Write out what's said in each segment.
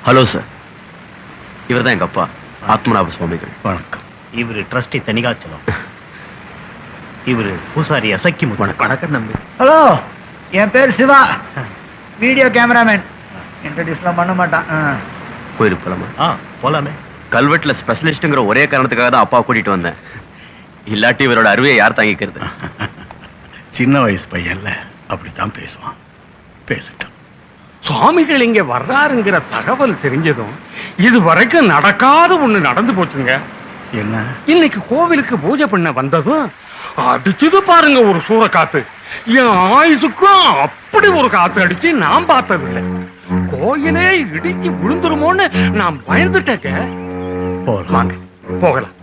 Hello sir, இவர் தான் எங்க அப்பா ஆத்மநாப சுவாமிகள். வணக்கம். இவரு ட்ரஸ்டி தனிகாச்சலம், இவரு பூசாரி அசக்கி. வணக்கம் நம்பி. ஹலோ, என் பேர் சிவா, வீடியோ கேமராமேன். இன்ட்ரடியூஸ்லாம் பண்ண மாட்டான். கோயிலுக்கு போலாமா? போலாமே. கல்வெட்டுல ஸ்பெஷலிஸ்ட்ங்கிற ஒரே காரணத்துக்காக தான் அப்பா கூட்டிட்டு வந்தேன். இல்லாட்டி இவரோட அருவையை யார் தாங்கிக்கிறது? சின்ன வயசு பையன்ல அப்படித்தான் பேசுவான். பேசட்டும். சுவாமிகள் இங்க வர்றாருங்கிற தகவல் தெரிஞ்சதும் இது வரைக்கும் நடக்காத ஒண்ணு நடந்து போச்சுங்க. என்ன? இன்னைக்கு கோவிலுக்கு பூஜை பண்ண வந்ததும் அடிச்சது பாருங்க ஒரு சூற காத்து. என் ஆயுசுக்கும் அப்படி ஒரு காத்து அடிச்சு நான் பார்த்ததில்லை. கோயிலே இடிச்சு விழுந்துருமோன்னு நான் பயந்துட்டேங்க. போகலாம். போகலாம்.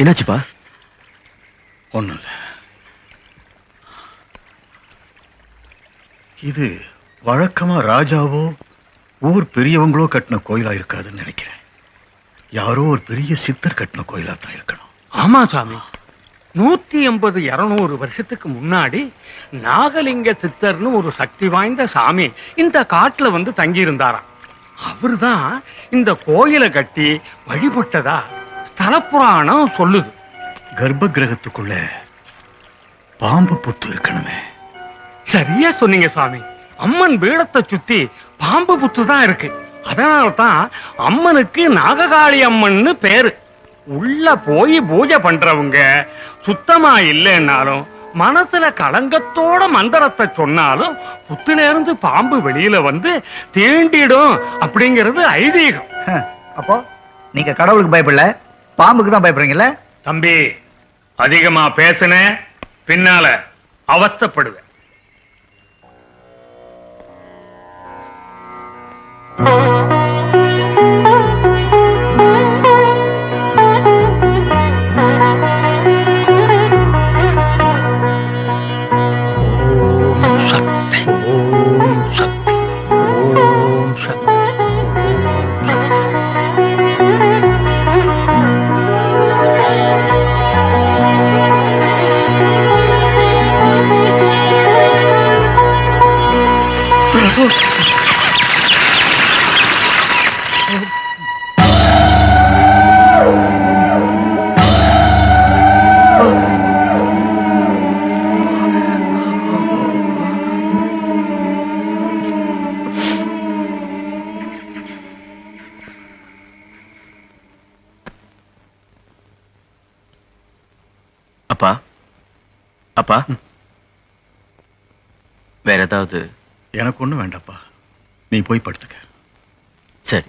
என்னாச்சுப்பா? ஒண்ணும் இல்ல. இது வழக்கமா ராஜாவோ ஊர் பெரியவங்களோ கட்டின கோயிலா இருக்காதுன்னு நினைக்கிறேன். யாரோ ஒரு பெரிய சித்தர் கட்டின கோயிலா தான் இருக்கணும். ஆமா சாமி, 180 200 வருஷத்துக்கு முன்னாடி நாகலிங்க சித்தர்னு ஒரு சக்தி வாய்ந்த சாமி இந்த காட்டுல வந்து தங்கி இருந்தாராம். அவருதான் இந்த கோயிலை கட்டி வழிபட்டதா ஸ்தல புராணம் சொல்லுது. கர்ப்ப கிரகத்துக்குள்ள பாம்பு புத்து இருக்கணுமே. சரியா சொன்னீங்க சாமி. அம்மன் பீடத்தை சுத்தி பாம்பு புத்து தான் இருக்கு. அதனால்தான் அம்மனுக்கு நாககாளி அம்மன்னு பேரு. உள்ள போய் பூஜை பண்றவங்க சுத்தமா இல்லைன்னாலும் மனசுல களங்கத்தோட மந்திரத்தை சொன்னாலும் புத்துல இருந்து பாம்பு வெளியில வந்து தீண்டிடும் அப்படிங்கிறது ஐதீகம். அப்போ நீங்க கடவுளுக்கு பயப்படல, பாம்புக்கு தான் பயப்படுறீங்கல்ல? தம்பி, அதிகமா பேசுன பின்னால அவஸ்தைப்படுவேன். அப்பா, அப்பா, வேற ஏதாவது? எனக்கு ஒண்ணும் வேண்டாப்பா, நீ போய் படுத்துக்க. சரி.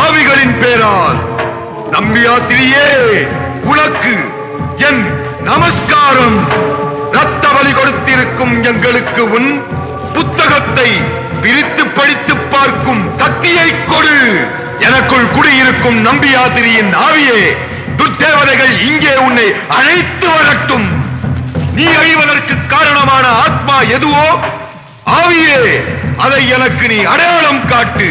ஆவிகளின் பேரால் நம்பியாத்திரியே, உனக்கு என் நமஸ்காரம். ரத்த பலி கொடுத்திருக்கும் எங்களுக்கு உன் புத்தகத்தை பிரித்து படித்து பார்க்கும் சக்தியை கொடு. எனக்குள் குடியிருக்கும் நம்பியாத்திரியின் ஆவியே, துர்தேவதைகள் இங்கே உன்னை அழைத்து வரட்டும். நீ அழிவதற்கு காரணமான ஆத்மா எதுவோ ஆவியே, அதை எனக்கு நீ அடையாளம் காட்டு.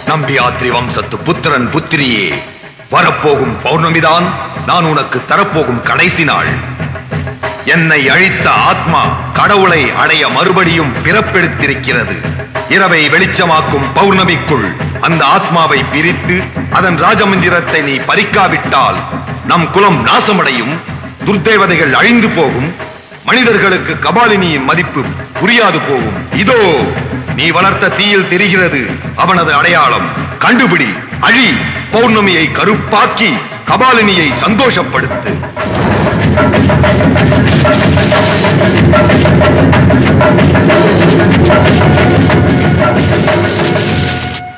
நம்பியாத்ரி வம்சத்து புத்திரன் புத்திரியே, வரப்போகும் பௌர்ணமிதான் நான் உனக்கு தரப்போகும் கடைசி நாள். என்னை அழித்த ஆத்மா கடவுளை அடைய மறுபடியும் பிறப்பெடுத்திருக்கிறது. இரவை வெளிச்சமாக்கும் பௌர்ணமிக்குள் அந்த ஆத்மாவை பிரித்து அதன் ராஜமந்திரத்தை நீ பறிக்காவிட்டால் நம் குலம் நாசமடையும், துர்தேவதைகள் அழிந்து போகும், மனிதர்களுக்கு கபாலினியின் மதிப்பு புரியாது போகும். இதோ நீ வளர்த்த தீயில் தெரிகிறது அவனது அடையாளம். கண்டுபிடி, அழி, பௌர்ணமியை கருப்பாக்கி கபாலினியை சந்தோஷப்படுத்து.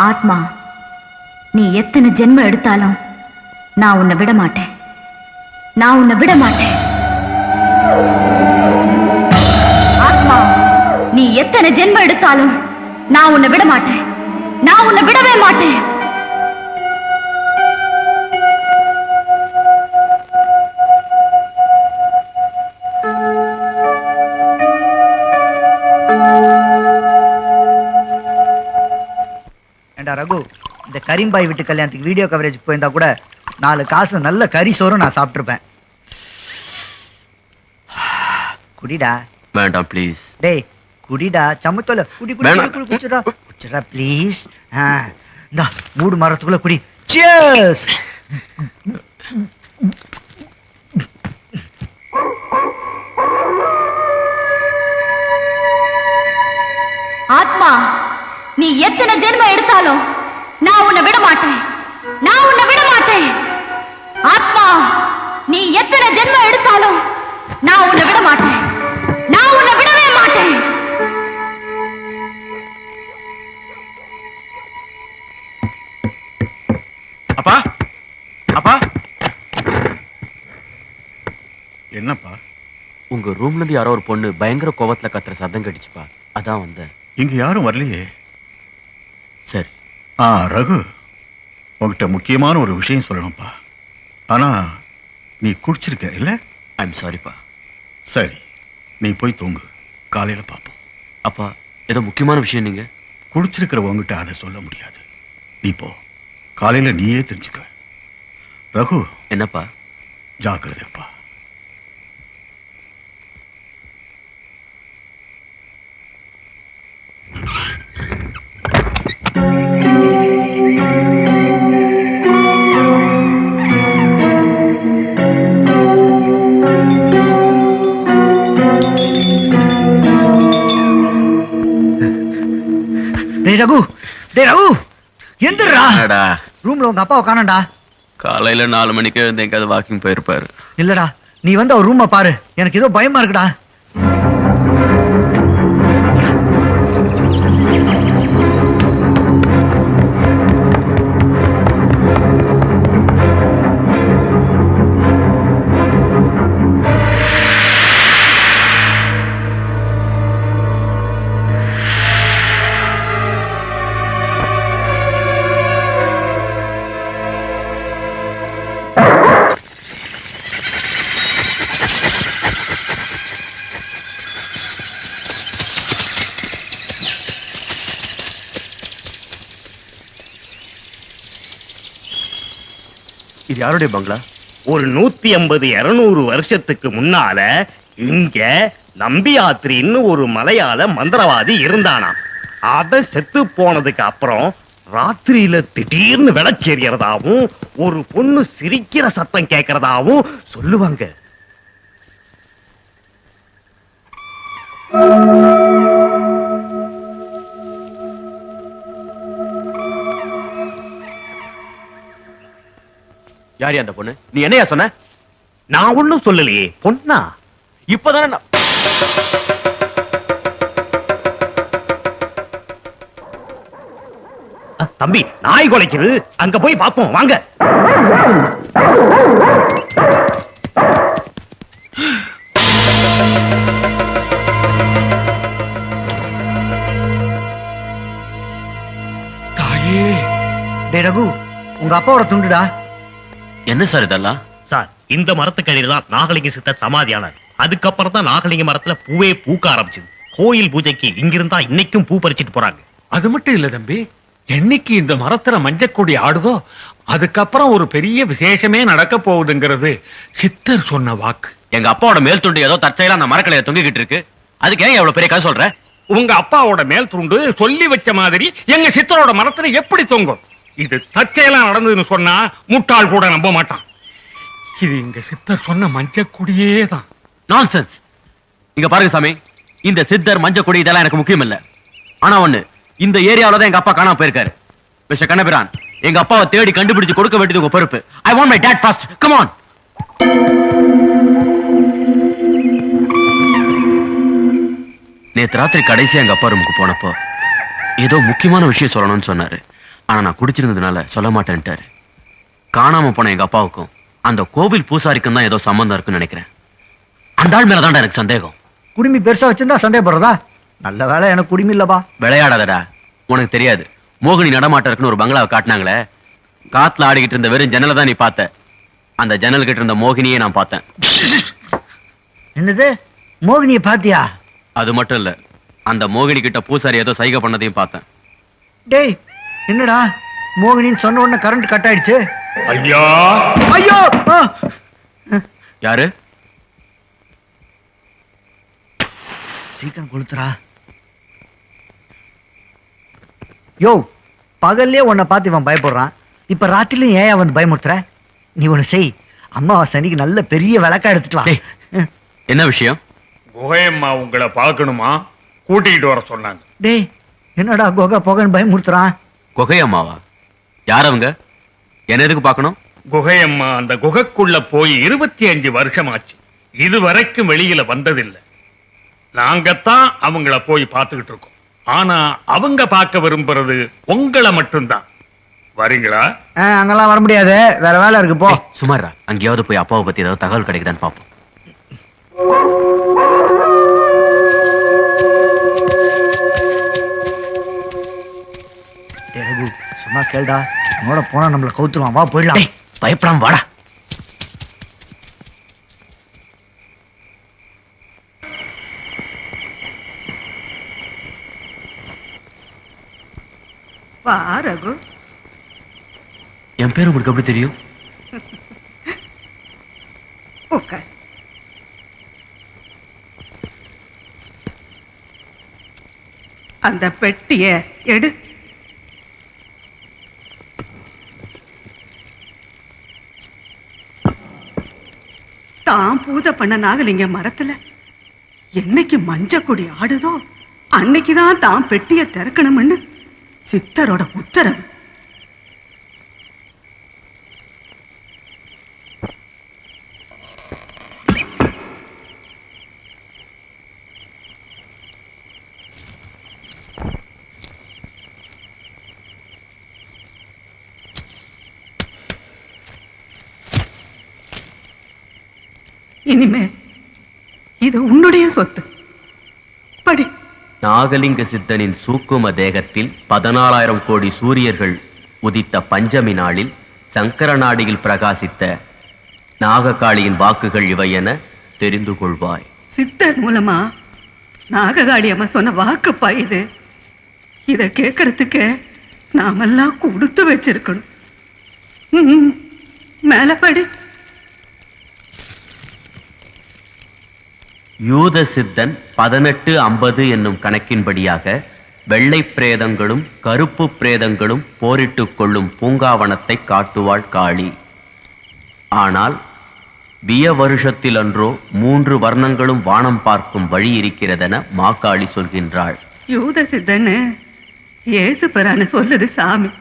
ஆத்மா, நீ எத்தனை ஜென்மம் எடுத்தாலும் நான் உன்னை விட மாட்டேன். நான் உன்னை விட மாட்டேன். ஆத்மா, நீ எத்தனை ஜென்மம் எடுத்தாலும் நான் உன்னை விட மாட்டேன். நான் உன்னை விடவே மாட்டேன். ரகு, இந்த கரீம்பாய் வீட்டு கல்யாணத்துக்கு வீடியோ கவரேஜ் போயிருந்தா கூட 4 காசு நல்ல கறி சோறும் நான் சாப்பிட்டுருப்பேன். குடிடா. வேண்டாம் ப்ளீஸ். டேய் குடிடா, சமத்தோல குடி குடி குடி குடிச்சுடா குடிச்சுடா ப்ளீஸ். இந்தா மூடு மரத்துக்குள்ள குடி. சியர்ஸ். ஆத்மா, நீ எத்தனை ஜென்மம் எடுத்தாலும் நான் உன்னை விட மாட்டேன். நான் உன்னை விட மாட்டேன். ஆத்மா, நீ எத்தனை ஜென்மம் எடுத்தாலும் நான் உன்னை விட மாட்டேன். நான் உன்னை விடவே மாட்டேன். அப்பா, அப்பா. என்னப்பா? உங்க ரூம்ல இருந்து யாரோ ஒரு பொண்ணு பயங்கர கோவத்துல கத்துற சத்தம் கடிச்சுப்பா, அதான் வந்தேன். இங்க யாரும் வரலையே. சரி. ரகு, உங்ககிட்ட முக்கியமான ஒரு விஷயம் சொல்லணும்ப்பா. ஆனா நீ குடிச்சிருக்க இல்ல? ஐம் சாரிப்பா. சரி, நீ போய் தூங்கு, காலையில பாப்போம். அப்பா, ஏதோ முக்கியமான விஷயம். நீங்க குடிச்சிருக்கிற உங்ககிட்ட அதை சொல்ல முடியாது. நீ போ, காலையில நீயே தெரிஞ்சுக்க. ரகு. என்னப்பா? ஜாக்கிரதைப்பா. டேய் ரகு, டேய் ரகு, எந்திரா. என்னடா? ரூம்ல உங்க அப்பாவை காணோம்டா. காலையில 4 மணிக்கு எங்காவது வாக்கிங் போயிருப்பாரு. இல்லடா, நீ வந்து அவர் ரூமை பாரு. எனக்கு ஏதோ பயமா இருக்குடா. இது யாருடைய பங்களா? ஒரு 150-200 வருஷத்துக்கு முன்னால இங்க நம்பியாத்திரின்னு ஒரு மலையாள மந்திரவாதி இருந்தானாம். அத செத்து போனதுக்கு அப்புறம் ராத்திரியில திடீர்னு விளச்செறியறதாவும் ஒரு பொண்ணு சிரிக்கிற சத்தம் கேட்கறதாவும் சொல்லுவாங்க. யாரு அந்த பொண்ணு? நீ என்னையா சொன்ன? நான் ஒண்ணும் சொல்லலையே. பொண்ணா? இப்பதானே தம்பி, நாய் குலைக்குது, அங்க போய் பாப்போம் வாங்க. தாயே. டேய் ரகு, உங்க அப்பாவோட துண்டுடா. என்ன சார் இதெல்லாம்? சார், இந்த மரத்துக்கடியில தான் நாகலிங்க சித்தர் சமாதியானார். அதுக்கப்புறம் தான் நாகலிங்க மரத்துல பூவே பூக்க ஆரம்பிச்சது. கோயில் பூஜைக்கு இங்கிருந்தா இன்னைக்கும் பூ பறிச்சிட்டு போறாங்க. அது மட்டும் இல்ல தம்பி, என்னைக்கு இந்த மரத்துல மஞ்சக்கொடி ஆடுதோ அதுக்கப்புறம் ஒரு பெரிய விசேஷமே நடக்க போகுதுங்கிறது சித்தர் சொன்ன வாக்கு. எங்க அப்பாவோட மேல் துண்டு ஏதோ தற்செயலா அந்த மரக்கலையில தொங்கிக்கிட்டு இருக்கு. அதுக்கு ஏன் எவ்வளவு பெரிய கதை சொல்ற? உங்க அப்பாவோட மேல் துண்டு சொல்லி வச்ச மாதிரி எங்க சித்தரோட மரத்துல எப்படி தொங்கும்? இது தற்செயலா நடந்ததுன்னு சொன்னா முட்டாள் கூட நம்ப மாட்டான். இது எங்க சித்தர் சொன்ன மஞ்சக்கொடியே தான். நான்சென்ஸ். இங்க பாருங்க சாமி, இந்த சித்தர் மஞ்சக்கொடி இதெல்லாம் எனக்கு முக்கியம் இல்ல. ஆனா ஒண்ணு, இந்த ஏரியாவில தான் எங்க அப்பா காணாம போயிருக்காரு. மிஸ்டர் கண்ணபிரான், எங்க அப்பாவை தேடி கண்டுபிடிச்சு கொடுக்க வேண்டியது உங்க பொறுப்பு. I want my dot first. Come on. நேத்து ராத்திரி கடைசியா எங்க அப்பா ரூமுக்கு போனப்போ ஏதோ முக்கியமான விஷயம் சொல்லணும்னு சொன்னாரு. ஆனா நான் குடிச்சிருந்ததுனால சொல்ல மாட்டேன்ட்டாரு. காணாம போன எங்க அப்பாவுக்கும் அந்த கோவில் பூசாரிக்கும் தான் ஏதோ சம்பந்தம் இருக்குன்னு நினைக்கிறேன். அந்த ஆள் மேலதான் எனக்கு சந்தேகம். குடுமி பெருசா வச்சிருந்தா சந்தேகப்படுறதா? நல்ல வேலை எனக்கு குடுமி இல்லப்பா. விளையாடாதடா, உனக்கு தெரியாது. மோகினி நடமாட்டம் இருக்குன்னு ஒரு பங்களாவை காட்டினாங்களே, காத்துல ஆடிக்கிட்டு இருந்த வெறும் ஜன்னலை தான் நீ பார்த்த. அந்த ஜன்னல் கிட்ட இருந்த மோகினியே நான் பார்த்தேன். என்னது, மோகினியை பாத்தியா? அது மட்டும் இல்ல, அந்த மோகினி கிட்ட பூசாரி ஏதோ சைகை பண்ணதையும் பார்த்தேன். டேய், என்னடா மோகினின்னு சொன்ன உடனே கரண்ட் கட் ஆயிடுச்சு. ஐயா, ஐயோ! யாரு? சீக்கிரம் கொளுத்துறா. யோ, பகல்லே உன்னை பார்த்து இவன் பயப்படுறான், இப்ப ராத்திரிலும் ஏன் வந்து பயமுறுத்துற? நீ ஒண்ணு செய், அம்மாவாசை அன்னைக்கு நல்ல பெரிய விளக்கா எடுத்துட்டு வா. டேய், என்ன விஷயம்? குகையம்மா உங்களை பார்க்கணுமா, கூட்டிகிட்டு வர சொன்னாங்க. டேய், என்னடா கோகா போகன்னு பயமுறுத்துறான்? குகை அம்மாவா? யார் அவங்க? என்ன எதுக்கு பார்க்கணும்? குகையம்மா அந்த குகைக்குள்ள போய் 25 வருஷம் ஆச்சு. இதுவரைக்கும் வெளியில வந்ததில்லை. நாங்கத்தான் அவங்கள போய் பார்த்துக்கிட்டு இருக்கோம். ஆனா அவங்க பார்க்க விரும்புறது உங்களை மட்டும்தான். வரீங்களா? அங்கெல்லாம் வர முடியாது, வேற வேலை இருக்கு, போ. சுமாரா, அங்கேயாவது போய் அப்பாவை பத்தி ஏதாவது தகவல் கிடைக்குதான்னு பார்ப்போம். சொன்னா கேள்டா, உன்னோட போனா நம்மள கவுத்துருவான். வா போயிடலாம். பயப்படாம வாடா. வா ரகு. என் பேர் உங்களுக்கு எப்படி தெரியும்? உட்கார். அந்த பெட்டிய எடு. தான் பூஜை பண்ண நாகலிங்க மரத்துல என்னைக்கு மஞ்சக்கொடி ஆடுதோ அன்னைக்குதான் தான் பெட்டிய திறக்கணும்னு சித்தரோட உத்தரவு. இனிமே இது உன்னுடைய சொத்து. படி. நாகலிங்க சித்தனின் சூக்கும தேகத்தில் 14,000 கோடி சூரியர்கள் உதித்த பஞ்சமி நாளில் சங்கர நாடியில் பிரகாசித்த நாககாளியின் வாக்குகள் இவை என தெரிந்து கொள்வாய். சித்தர் மூலமா நாககாளி அம்மா சொன்ன வாக்குப்பா இது. இத கேட்கறதுக்கு நாமெல்லாம் கொடுத்து வச்சிருக்கணும். மேல படி. யூத சித்தன் 1850 என்னும் கணக்கின்படியாக வெள்ளை பிரேதங்களும் கருப்பு பிரேதங்களும் போரிட்டுக் கொள்ளும் பூங்காவனத்தை காட்டுவாள் காளி. ஆனால் விய வருஷத்தில் அன்றோ 3 வர்ணங்களும் வானம் பார்க்கும் வழி இருக்கிறதென மாக்காளி சொல்கின்றாள். யூத சித்தன்னு ஏசு பெறான்னு சொல்லுது சாமி.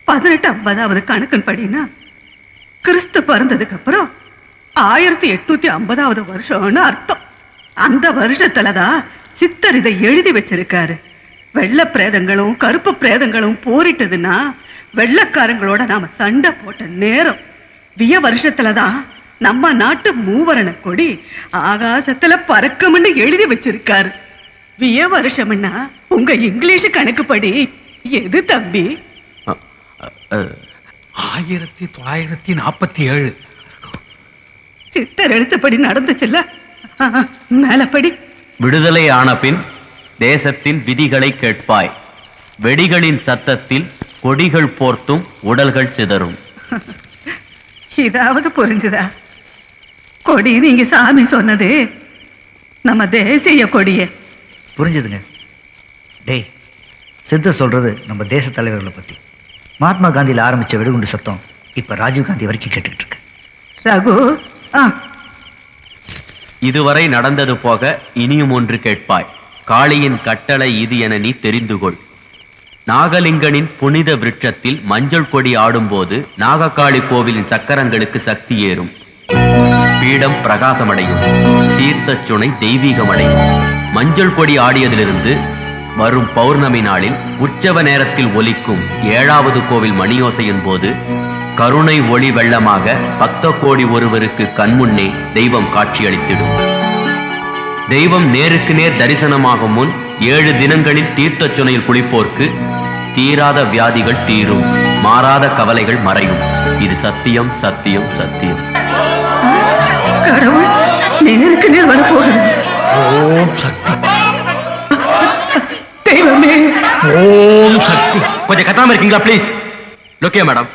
1850வது கணக்கின் படினா கிறிஸ்து பிறந்ததுக்கு அப்புறம் 1850வது வருஷம்னு அர்த்தம். அந்த வருஷத்துலதான் சித்தர் இதை எழுதி வச்சிருக்காரு. வெள்ளை பிரேதங்களும் கருப்பு பிரேதங்களும் போரிட்டதுன்னா வெள்ளக்காரங்களோட நாம சண்டை போட்ட நேரம். விய வருஷத்துலதான் நம்ம நாட்டு மூவரண கொடி ஆகாசத்துல பறக்கும்னு எழுதி வச்சிருக்காரு. விய வருஷம்னா உங்க இங்கிலீஷ் கணக்குப்படி எது தம்பி? 1947. சித்தர் எழுத்தப்படி நடந்துச்சுல்ல. மேலப்படி. விடுதலை ஆன பின் தேசத்தின் விதிகளை கேட்பாய். வெடிகளின் சத்தத்தில் கொடிகள் போர்த்தும் உடல்கள் சிதறும். இதாவது புரிஞ்சுதா? கொடி நீங்க சாமி சொன்னது நம்ம தேசிய கொடியே. புரிஞ்சுதுங்க. டேய், சித்தர் சொல்றது நம்ம தேச தலைவர்களை பத்தி. மகாத்மா காந்தியில் ஆரம்பிச்ச வெடிகுண்டு சத்தம் இப்ப ராஜீவ் காந்தி வரைக்கும் கேட்டுக்கிட்டு இருக்கு. ரகு, இதுவரை நடந்தது போக இனியும் ஒன்று கேட்பாய். காளியின் கட்டளை இது என நீ தெரிந்து கொள். நாகலிங்கனின் புனித விருட்சத்தில் மஞ்சள் கொடி ஆடும்போது நாககாளி கோவிலின் சக்கரங்களுக்கு சக்தி ஏறும். பீடம் பிரகாசமடையும். தீர்த்த சுனை தெய்வீகமடையும். மஞ்சள் கொடி ஆடியதிலிருந்து வரும் பௌர்ணமி நாளில் உற்சவ நேரத்தில் ஒலிக்கும் 7வது கோவில் மணியோசையின் போது கருணை ஒளி வெள்ளமாக 10 கோடி ஒருவருக்கு கண்முன்னே தெய்வம் காட்சியளித்திடும். தெய்வம் நேருக்கு நேர் தரிசனமாகும் முன் 7 தினங்களில் தீர்த்த சுனையில் குளிப்போர்க்கு தீராத வியாதிகள் தீரும், மாறாத கவலைகள் மறையும். இது சத்தியம், சத்தியம், சத்தியம். கடவுள் நேருக்கு நேர் வர போகிறது. ஓம் சக்தி, தெய்வமே, ஓம் சக்தி. கொஞ்சம் கத்தாம இருக்கீங்களா ப்ளீஸ்? லோக்கியா மேடம்,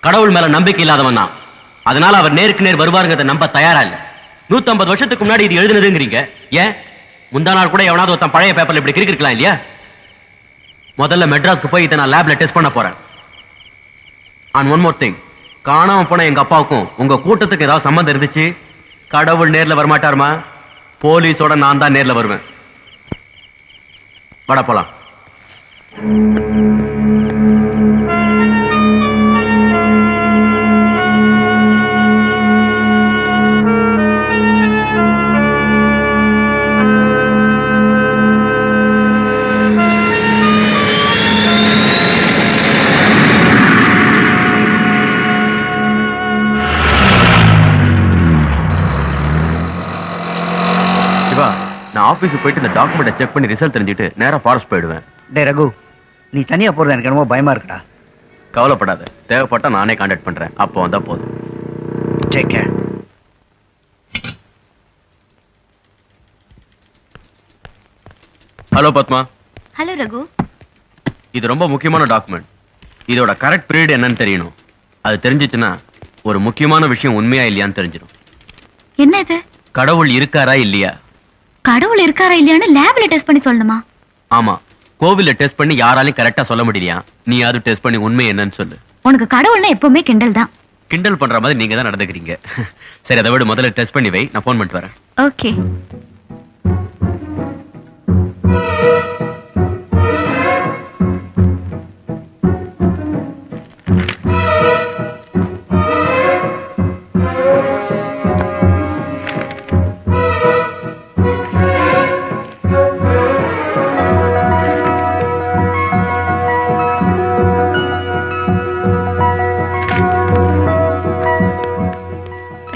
கடவுள் மேல நம்பிக்கை இல்லாதவன் தான். அதனால அவர் நேருக்கு நேர் வருவாருங்கிறத நம்ப தயாரா இல்ல. 150 வருஷத்துக்கு முன்னாடி இது எழுதுனதுங்கிறீங்க. ஏன் முந்தா நாள் கூட எவனாவது ஒருத்தன் பழைய பேப்பர்ல இப்படி கிறுக்கிருக்கலாம் இல்லையா? முதல்ல மெட்ராஸ்க்கு போய் இதை நான் லேப்ல டெஸ்ட் பண்ண போறேன். அண்ட் ஒன் மோர் திங், காணாம போன எங்க அப்பாவுக்கும் உங்க கூட்டத்துக்கு ஏதாவது சம்பந்தம் இருந்துச்சு, கடவுள் நேர்ல வரமாட்டாருமா, போலீஸோட நான் தான் நேர்ல வருவேன். வட போலாம். நான் ஆபீஸுக்கு போயிட்டு இந்த டாக்குமெண்ட்டை செக் பண்ணி ரிசல்ட் தெரிஞ்சுட்டு நேரா ஃபாரஸ்ட் போயிடுவேன். டே ரகு, நீ தனியா போறது எனக்கு ரொம்ப பயமா இருக்குடா. கவலைப்படாத, தேவைப்பட்டா நானே கான்டாக்ட் பண்றேன். அப்போ வந்தா போதும். Take care. Hello Padma. Hello Raghu. இது ரொம்ப முக்கியமான டாக்குமெண்ட். இதோட கரெக்ட் பீரியட் என்னன்னு தெரியணும். அது தெரிஞ்சிச்சுன்னா ஒரு முக்கியமான விஷயம் உண்மையா இல்லையான்னு தெரிஞ்சிடும். என்ன இது? கடவுள் இருக்காரா இல்லையா? கடவுள் இருக்காரா இல்லையான்னு லேப்ல டெஸ்ட் பண்ணி சொல்லணுமா? ஆமா, கோவில்ல டெஸ்ட் பண்ணி யாராலையும் கரெக்டா சொல்ல முடியலையா? நீ யாரும் டெஸ்ட் பண்ணி உண்மை என்னன்னு சொல்லு. உனக்கு கடவுள்னா எப்பவுமே கிண்டல் தான். கிண்டல் பண்ற மாதிரி நீங்க தான் நடந்துக்கிறீங்க. சரி, அதை விட முதல்ல டெஸ்ட் பண்ணி வை, நான் போன் பண்ணிட்டு வரேன். ஓகே.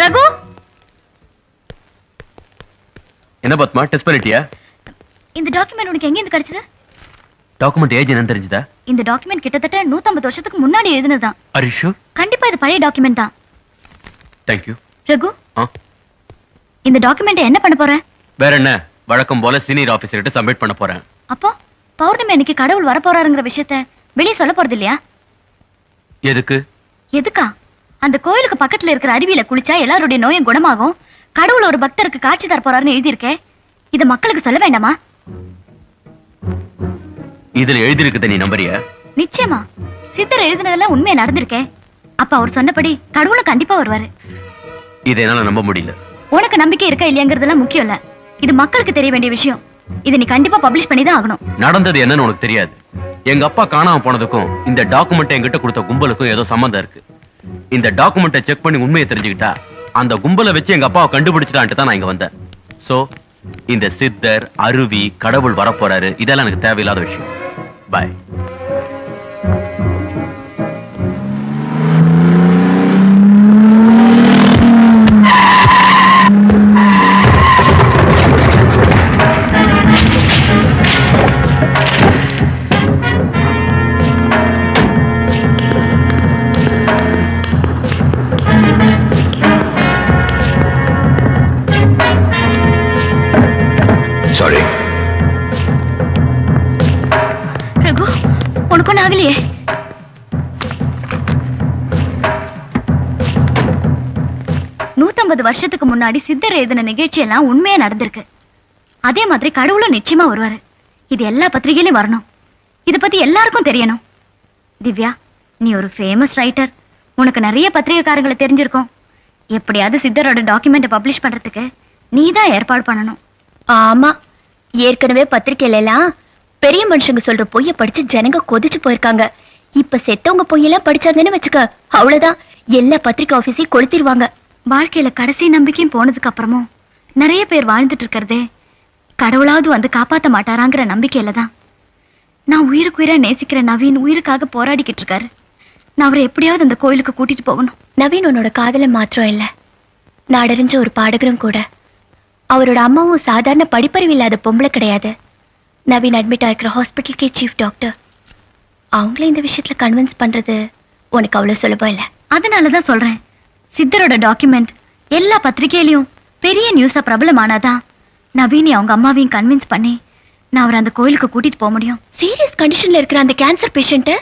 ரகு, என்ன பத்மா, டெஸ்ட் பண்ணிட்டியா? இந்த டாக்குமெண்ட் உனக்கு எங்க இருந்து கிடைச்சது? டாக்குமெண்ட் ஏஜ் என்னன்னு தெரிஞ்சுதா? இந்த டாக்குமெண்ட் கிட்டத்தட்ட 150 வருஷத்துக்கு முன்னாடி எழுதுனதுதான். Are you sure? கண்டிப்பா இது பழைய டாக்குமெண்ட் தான். Thank you. ரகு, இந்த டாக்குமெண்ட் என்ன பண்ண போற? வேற என்ன, வழக்கம் போல சீனியர் ஆபீசர்கிட்ட சப்மிட் பண்ண போறேன். அப்போ பௌர்ணமி அன்னைக்கு கடவுள் வர போறாருங்கிற விஷயத்தை வெளியே சொல்ல போறது இல்லையா? எதுக்கு? எதுக்கா? அந்த கோயிலுக்கு பக்கத்துல இருக்கிற அருவியில குளிச்சா எல்லாருடைய நோயும் குணமாகும், கடவுள் ஒரு பக்தருக்கு காட்சி தர போறாருன்னு எழுதியிருக்கேன். இத மக்களுக்கு சொல்ல வேண்டாமா? இதுல எழுதிருக்குத நீ நம்பறியா? நிச்சயமா. சித்தர் எழுதினதெல்லாம் உண்மையா நடந்திருக்கேன். அப்ப அவர் சொன்னபடி கடவுளும் கண்டிப்பா வருவாரு. இதை என்னால நம்ப முடியல. உனக்கு நம்பிக்கை இருக்கா இல்லையாங்கிறதெல்லாம் முக்கியம் இல்ல, இது மக்களுக்கு தெரிய வேண்டிய விஷயம். இதை நீ கண்டிப்பா பப்ளிஷ் பண்ணி தான் ஆகணும். நடந்தது என்னன்னு உனக்கு தெரியாது. எங்க அப்பா காணாம போனதுக்கும் இந்த டாக்குமெண்ட் என்கிட்ட கொடுத்த கும்பலுக்கும் ஏதோ சம்பந்தம் இருக்கு. இந்த டாக்குமெண்ட்டை செக் பண்ணி உண்மையை தெரிஞ்சுக்கிட்டா அந்த கும்பலை வச்சு எங்க அப்பாவை கண்டுபிடிச்சிட்டான்ட்டு தான் நான் இங்க வந்தேன். சோ இந்த சித்தர், அருவி, கடவுள் வரப்போறாரு, இதெல்லாம் எனக்கு தேவையில்லாத விஷயம். பாய். Sorry. ரகு, உனக்கு ஒண்ணு ஆகலையே? வருஷத்துக்கு முன்னாடி சித்தர் எழுதின நிகழ்ச்சி எல்லாம் உண்மையா நடந்திருக்கு. அதே மாதிரி கடவுளும் நிச்சயமா வருவாரு. இது எல்லா பத்திரிகையிலும் வரணும். இத பத்தி எல்லாருக்கும் தெரியணும். திவ்யா, நீ ஒரு ஃபேமஸ் ரைட்டர். உனக்கு நிறைய பத்திரிகைக்காரங்களை தெரிஞ்சிருக்கும். எப்படியாவது சித்தரோட டாக்குமெண்ட் பப்ளிஷ் பண்றதுக்கு நீ தான் ஏற்பாடு பண்ணணும். ஆமா, ஏற்கனவே பத்திரிகையில எல்லாம் பெரிய மனுஷங்க சொல்ற பொய்ய படிச்சு ஜனங்க கொதிச்சு போயிருக்காங்க. இப்ப செத்தவங்க பொய்யெல்லாம் படிச்சாங்கன்னு வச்சுக்க, அவ்வளவுதான், எல்லா பத்திரிகை ஆபீஸையும் கொளுத்திடுவாங்க. வாழ்க்கையில கடைசி நம்பிக்கையும் போனதுக்கு அப்புறமும் நிறைய பேர் வாழ்ந்துட்டு இருக்கிறதே கடவுளாவது வந்து காப்பாத்த மாட்டாராங்கிற நம்பிக்கையில தான். நான் உயிருக்கு உயிரா நேசிக்கிற நவீன் உயிருக்காக போராடிக்கிட்டு இருக்காரு. நான் அவரை எப்படியாவது அந்த கோயிலுக்கு கூட்டிட்டு போகணும். நவீன் உன்னோட காதல மாத்திரம் இல்ல, நாடறிஞ்ச ஒரு பாடகரும் கூட. அவரோட அம்மாவும் சாதாரண படிப்பறிவு இல்லாத பொம்பளை கிடையாது. நவீன் அட்மிட் ஆயிருக்கிற ஹாஸ்பிட்டலுக்கே சீஃப் டாக்டர். அவங்களே இந்த விஷயத்துல கன்வின்ஸ் பண்றது உனக்கு அவ்வளவு சுலபம் இல்ல. அதனாலதான் சொல்றேன், சித்தரோட டாக்குமெண்ட் எல்லா பத்திரிகையிலையும் பெரிய நியூஸா பிரபலமானாதான் நவீனி அவங்க அம்மாவையும் கன்வின்ஸ் பண்ணி நான் அவரை அந்த கோயிலுக்கு கூட்டிட்டு போக முடியும். சீரியஸ் கண்டிஷன்ல இருக்கிற அந்த கேன்சர் பேஷண்ட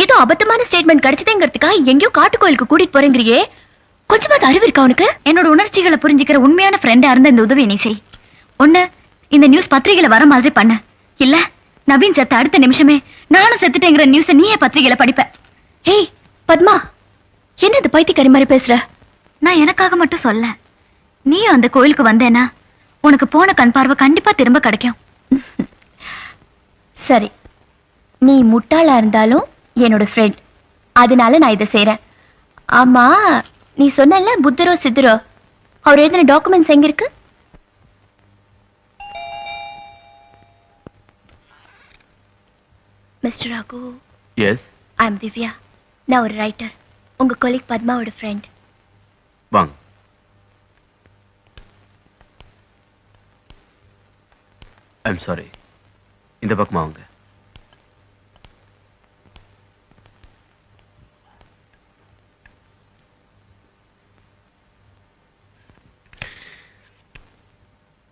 ஏதோ அபத்தமான ஸ்டேட்மெண்ட் கிடைச்சதுங்கிறதுக்காக எங்கேயோ காட்டு கோயிலுக்கு கூட்டிட்டு போறேங்கிறியே, கொஞ்சமாவது அறிவு இருக்கா உனக்கு? என்னோட உணர்ச்சிகளை புரிஞ்சுக்கிற உண்மையான ஃப்ரெண்டா இருந்த இந்த உதவி நீ செய். ஒண்ணு, இந்த நியூஸ் பத்திரிகையில வர மாதிரி பண்ண. இல்ல, நவீன் செத்த அடுத்த நிமிஷமே நானும் செத்துட்டேங்கிற நியூஸ நீயே பத்திரிகையில படிப்ப. ஹேய் பத்மா, என்ன இது பைத்தியக்காரி மாதிரி பேசுற? நான் எனக்காக மட்டும் சொல்ல, நீயும் அந்த கோயிலுக்கு வந்தேன்னா உனக்கு போன கண் பார்வை கண்டிப்பா திரும்ப கிடைக்கும். சரி, நீ முட்டாளா இருந்தாலும் என்னோட ஃப்ரெண்ட், அதனால நான் இதை செய்யறேன். ஆமா, நீ சொன்னல புத்தரோ சித்தரோ, அவர் எழுதின டாக்குமெண்ட்ஸ் எங்க இருக்கு? மிஸ்டர் ராகு. எஸ், ஐ அம் திவ்யா. நான் ஒரு ரைட்டர், உங்க கொலீக் பத்மாவோட ஃப்ரெண்ட். வாங்க. ஐம் சாரி, இந்த பக்கமா வாங்க.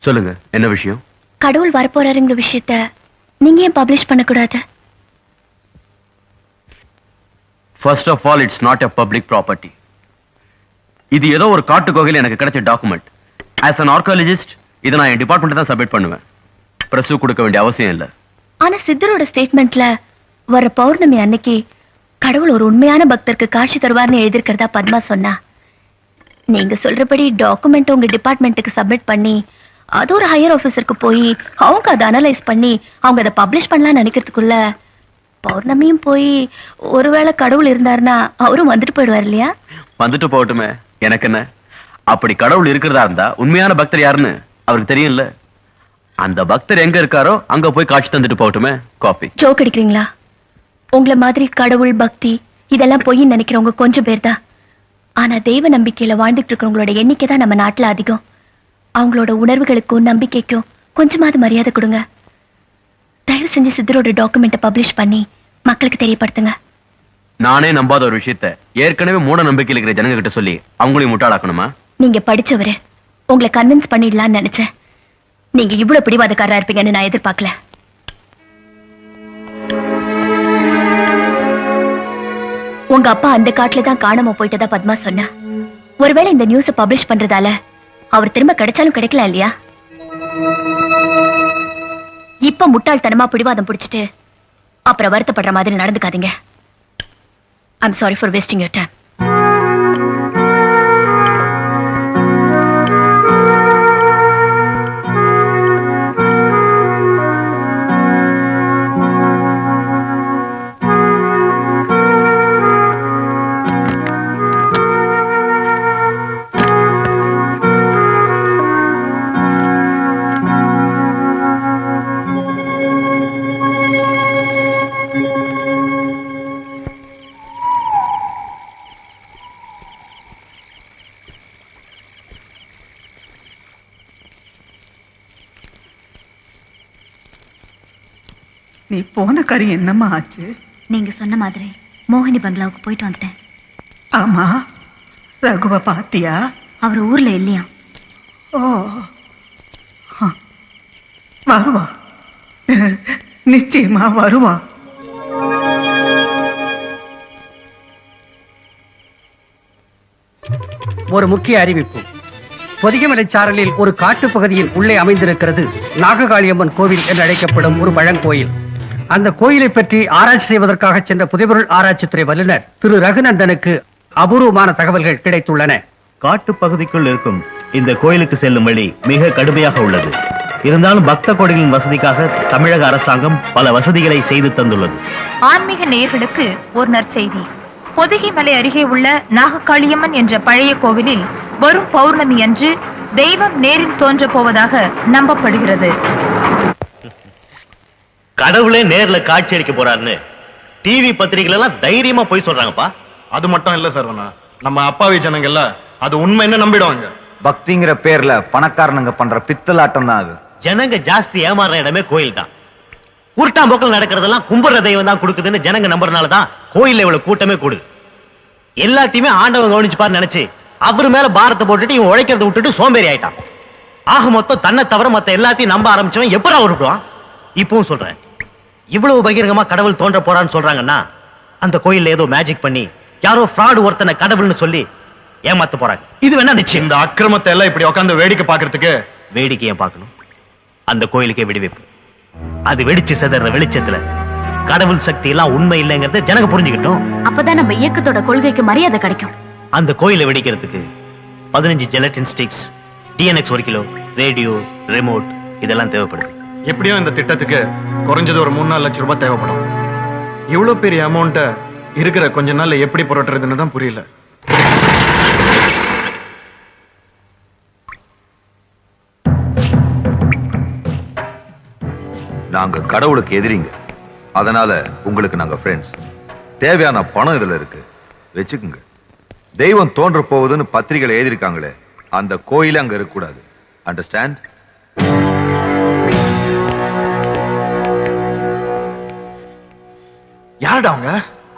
சொல்லுங்க, என்ன விஷயம்? கடவுள் வரப்போறாருங்கிற விஷயத்த நீங்க ஏன் பப்ளிஷ் பண்ணக்கூடாது? First of all, it's not a public property. இது ஏதோ ஒரு காட்டு கோகையில் எனக்கு கிடைச்ச டாக்குமெண்ட். ஆஸ் அன் ஆர்கியாலஜிஸ்ட் இதை நான் என் டிபார்ட்மெண்ட் தான் சப்மிட் பண்ணுவேன். பிரஸ் கொடுக்க வேண்டிய அவசியம் இல்லை. ஆனா சித்தரோட ஸ்டேட்மெண்ட்ல வர பௌர்ணமி அன்னைக்கு கடவுள் ஒரு உண்மையான பக்தருக்கு காட்சி தருவார்னு எழுதியிருக்கிறதா பத்மா சொன்னா. நீங்க சொல்றபடி டாக்குமெண்ட் உங்க டிபார்ட்மெண்ட்டுக்கு சப்மிட் பண்ணி அது ஒரு ஹையர் ஆபீசருக்கு போய் அவங்க அதை அனலைஸ் பண்ணி அவங்க அதை பப்ளிஷ் பண்ணலாம்னு நினைக்கிறதுக்குள்ள பௌர்ணமியும் போய் ஒருவேளை கடவுள் இருந்தாருன்னா அவரும் வந்துட்டு போயிடுவார் இல்லையா? வந்துட்டு போகட்டுமே, எனக்கு என்ன. அப்படி கடவுள் இருக்கிறதா இருந்தா உண்மையான பக்தர் யாருன்னு அவருக்கு தெரியும்ல. அந்த பக்தர் எங்க இருக்காரோ அங்க போய் காட்சி தந்துட்டு போகட்டுமே. காபி. ஜோக் அடிக்கிறீங்களா? உங்களை மாதிரி கடவுள் பக்தி இதெல்லாம் பொய்ன்னு நினைக்கிறவங்க கொஞ்சம் பேர் தான். ஆனா தெய்வ நம்பிக்கையில வாழ்ந்துட்டு இருக்கிறவங்களோட எண்ணிக்கை தான் நம்ம நாட்டுல அதிகம். அவங்களோட உணர்வுகளுக்கும் நம்பிக்கைக்கும் கொஞ்சமாவது மரியாதை கொடுங்க. தயவு செஞ்சு சித்தரோட டாக்குமெண்ட்டை பப்ளிஷ் பண்ணி மக்களுக்கு தெரியப்படுத்துங்க. நானே நம்பாத ஒரு விஷயத்த ஏற்கனவே மூட நம்பிக்கையில் இருக்கிற ஜனங்க கிட்ட சொல்லி அவங்களையும் முட்டாளாக்கணுமா? நீங்க படிச்சவரு, உங்களை கன்வின்ஸ் பண்ணிடலாம்னு நினைச்சேன். நீங்க இவ்வளவு பிடிவாதக்காரரா இருப்பீங்கன்னு நான் எதிர்பார்க்கல. உங்க அப்பா அந்த காட்டுல தான் காணாம போயிட்டதா பத்மா சொன்னா. ஒருவேளை இந்த நியூஸ பப்ளிஷ் பண்றதால அவர் திரும்ப கிடைச்சாலும் கிடைக்கலாம் இல்லையா? இப்ப முட்டாள்தனமா பிடிவாதம் பிடிச்சிட்டு அப்புறம் வருத்தப்படுற மாதிரி நடந்துக்காதீங்க. I'm sorry for wasting your time. நீ போன காரியம் என்னம்மா ஆச்சு? நீங்க சொன்ன மாதிரி மோகினி பங்களாவுக்கு போயிட்டு வந்துட்டேன். ஆமா, ரகுவ பாத்தியா? அவர் ஊர்ல இல்லையா? ஓ, வருவா, நிச்சயமா வருவா. ஒரு முக்கிய அறிவிப்பு. பொதிகைமலை சாரலில் ஒரு காட்டுப் பகுதியில் உள்ளே அமைந்திருக்கிறது நாககாளியம்மன் கோவில் என்று அழைக்கப்படும் ஒரு பழங்கோயில். அந்த கோயிலை பற்றி ஆராய்ச்சி செய்வதற்காக சென்ற புதைபொருள் ஆராய்ச்சித்துறை வல்லுநர் திரு ரகுநந்தனுக்கு அபூர்வமான தகவல்கள் கிடைத்துள்ளன. காட்டு பகுதிக்குள் இருக்கும் இந்த கோயிலுக்கு செல்லும் வழி மிக கடுமையாக உள்ளது. இருந்தாலும் பக்த கோடிகளின் வசதிக்காக தமிழக அரசாங்கம் பல வசதிகளை செய்து தந்துள்ளது. ஆன்மீக நேயர்களுக்கு ஒரு நற்செய்தி. பொதிகை மலை அருகே உள்ள நாககாளியம்மன் என்ற பழைய கோவிலில் வரும் பௌர்ணமி அன்று தெய்வம் நேரில் தோன்ற போவதாக நம்பப்படுகிறது. கடவுளே நேர்ல காட்சி அளிக்க போறாருன்னு டிவி பத்திரிகைகள் எல்லாம் தைரியமா போய் சொல்றாங்கப்பா. அது மட்டும் இல்ல சரவணா, நம்ம அப்பாவி ஜனங்க எல்லாம் அது உண்மை என்ன நம்பிடுவாங்க. பக்திங்கிற பேர்ல பணக்காரனுங்க பண்ற பித்தலாட்டம் தான் அது. ஜனங்க ஜாஸ்தி ஏமாறுற இடமே கோயில் தான். உருட்டாம்போக்கில் நடக்கிறதெல்லாம் கும்புற தெய்வம் தான் கொடுக்குதுன்னு ஜனங்க நம்புறதுனாலதான் கோயில்ல இவ்வளவு கூட்டமே கூடுது. எல்லாத்தையுமே ஆண்டவன் கவனிச்சுப்பாரு நினைச்சு அவரு மேல பாரத்தை போட்டுட்டு இவன் உழைக்கிறத விட்டுட்டு சோம்பேறி ஆயிட்டான். ஆக மொத்தம் தன்னை தவிர மத்த எல்லாத்தையும் நம்ப ஆரம்பிச்சவன் எப்படா உருட்டுவான்? இப்பவும் சொல்றேன், இவ்வளவு பகிரங்கமா கடவுள் தோன்ற போறான்னு சொல்றாங்கன்னா அந்த கோயில்ல ஏதோ மேஜிக் பண்ணி யாரோ ஃப்ராடு ஒருத்தனை கடவுள்னு சொல்லி ஏமாத்த போறாங்க. இது வேணா நிச்சயம். இந்த அக்கிரமத்தை எல்லாம் இப்படி உட்காந்து வேடிக்கை பாக்குறதுக்கு வேடிக்கையை பார்க்கணும். அந்த கோயிலுக்கே வெடிவைப்பு. அது வெடிச்சு சிதற வெளிச்சத்துல கடவுள் சக்தி எல்லாம் உண்மை இல்லைங்கிறத ஜனங்க புரிஞ்சுக்கிட்டோம். அப்பதான் நம்ம இயக்கத்தோட கொள்கைக்கு மரியாதை கிடைக்கும். அந்த கோயிலை வெடிக்கிறதுக்கு 15 gelatin sticks, DNX 1 kilo, radio, remote இதெல்லாம் தேவைப்படுது. எப்படியும் இந்த திட்டத்துக்கு குறைஞ்சது ஒரு 3-4 லட்சம் ரூபாய் தேவைப்படும். இவ்வளவு பெரிய அமௌண்ட்டை இருக்கிற கொஞ்ச நாள்ல எப்படி புரட்டுறதுன்னு தான் புரியல. நாங்க கடவுளுக்கு எதிரிங்க, அதனால உங்களுக்கு நாங்க ஃப்ரெண்ட்ஸ். தேவையான பணம் இதுல இருக்கு, வச்சுக்குங்க. தெய்வம் தோன்ற போகுதுன்னு பத்திரிகைகள் எழுதியிருக்காங்களே, அந்த கோயில அங்க இருக்கக்கூடாது. அண்டர்ஸ்டாண்ட்? யாருடா அவங்க?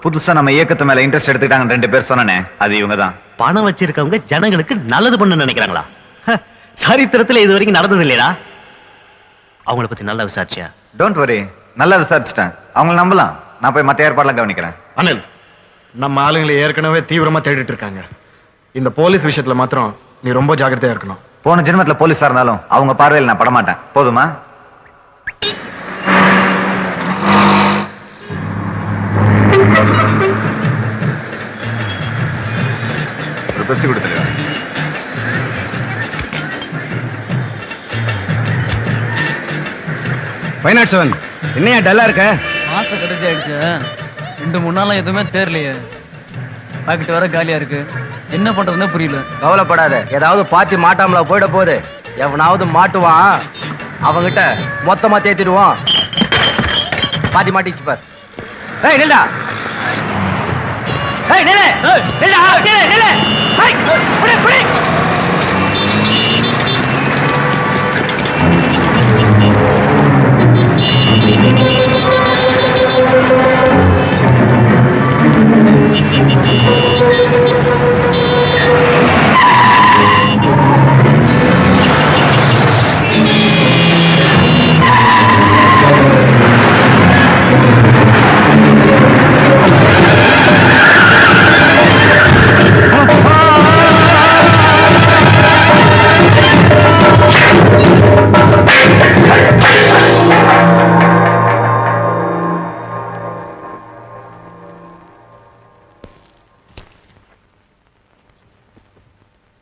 புதுசா நம்ம இயக்கத்து மேல இன்ட்ரெஸ்ட் எடுத்துக்கிட்டாங்க 2 பேர் சொன்னனே, அது இவங்க தான். பணம் வச்சிருக்கவங்க ஜனங்களுக்கு நல்லது பண்ண நினைக்கிறாங்களா? சரித்திரத்துல இது வரைக்கும் நடந்தது இல்லையா? அவங்கள பத்தி நல்லா விசாரிச்சியா? டோன்ட் வரி, நல்லா விசாரிச்சுட்டேன். அவங்கள நம்பலாம். நான் போய் மத்த ஏற்பாடுலாம் கவனிக்கிறேன். அனில், நம்ம ஆளுங்களை ஏற்கனவே தீவிரமா தேடிட்டு இருக்காங்க. இந்த போலீஸ் விஷயத்துல மாத்திரம் நீ ரொம்ப ஜாக்கிரதையா இருக்கணும். போன ஜென்மத்துல போலீஸா இருந்தாலும் அவங்க பார்வையில் நான் படமாட்டேன். போதுமா? ஒரு பெப்சி கொடுத்துருங்க. பைனாட்சவன், என்னையா டல்லா இருக்க? மாசம் கடைசி ஆயிடுச்சு. 2-3 நாளா எதுவுமே தேரலையே. பாக்கெட் வர காலியா இருக்கு. என்ன பண்றதுன்னு புரியல. கவலைப்படாத, ஏதாவது பார்ட்டி மாட்டாமலா போயிட போகுது. எவனாவது மாட்டுவான், அவங்கிட்ட மொத்தமா தேத்திடுவான். பாதி மாட்டிச்சு பார். ஏய் நில்டா, ஏய் நில்லு, நில்லு, நில்லு, நில்லு. ஏய் புடி புடி.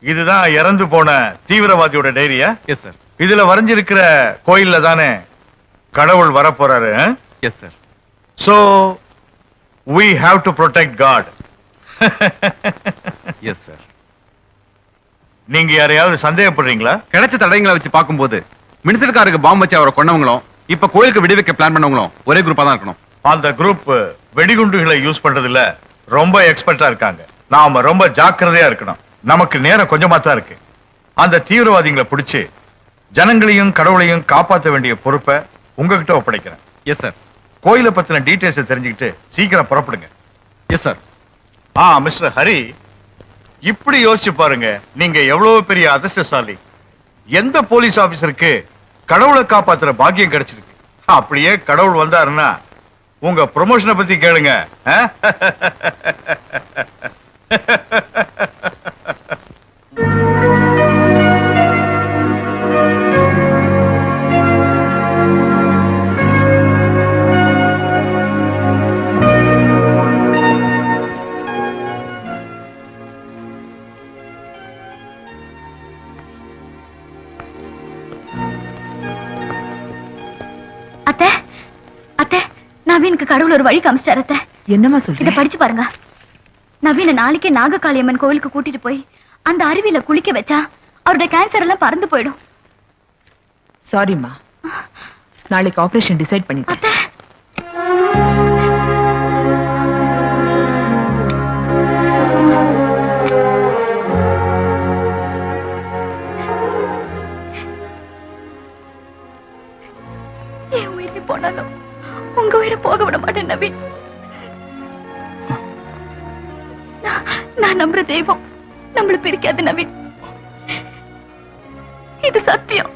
இதுதான் இறந்து போன தீவிரவாதியோட டைரியா? Yes sir. இதுல வரைஞ்சிருக்கிற கோயில்ல தானே கடவுள் வரப்போறாரு? Yes sir. So we have to protect God. Yes sir. நீங்க யாரையாவது சந்தேகப்படுறீங்களா? கிடைச்ச தடயங்களை வச்சு பார்க்கும்போது மினிஸ்டர்காருக்கு பாம்பு வச்சு அவரை கொண்டவங்களும் இப்ப கோயிலுக்கு வெடிவைக்க பிளான் பண்ணவங்களும் ஒரே குரூப்பா தான் இருக்கணும். அந்த குரூப் வெடிகுண்டுகளை யூஸ் பண்றதுல ரொம்ப எக்ஸ்பர்ட்டா இருக்காங்க. நாம ரொம்ப ஜாக்கிரதையா இருக்கணும். நமக்கு நேரம் கொஞ்சமா தான் இருக்கு. அந்த தீவிரவாதிகளை பிடிச்சு ஜனங்களையும் கடவுளையும் காப்பாற்ற வேண்டிய பொறுப்பை உங்ககிட்ட ஒப்படைக்கிறேன். Yes sir. கோயிலை பத்தின டீடைல்ஸ் தெரிஞ்சுக்கிட்டு சீக்கிரம் புறப்படுங்க. Yes sir. மிஸ்டர் ஹரி, இப்படி யோசிச்சு பாருங்க, நீங்க எவ்வளவு பெரிய அதிர்ஷ்டசாலி. எந்த போலீஸ் ஆபீசருக்கு கடவுளை காப்பாத்துற பாக்கியம் கிடைச்சிருக்கு? அப்படியே கடவுள் வந்தாருன்னா உங்க ப்ரொமோஷனை பத்தி கேளுங்க. கடவுள் ஒரு வழி காமிச்சிட்டாரு அத்தை. என்னம்மா சொல்ற? இத படிச்சு பாருங்க. நவீன நாளைக்கே நாககாளியம்மன் கோவிலுக்கு கூட்டிட்டு போய் அந்த அருவியில குளிக்க வச்சா அவருடைய கேன்சர் எல்லாம் பறந்து போயிடும். சாரிம்மா, நாளைக்கு ஆபரேஷன் டிசைட் பண்ணிட்டேன். என் உயிரை போனாலும் உங்க உயிரை போக விட மாட்டேன் நவீன். நான் நம்புற தெய்வம் நம்மள பிரிக்காது நவீன். இது சத்தியம்.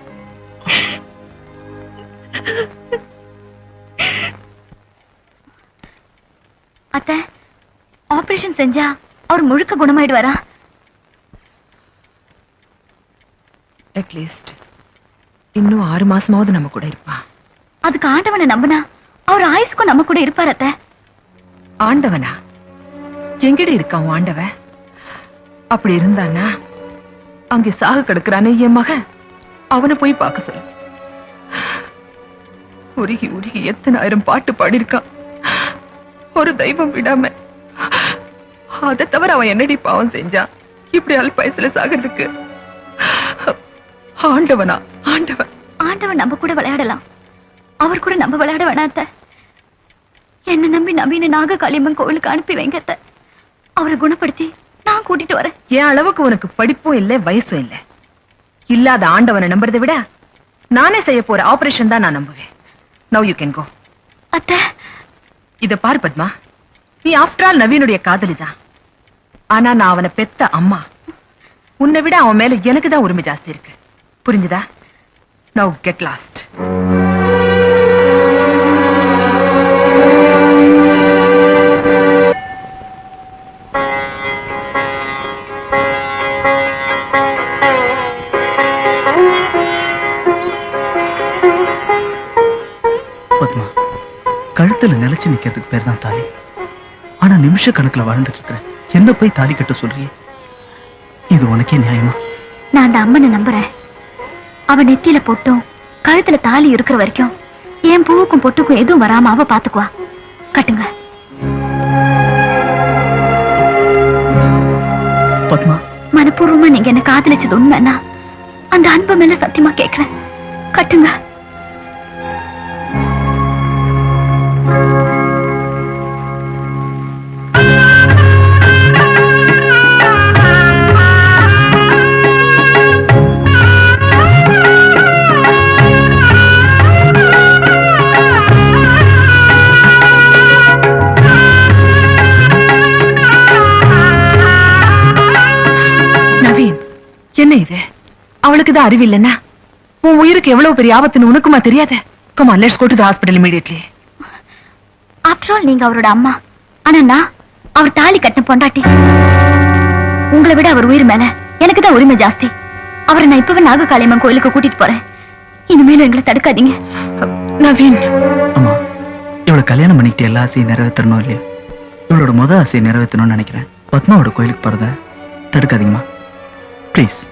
அத்தை, ஆபரேஷன் செஞ்சா அவர் முழுக்க குணமாயிடுவாரா? அட்லீஸ்ட் இன்னும் 6 மாசமாவது நம்ம கூட இருப்பா. அதுக்கு ஆண்டவனை நம்பினா அவர் ஆயுசுக்கும் நம்ம கூட இருப்பார் அத்தை. ஆண்டவனா? எங்கடி இருக்கான் ஆண்டவன்? அப்படி இருந்தானா அங்கே சாக கிடக்குறானே என் மகன், அவனை போய் பார்க்க சொல்லு. உருகி உருகி எத்தனை ஆயிரம் பாட்டு பாடியிருக்கான் ஒரு தெய்வம் விடாம. அதை தவிர அவன் என்னடி பாவம் செஞ்சான் இப்படி அல்பாயசுல சாகிறதுக்கு? ஆண்டவனா? ஆண்டவன் ஆண்டவன் நம்ம கூட விளையாடலாம், அவர் கூட நம்ம விளையாட வேணாத்த. என்ன நம்பி நவீன நாககாளியம்மன் கோவிலுக்கு அனுப்பி வைங்க அத்தை. அவரை குணப்படுத்தி நான் கூட்டிட்டு வரேன். என் அளவுக்கு உனக்கு படிப்பும் இல்லை வயசும் இல்லை. இல்லாத ஆண்டவனை நம்புறதை விட நானே செய்ய போற ஆபரேஷன் தான் நான் நம்புவேன். Now you can go. அத்தை, இத பாரு பத்மா, நீ ஆஃப்டர் ஆல் நவீனுடைய காதலிதான். ஆனா நான் அவனை பெத்த அம்மா. உன்னை விட அவன் மேல எனக்கு தான் உரிமை ஜாஸ்தி இருக்கு. புரிஞ்சுதா? Now get lost. பத்மா, கழுத்துல நிலைச்சு நிக்கிறதுக்கு பேர் தான் தாலி. ஆனா நிமிஷ கணக்குல வாழ்ந்துட்டு இருக்கிற என்ன போய் தாலி கட்ட சொல்றியே? இது உனக்கே நியாயமா? நான் அந்த அம்மனை நம்புறேன். அவ நெத்தியில பொட்டும் கழுத்துல தாலி இருக்கிற வரைக்கும் என் பூவுக்கும் பொட்டுக்கும் எதுவும் வராம அவ பாத்துக்குவா. கட்டுங்க. பத்மா, மனப்பூர்வமா நீங்க என்ன காதலிச்சது உண்மைன்னா அந்த அன்பு மேல சத்தியமா கேட்கிறேன். கட்டுங்க. நவீன், என்ன இது? அவளுக்கு தான் அறிவில்லைன்னா உன் உயிருக்கு எவ்வளவு பெரிய ஆபத்துன்னு உனக்குமா தெரியாத? Come on, let's go to the hospital immediately. After all நீங்க அவரோட அம்மா. ஆனா நான் அவர் தாலி கட்டின பொண்டாட்டி. உங்களை விட அவர் உயிர் மேல எனக்கு தான் உரிமை ஜாஸ்தி. அவரை நான் இப்பவே நாககாளியம்மன் கோயிலுக்கு கூட்டிட்டு போறேன். இனிமேலும் எங்களை தடுக்காதீங்க. நவீன், அம்மா, இவளை கல்யாணம் பண்ணிக்கிட்டு எல்லா ஆசையும் நிறைவேற்றணும் இல்லையா? இவளோட முதல் ஆசையை நிறைவேற்றணும்னு நினைக்கிறேன். பத்மாவோட கோயிலுக்கு போறத தடுக்காதீங்கம்மா, ப்ளீஸ்.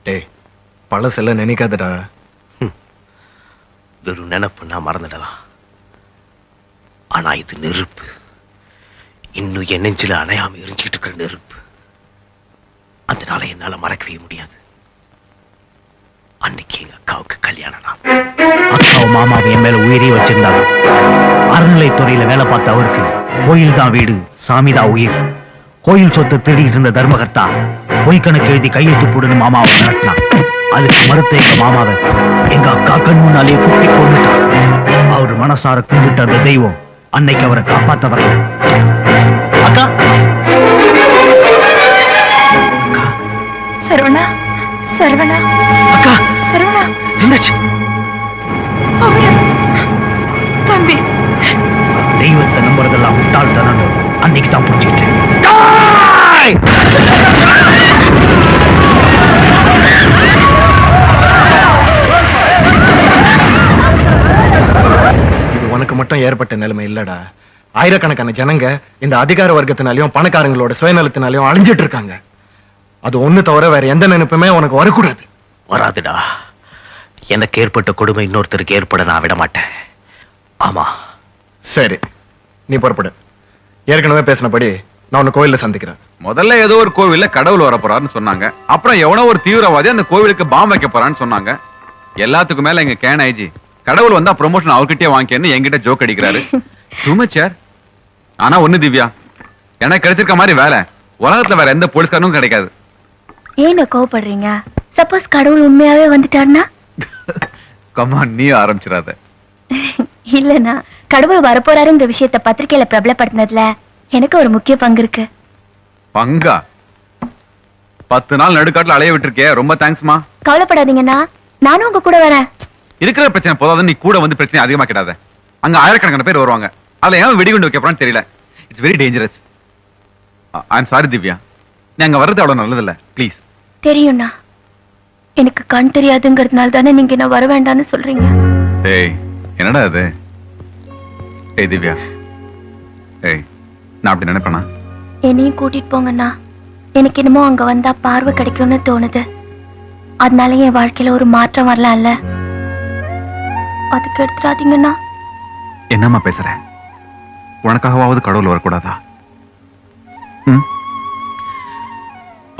டேய், பழசெல்லாம் நினைக்காதடா. வெறும் நினைப்பு நான் மறந்துடலாம். ஆனா இது நெருப்பு. இன்னும் என் நெஞ்சில அணையாம எரிஞ்சுக்கிட்டு இருக்கிற நெருப்பு. அந்த நாளை என்னால மறக்கவே முடியாது. அன்னைக்கு எங்க அக்காவுக்கு கல்யாணம் நாள். அக்காவும் மாமாவும் என் மேல உயிரே வச்சிருந்தாங்க. அறநிலைத்துறையில வேலை பார்த்த அவருக்கு கோயில் தான் வீடு, சாமி தான் உயிர். கோயில் சொத்தை தேடிட்டு இருந்த தர்மகர்த்தா பொய் கணக்கு எழுதி கையெழுத்து போடுன்னு மாமாவை மிரட்டினான். அதுக்கு மறுத்த எங்க மாமாவை எங்க அக்கா கண் முன்னாலே குட்டி கொண்டுட்டான். அவர் மனசார கும்பிட்ட அந்த தெய்வம் அன்னைக்கு அவரை காப்பாத்த வரல. அக்கா, சரவணா, சரவணா, அக்கா, சரவணா, என்னாச்சு? தம்பி, தெய்வத்தை நம்புறதெல்லாம் முட்டாள்தனம். அன்னைக்கு தான் புரிஞ்சுக்கிட்டேன். எனக்கு மட்டும் ஏற்பட்ட நிலைமை இல்லடா. ஆயிரக்கணக்கான ஜனங்க இந்த அதிகார வர்க்கத்தினாலையும் பணக்காரங்களோட சுயநலத்தினாலையும் அழிஞ்சிட்டு இருக்காங்க. அது ஒண்ணு தவிர வேற எந்த நினைப்புமே உனக்கு வரக்கூடாது. வராதுடா. எனக்கு ஏற்பட்ட கொடுமை இன்னொருத்தருக்கு ஏற்பட நான் விட மாட்டேன். ஆமா. சரி, நீ புறப்படு. ஏற்கனவே பேசினபடி நான் உன்னை கோயில்ல சந்திக்கிறேன். முதல்ல ஏதோ ஒரு கோவில்ல கடவுள் வர போறாருன்னு சொன்னாங்க. அப்புறம் எவனோ ஒரு தீவிரவாதி அந்த கோவிலுக்கு பாம் வைக்க போறான்னு சொன்னாங்க. எல்லாத்துக்கும் மேல எங்க கேன் ஐஜி கடவுள் வந்தா ப்ரொமோஷன் அவர்கிட்டயே வாங்கிக்கன்னு என்கிட்ட ஜோக் அடிக்கிறாரு. சுமச்சார். ஆனா ஒண்ணு திவ்யா, எனக்கு கிடைச்சிருக்க மாதிரி வேலை உலகத்துல வேற எந்த போலீஸ்காரனும் கிடைக்காது. ஏன் கோவப்படுறீங்க? சப்போஸ் கடவுள் உண்மையாவே வந்துட்டாருன்னா? கமான், நீ ஆரம்பிச்சிடாத. இல்லனா கடவுள் வரப்போறாருங்கிற விஷயத்த பத்திரிக்கையில பிரபலப்படுத்தினதுல எனக்கு ஒரு முக்கிய பங்கு இருக்கு. பங்கா? 10 நாள் நடுக்காட்டுல அலைய விட்டுருக்கே, ரொம்ப தேங்க்ஸ்மா. கவலைப்படாதீங்கண்ணா, நானும் உங்க கூட வரேன். இருக்கிற பிரச்சனை போதாது, நீ கூட வந்து பிரச்சனை அதிகமா கிடாத. அங்க ஆயிரக்கணக்கான பேர் வருவாங்க. அதுல ஏன் வெடிகுண்டு வைக்க போறான்னு தெரியல. It's very dangerous. I am sorry Divya, நீ அங்க வர்றது அவ்வளவு நல்லதில்ல. ப்ளீஸ். தெரியும்ண்ணா, எனக்கு கண் தெரியாதுங்கிறதுனால தானே நீங்க என்ன வர வேண்டாம்னு சொல்றீங்க. ஏய், என்னடா அது? ஏய் திவ்யா, ஏய், நான் அப்படி நினைப்பேனா? என்னையும் கூட்டிட்டு போங்கண்ணா. எனக்கு என்னமோ அங்க வந்தா பார்வை கிடைக்கும்னு தோணுது. அதனால என் வாழ்க்கையில ஒரு மாற்றம் வரலாம்ல. அதுக்கு எடுத்துடாதீங்கண்ணா. என்னம்மா பேசுற? உனக்காகவாவது கடவுள் வரக்கூடாதா?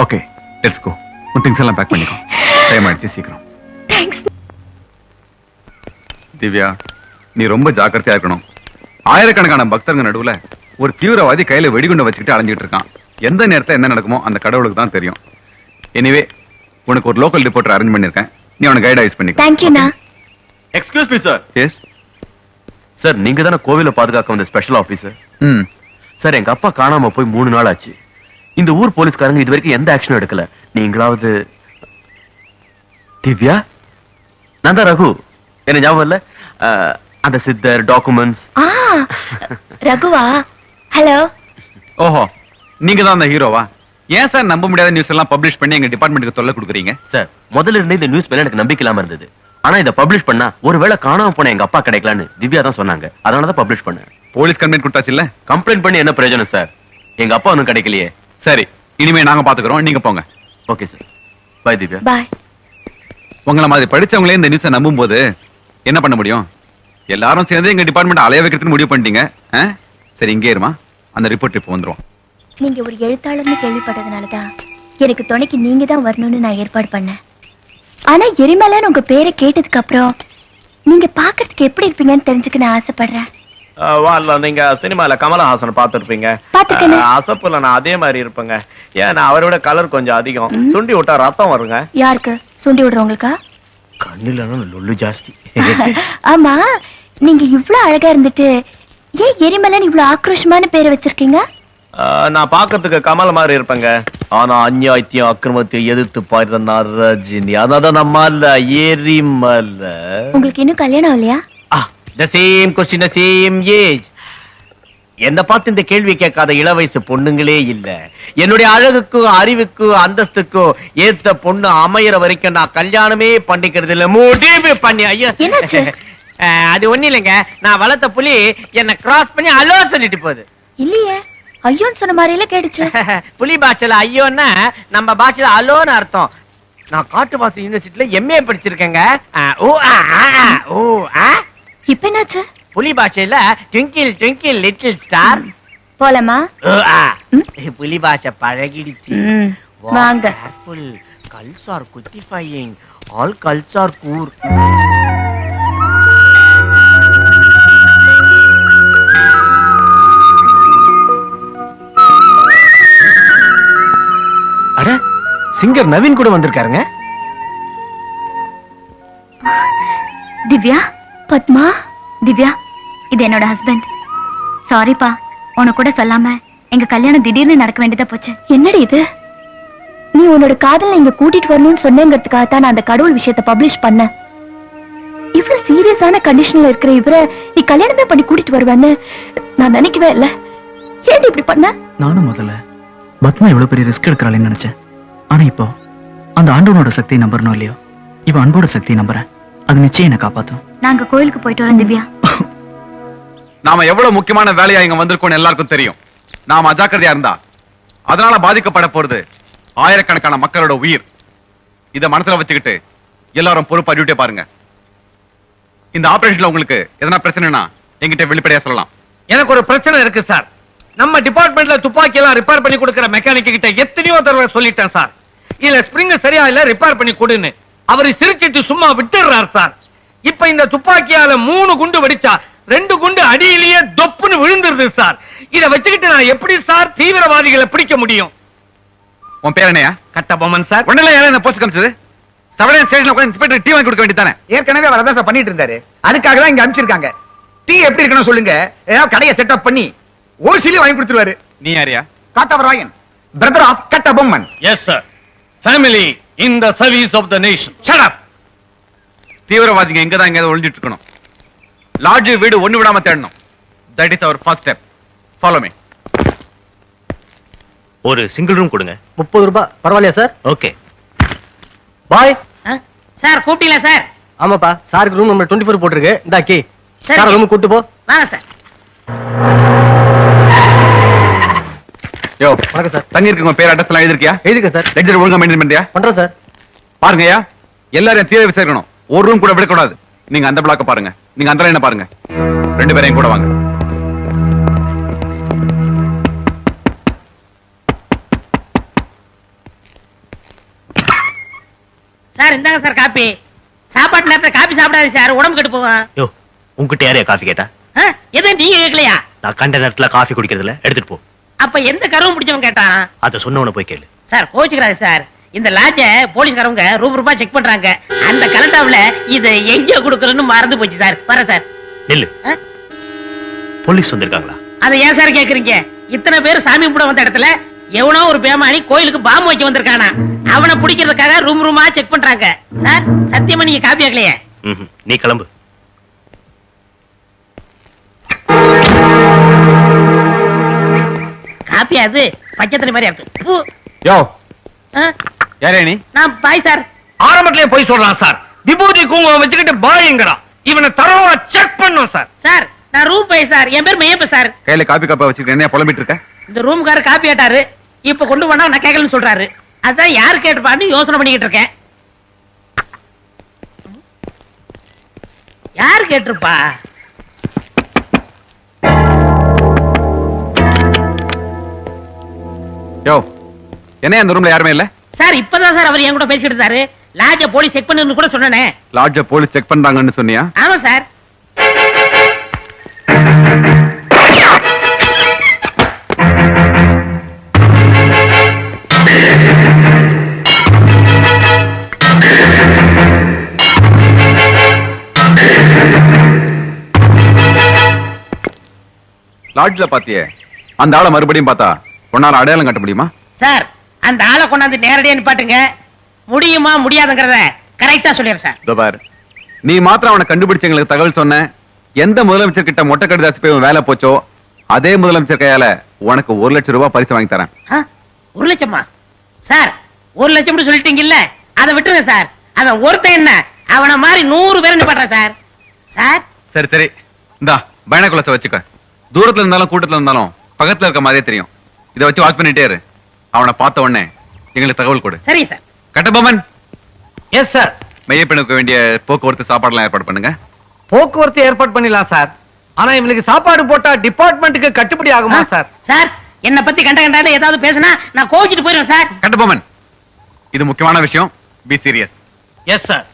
Okay, let's go. உன் திங்ஸ் எல்லாம் பேக் பண்ணிக்கோ. டைம் ஆயிடுச்சு, சீக்கிரம். திவ்யா, நீ ரொம்ப ஜாக்கிரதையா இருக்கணும். ஆயிரக்கணக்கான பக்தர்கள் நடுவுல ஒரு தீவிரவாதி கையில வெடிகுண்டை வச்சுக்கிட்டு அலைஞ்சிட்டு இருக்கான். எந்த நேரத்துல என்ன நடக்குமோ அந்த கடவுளுக்கு தான் தெரியும். எனிவே, உனக்கு ஒரு லோக்கல் ரிப்போர்ட்டர் அரேஞ்ச் பண்ணிருக்கேன். நீ அவனை கைட் யூஸ் பண்ணிக்கோ. Thank you Anna. Excuse me sir. S sir, நீங்க தானே கோவிலை பாதுகாக்க வந்த ஸ்பெஷல் ஆபீசர்? சார், எங்க அப்பா காணாம போய் 3 நாள் ஆச்சு. இந்த ஊர் போலீஸ்காரங்க இது வரைக்கும் எந்த ஆக்ஷனும் எடுக்கல. நீங்களாவது? திவ்யா, நான் தான் ரகு. என்ன ஞாபகம் இல்ல? அந்த சித்தர் டாக்குமெண்ட்ஸ். ரகுவா? ஹலோ. ஓஹோ, நீங்க தான் அந்த ஹீரோவா? ஏன் சார் நம்ப முடியாத நியூஸ் எல்லாம் பப்ளிஷ் பண்ணி எங்க டிபார்ட்மெண்ட்டுக்கு தொல்லை கொடுக்குறீங்க? சார், முதல்ல இருந்தே இந்த நியூஸ் மேல எனக்கு நம்பிக்கை இல்லாம இருந்தது. ஆனா இதை பப்ளிஷ் பண்ணா ஒருவேளை காணாம போன எங்க அப்பா கிடைக்கலான்னு திவ்யா தான் சொன்னாங்க. அதனால தான் பப்ளிஷ் பண்ணேன். போலீஸ் கம்ப்ளைண்ட் கொடுத்தாச்சு இல்ல? கம்ப்ளைண்ட் பண்ணி என்ன பிரயோஜனம் சார்? எங்க அப்பா ஒன்றும் கிடைக்கலையே. சரி, இனிமே நாங்க பாத்துக்கிறோம், நீங்க போங்க. Okay sir. பை திவ்யா. பாய். உங்களை மாதிரி படிச்சவங்களே இந்த நியூஸை நம்பும் போது என்ன பண்ண முடியும்? எல்லாரும் சேர்ந்து எங்க டிபார்ட்மெண்ட் அலைய வைக்கிறதுன்னு முடிவு பண்ணிட்டீங்க. சரி, இங்கே இருமா. அந்த ரிப்போர்ட் இப்போ வந்துரும். நீங்க ஒரு எழுத்தாளர்னு கேள்விப்பட்டதுனாலதான் எனக்கு துணைக்கு நீங்க தான் வரணும்னு நான் ஏற்பாடு பண்ணேன். ஆனா எரிமலைன்னு உங்க பேரை கேட்டதுக்கு அப்புறம் நீங்க பாக்குறதுக்கு எப்படி இருப்பீங்கன்னு தெரிஞ்சுக்க நான் ஆசைப்படுறேன். நீங்க சினிமால கமலஹாசன் பாத்துருப்பீங்க. அசப்புல நான் அதே மாதிரி இருப்பேங்க. ஏன்னா அவரோட கலர் கொஞ்சம் அதிகம். சுண்டி விட்டா ரத்தம் வருங்க. யாருக்கு? சுண்டி விடுறவங்களுக்கா? கண்ணுல லொல்லு ஜாஸ்தி. ஆமா, நீங்க இவ்ளோ அழகா இருந்துட்டு ஏன் எரிமலைன்னு இவ்ளோ ஆக்ரோஷமான பேரை வச்சிருக்கீங்க? நான் பாக்கிறதுக்கு கமல் மாதிரி இருப்பேங்க. ஆனா அநியாயத்தையும் அக்கிரமத்தையும் எதிர்த்து பாடுற ரஜினி. அதான் நம்ம எரிமலை. உங்களுக்கு இன்னும் கல்யாணம் இல்லையா? The same question, the same age. என்ன பார்த்து இந்த கேள்வி கேட்காத இளவயசு பொண்ணுங்களே இல்ல. என்னுடைய அழகுக்கும் அறிவுக்கும் அந்தஸ்துக்கும் ஏத்த பொண்ணு அமையற வரைக்கும் நான் கல்யாணமே பண்ணிக்கிறது இல்ல. முடிவு பண்ணி. ஐயோ, அது ஒண்ணு இல்லைங்க. நான் வளர்த்த புலி என்ன கிராஸ் பண்ணி அலோ சொல்லிட்டு போகுது. இல்லையே, ஐயோன்னு சொன்ன மாதிரில கேட்டுச்சு. புலி பாஷையில ஐயோன்னா நம்ம பாஷையில அலோன்னு அர்த்தம். நான் காட்டுவாசி யூனிவர்சிட்டில MA படிச்சிருக்கேங்க. இப்ப என்னாச்சு? புலி பாஷையில ட்விங்கிள் ட்விங்கிள் லிட்டில் ஸ்டார். போலாமா? புலி பாஷை பழகிடுச்சு. வாங்க. Girls are cutifying. All girls are cool. அட, சிங்கர் நவீன் கூட வந்திருக்காருங்க. திவ்யா, பத்மா. திவ்யா, இது என்னோட ஹஸ்பண்ட். சாரிப்பா, உனக்கு கூட சொல்லாம எங்க கல்யாணம் திடீர்னு நடக்க வேண்டியதா போச்சு. என்னடி இது? நீ உன்னோட காதல இங்க கூட்டிட்டு வரணும்னு சொன்னேங்கிறதுக்காக தான் நான் அந்த கடவுள் விஷயத்தை பப்ளிஷ் பண்ணேன். இவ்வளவு சீரியஸான கண்டிஷன்ல இருக்கிற இவரை நீ கல்யாணமே பண்ணி கூட்டிட்டு வருவேன்னு நான் நினைக்கவே இல்ல. ஏன் இப்படி பண்ண? நானும் முதல்ல பத்மா இவ்வளவு பெரிய ரிஸ்க் எடுக்கிறாளேன்னு நினைச்சேன். ஆனா இப்போ அந்த ஆண்டவனோட சக்தியை நம்புறனோ இல்லையோ, இவ அன்போட சக்தியை நம்புறேன். அது நிச்சயம் என்ன காப்பாத்தும். நாங்க கோயிலுக்கு போயிட்டு வரோம் திவ்யா. நாம எவ்வளவு முக்கியமான வேலையா இங்க வந்திருக்கோம்னு எல்லாருக்கும் தெரியும். நாம அஜாக்கிரதையா இருந்தா அதனால பாதிக்கப்பட போறது ஆயிரக்கணக்கான மக்களோட உயிர். இத மனசுல வச்சுக்கிட்டு எல்லாரும் பொறுப்பா டியூட்டியை பாருங்க. இந்த ஆபரேஷன்ல உங்களுக்கு எதனா பிரச்சனைனா என்கிட்ட வெளிப்படையா சொல்லலாம். எனக்கு ஒரு பிரச்சனை இருக்கு சார். நம்ம டிபார்ட்மெண்ட்ல துப்பாக்கி எல்லாம் ரிப்பேர் பண்ணி கொடுக்கிற மெக்கானிக் கிட்ட எத்தனையோ தடவை சொல்லிட்டேன் சார். இல்ல ஸ்பிரிங் சரியா இல்ல ரிப்பேர் பண்ணி கொடுன்னு. அவரு சிரிச்சிட்டு சும்மா விட்டுறாரு சார். இப்ப இந்த துப்பாக்கியால 3 குண்டு வெடிச்சா 2 குண்டு அடியிலேயே தொப்புன்னு விழுந்துருது சார். இத வச்சுக்கிட்டு நான் எப்படி சார் தீவிரவாதிகளை பிடிக்க முடியும்? உன் பேர் என்னையா? கட்டபொம்மன் சார். ஒண்ணுல யாரும் என்ன போஸ்ட் காமிச்சது? சவரன் ஸ்டேஷன்ல உட்கார்ந்து இன்ஸ்பெக்டர் டீ வாங்கி கொடுக்க வேண்டியதானே? ஏற்கனவே அவர் அதான் சார் பண்ணிட்டு இருந்தாரு. அதுக்காக தான் இங்க அனுப்பிச்சிருக்காங்க. டீ எப்படி இருக்கணும் சொல்லுங்க, ஏதாவது கடையை செட்டப் பண்ணி ஓசிலி வாங்கி கொடுத்துருவாரு. நீ யாரியா? Kathavarayan, brother of Kattabomman. Yes sir. Family in the service of the nation. Shut up. தீவிரவாதிங்க எங்க தான் எங்க ஒளிஞ்சிட்டு இருக்கணும். லாட்ஜ் வீடு ஒண்ணு விடாம தேடணும். That is our first step. Follow me. ஒரு சிங்கிள் ரூம் கொடுங்க. 30 ரூபாய் பரவாயில்லையா சார்? Okay bye. சார் கூப்பிட்டீங்களா சார்? ஆமாப்பா, சாருக்கு ரூம் நம்பர் 24 போட்டுருக்கு. இந்தா கீ. சரி. சார் ரூமுக்கு கூட்டு போ. வாங்க சார். யோ வணக்கம் சார். தங்கி இருக்கவங்க பேர் அட்ரஸ் எல்லாம் எழுதிருக்கியா? எழுதிருக்கேன் சார். லெட்ஜர் ஒழுங்கா மெயின்டைன் பண்றியா? பண்றேன் சார். பாருங்கய்யா, எல்லாரையும் தீர விசாரிக்கணும். ஒரு ரூம் கூட விடக்கூடாது. நீங்க அந்த பிளாக்க பாருங்க, நீங்க அந்த லைனை பாருங்க. 2 பேரையும் கூட வாங்க. சார் இந்தாங்க சார் காப்பி. சாப்பாட்டு நேரத்துல காப்பி சாப்பிடாது சார், உடம்பு கெட்டு போகும். யோ உங்ககிட்ட யாரையா காஃபி கேட்டா? எதுவும் நீங்க கேட்கலையா? நான் கண்ட நேரத்துல காஃபி குடிக்கிறதுல எடுத்துட்டு போ. அப்ப எந்த கருவும் பிடிச்சவன் கேட்டான்? அத சொன்னவன போய் கேளு. சார் கோச்சுக்கிறாரு சார். இந்த லாட்ஜ போலீஸ்காரங்க ரூபா செக் பண்றாங்க. அந்த கலட்டாவுல இத எங்க கொடுக்கறன்னு மறந்து போச்சு சார். வர சார். நில்லு. போலீஸ் வந்திருக்காங்களா? அதை ஏன் சார் கேக்குறீங்க? இத்தனை பேர் சாமி கும்பிட வந்த இடத்துல எவனோ ஒரு பேமானி கோயிலுக்கு பாம்பு வைக்க வந்திருக்கானா. அவனை பிடிக்கிறதுக்காக ரூமா செக் பண்றாங்க சார். சத்தியமா நீங்க காப்பி ஆகலையே. நீ கிளம்பு. காப்பி அது பச்சை தண்ணி மாதிரி இருக்கு. யோ யாரே நீ? நான் பாய் சார். ஆரம்பத்திலே போய் சொல்றான் சார். விபூதி குங்குமம் வச்சுக்கிட்டு பாய்ங்கறான். இவனை தரோவா செக் பண்ணோம் சார். சார் நான் ரூம் பாய் சார். என் பேர் மையப்ப சார். கையில காப்பி கப்பா வச்சிருக்க என்ன புலம்பிட்டு இருக்க? இந்த ரூம்கார காப்பி ஆட்டாரு. இப்ப கொண்டு வந்தா நான் கேட்கலன்னு சொல்றாரு. அதான் யார் கேட்டுப்பான்னு யோசனை பண்ணிக்கிட்டு இருக்கேன். யார் கேட்டிருப்பா? யோ என்ன அந்த ரூம்ல யாருமே இல்ல? சார் இப்பதான் சார் அவர் என் கூட பேசிட்டு இருந்தாரு. லாட்ஜ போலீஸ் செக் பண்ணுன்னு கூட சொன்னனே. லாட்ஜ போலீஸ் செக் பண்றாங்கன்னு சொன்னியா? ஆமா சார். லாட்ஜ்ல பாத்தியே அந்த ஆளை மறுபடியும் பார்த்தா உன்னால அடையாளம் காட்ட முடியுமா? சார் அந்த ஆளை கொண்டாந்து நேரடியா நிப்பாட்டுங்க. முடியுமா முடியாதுங்கறத கரெக்டா சொல்லிடுறேன் சார். இதோ பாரு, நீ மாத்திரம் அவனை கண்டுபிடிச்சு எங்களுக்கு தகவல் சொன்ன. எந்த முதலமைச்சர் கிட்ட மொட்டை கடிதாசி போய் வேலை போச்சோ அதே முதலமைச்சர் கையால உனக்கு 1 லட்சம் ரூபாய் பரிசு வாங்கி தரேன். 1 லட்சமா? சார் 1 லட்சம் சொல்லிட்டீங்கல்ல, அதை விட்டுருங்க சார். அவன் ஒருத்தன் என்ன, அவனை மாதிரி 100 பேர் நிப்பாட்டுறேன் சார். சார் சரி சரி, இந்தா பைனாகுலர்ஸை வச்சுக்க. தூரத்துல இருந்தாலும் கூட்டத்துல இருந்தாலும் பக்கத்துல இருக்க மாதிரியே தெரியும். இதை வச்சு வாட்ச் பண்ணிட்டே இரு. அவனை பார்த்த உடனே எங்களுக்கு தகவல் கொடு. சரி சார். கட்டபொம்மன். Yes sir. மையப்பெண்ணுக்கு வேண்டிய போக்குவரத்து சாப்பாடுலாம் ஏற்பாடு பண்ணுங்க. போக்குவரத்து ஏற்பாடு பண்ணிடலாம் சார். ஆனா இவனுக்கு சாப்பாடு போட்டா டிபார்ட்மெண்ட்டுக்கு கட்டுப்படி ஆகுமா சார்? சார் என்ன பத்தி கண்ட ஏதாவது பேசினா நான் கோவிச்சிட்டு போயிடுவேன் சார். கட்டபொம்மன், இது முக்கியமான விஷயம். Be serious. Yes sir.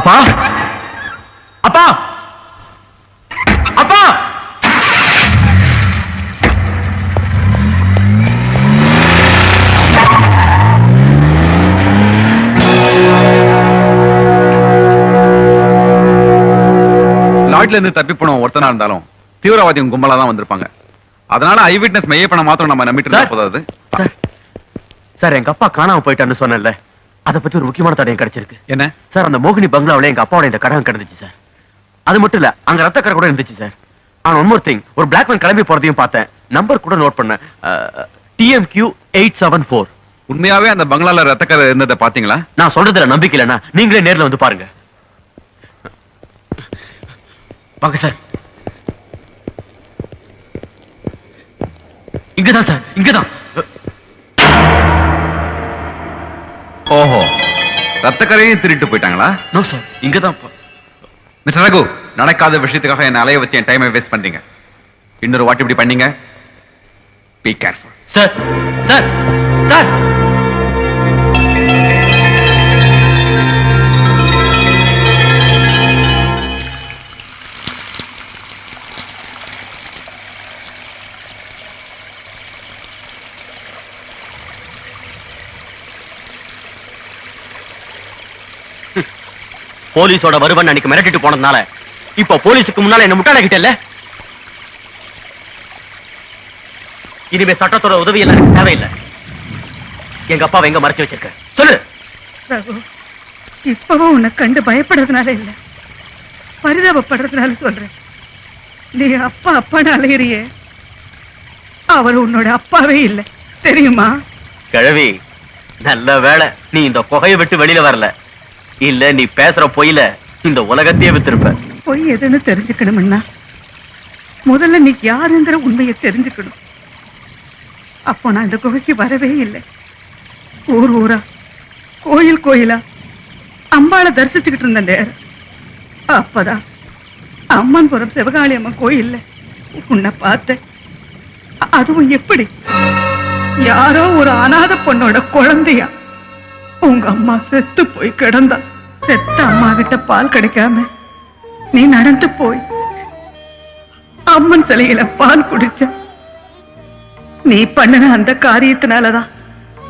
அப்பா அப்பா அப்பா லாட்ல இருந்து தப்பி போன ஒருத்தனா இருந்தாலும் தீவிரவாதியும் கும்பலா தான் வந்திருப்பாங்க. அதனால ஐ விட்னஸ் மெய்யப்பன மாத்திரம் நம்ம நம்பிட்டு இருந்தா போதாது. சார் எங்க அப்பா காணாம போயிட்டான்னு சொன்னேன்ல, அதை பத்தி ஒரு முக்கியமான தடயம் கிடைச்சிருக்கு. என்ன சார்? அந்த மோகினி பங்களாவில எங்க அப்பாவோட இந்த கடன் கிடந்துச்சு சார். அது மட்டும் இல்ல, அங்க ரத்த கரை கூட இருந்துச்சு சார். ஆனா ஒன் மோர் திங், ஒரு பிளாக் மேன் கிளம்பி போறதையும் பார்த்தேன். நம்பர் கூட நோட் பண்ணேன், TMQ 874. உண்மையாவே அந்த பங்களால ரத்தக்கரை இருந்ததை பாத்தீங்களா? நான் சொல்றதுல நம்பிக்கை இல்லைன்னா நீங்களே நேர்ல வந்து பாருங்க. வாங்க சார். இங்கதான் சார், இங்கதான். ஓஹோ, ரத்தக்கரையும் திருட்டு போயிட்டாங்களா? நோ சார், இங்கதான். மிஸ்டர் ரகு, நடக்காத விஷயத்துக்காக என்ன அலைய வச்சு என் டைமை வேஸ்ட் பண்றீங்க. இன்னொரு வாட்டி இப்படி பண்ணீங்க, be careful. Sir sir sir. போலீஸோட வருவன் அன்னைக்கு மிரட்டிட்டு போனதுனால இப்போ போலீஸுக்கு முன்னால என்ன முட்டாளாக்கிட்டல்ல. இனிமே சட்டத்தோட உதவி எல்லாம் எனக்கு தேவையில்லை. எங்க அப்பாவை எங்க மறைச்சு வச்சிருக்க சொல்லு. ரகு, இப்பவும் உன்னை கண்டு பயப்படுறதுனால இல்ல, பரிதாபப்படுறதுனால சொல்றேன். நீ அப்பா அப்பான்னு அலையிறியே, அவர் உன்னோட அப்பாவே இல்லை, தெரியுமா? கிழவி, நல்ல வேளை நீ இந்த குகையை விட்டு வெளியில வரல. இல்ல நீ பேசுற பொய்யில இந்த உலகத்தையே வித்திருப்ப. பொய் எதுன்னு தெரிஞ்சுக்கணும்னா முதல்ல நீ யாருங்கிற உண்மையை தெரிஞ்சுக்கணும். அப்போ நான் இந்த குகைக்கு வரவே இல்லை. ஊர் ஊரா, கோயில் கோயிலா அம்பாளை தரிசிச்சுக்கிட்டு இருந்த நேரம் அப்பதான் அம்மன்புரம் சிவகாளி அம்மன் கோயில்ல உன்னை பார்த்தேன். அதுவும் எப்படி, யாரோ ஒரு அநாத பொண்ணோட குழந்தையா. உங்க அம்மா செத்து போய் கிடந்தா. செத்த அம்மா கிட்ட பால் கிடைக்காம நீ நடந்து போய் அம்மன் சிலையில பால் குடிச்ச. நீ பண்ணின அந்த காரியத்தினாலதான்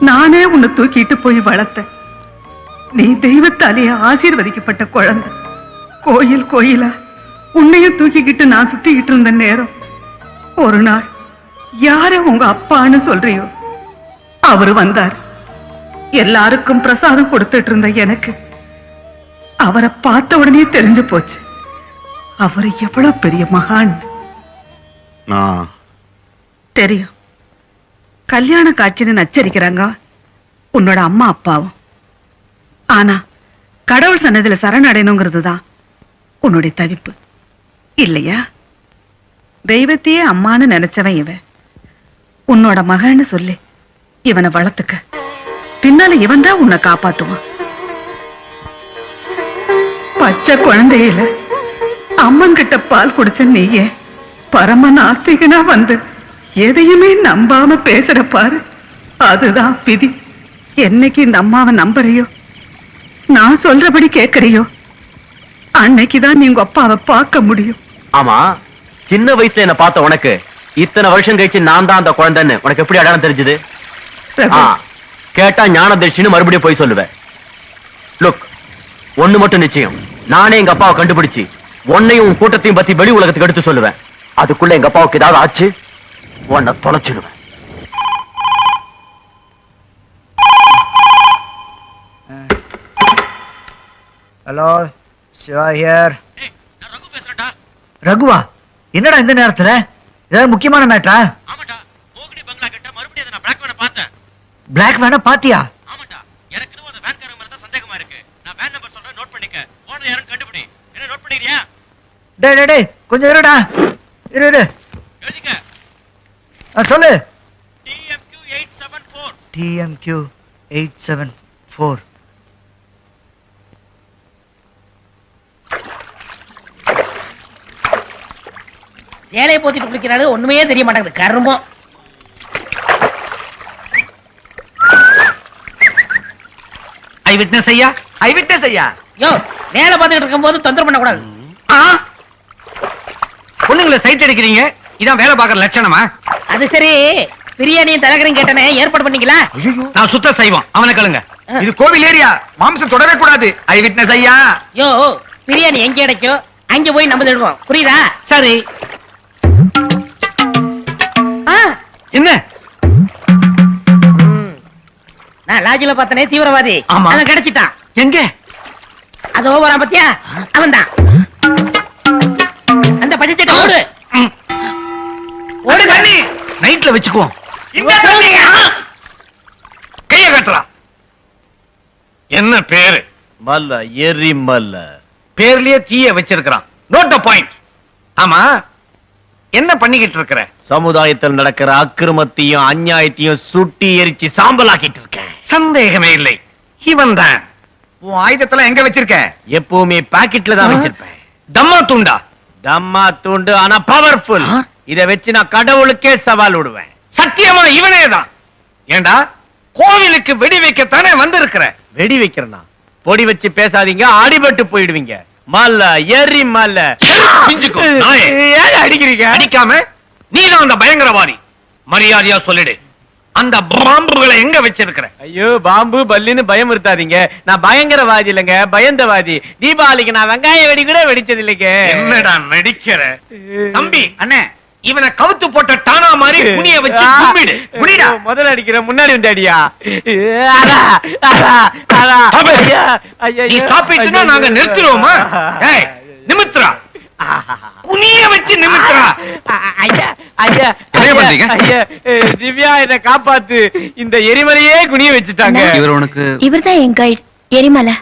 நானே உன்னை தூக்கிட்டு போய் வளர்த்தேன். நீ தெய்வத்தாலேயே ஆசீர்வதிக்கப்பட்ட குழந்தை. கோயில் கோயிலா உன்னையும் தூக்கிக்கிட்டு நான் சுத்திக்கிட்டு இருந்த நேரம் ஒரு நாள் யார உங்க அப்பான்னு சொல்றியோ அவரு வந்தார். எல்லாருக்கும் பிரசாதம் கொடுத்துட்டு இருந்த எனக்கு அவரை பார்த்த உடனே தெரிஞ்சு போச்சு அவரு எவ்வளவு பெரிய மகான். தெரியும், கல்யாண காட்சின்னு நச்சரிக்கிறாங்க உன்னோட அம்மா அப்பாவும். ஆனா கடவுள் சன்னதியில சரணடையணுங்கிறது தான் உன்னுடைய தவிப்பு இல்லையா? தெய்வத்தையே அம்மான்னு நினைச்சவன் இவன். உன்னோட மகன்னு சொல்லி இவனை வளர்த்துக்க, பின்னால இவன் தான் உன்னை காப்பாத்துவான். பச்சை குழந்தையில அம்மன் கிட்ட பால் குடிச்ச நீயே பரம நாஸ்திகனா வந்து எதையுமே நம்பாம பேசுற பாரு, அதுதான் விதி. என்னைக்கு இந்த அம்மாவை நம்புறியோ, நான் சொல்றபடி கேட்கறியோ, அன்னைக்குதான் நீங்க அப்பாவை பார்க்க முடியும். ஆமா, சின்ன வயசுல என்ன பார்த்த உனக்கு இத்தனை வருஷம் கழிச்சு நான் தான் அந்த குழந்தைன்னு உனக்கு எப்படி அடையாளம் தெரிஞ்சது? கேட்டா ஞானதர்ஷின்னு மறுபடியும் போய் சொல்லுவேன். லுக், ஒண்ணு மட்டும் நிச்சயம், நானே எங்க அப்பாவை கண்டுபிடிச்சு உன்னையும் கூட்டத்தையும் பத்தி வெளி உலகத்துக்கு எடுத்து சொல்லுவேன். அதுக்குள்ள எங்க அப்பாவுக்கு ஏதாவது ஆச்சு, உன்னை தொலைச்சிடுவேன். Hello, Shiva here. ரகுவா, என்னடா இந்த நேரத்துல? ஏதாவது முக்கியமான மேட்டரா? பிளாக் வேனை பாத்தியா? டேய் கொஞ்சம் இருடா, இரு. சொல்லு. TMQ 874. சேலையை போத்திட்டு குளிக்கிறாரு, ஒண்ணுமே தெரிய மாட்டேங்குது கருமம். ஐ விட்னஸ் ஐயா, ஐ விட்னஸ் ஐயா. யோ, வேலை பார்த்துட்டு இருக்கும் போது தொந்தரவு பண்ணக்கூடாது. பொண்ணுங்களை சைட் அடிக்கிறீங்க, இதான் வேலை பார்க்கற லட்சணமா? அது சரி, பிரியாணியும் தலகரையும் கேட்டனே, ஏற்பாடு பண்ணீங்களா? நான் சுத்த செய்வோம், அவனை கேளுங்க. இது கோவில் ஏரியா, மாம்சம் தொடவே கூடாது. ஐ விட்னஸ் ஐயா. யோ, பிரியாணி எங்க கிடைக்கும் அங்க போய் நம்ம தேடுவோம், புரியுதா? சரி. என்ன? நான் லாட்ஜில பார்த்தனே தீவிரவாதி, ஆமா. அவன் கிடைச்சிட்டான். எங்க? அது ஓவரா பத்தியா? அவன் தான். அந்த பச்சை ஓடு ஓடு தண்ணி நைட்ல வச்சுக்குவோம். கைய கட்டுறா. என்ன பேரு? மல்ல, எரிமல்ல. பேர்லயே தீய வச்சிருக்கிறான். Note the point. ஆமா, என்ன பண்ணிக்கிட்டு இருக்கிற? சமுதாயத்தில் நடக்கிற அக்கிரமத்தையும் அநியாயத்தையும் சுட்டி எரிச்சு சாம்பலாக்கிட்டு இருக்கேன். சந்தேகமே இல்லை, இவன் தான். உன் ஆயுதத்தெல்லாம் எங்க வச்சிருக்க? எப்பவுமே பாக்கெட்ல தான் வச்சிருப்பேன். தம்மா துண்டா? தம்மா துண்டு, ஆனா பவர்ஃபுல். இத வச்சு நான் கடவுளுக்கே சவால் விடுவேன். சத்தியமா இவனே தான். ஏண்டா, கோவிலுக்கு வெடி வைக்கத்தானே வந்திருக்கிற? வெடி வைக்கிறனா? பொடி வச்சு பேசாதீங்க, அடிபட்டு போயிடுவீங்க. மல்ல, எரி மல்ல. ஏன் அடிக்கிறீங்க? அடிக்காம நீதான் அந்த பயங்கரவாதி. மரியாதையா சொல்லிடு, அந்த பாம்புகளை எங்க வச்சிருக்கிற? ஐயோ, பாம்பு பல்லின்னு பயம் இருத்தாதீங்க. நான் பயங்கரவாதி இல்லைங்க, பயந்தவாதி. தீபாவளிக்கு நான் வெங்காய வெடி கூட வெடிச்சது இல்லைங்க. என்னடா நடிக்கிற? தம்பி, அண்ணே, இவனை கவுத்து போட்ட டானா மாதிரி குனிய வச்சு கும்பிடு. குனிடா. முதல்ல அடிக்கிற, முன்னாடி வந்து அடியா. நீ ஸ்டாப் இட்னா நாங்க நிறுத்திடுவோமா? ஏய், நிமித்ரா. குனிய வச்சு நிமித்ரா. ஐயா, ஐயா, ஐயா, திவ்யா என்ன காப்பாத்து. இந்த எரிமலையே குனிய வச்சுட்டாங்க. இவர்தான் என் கைட் எரிமலை.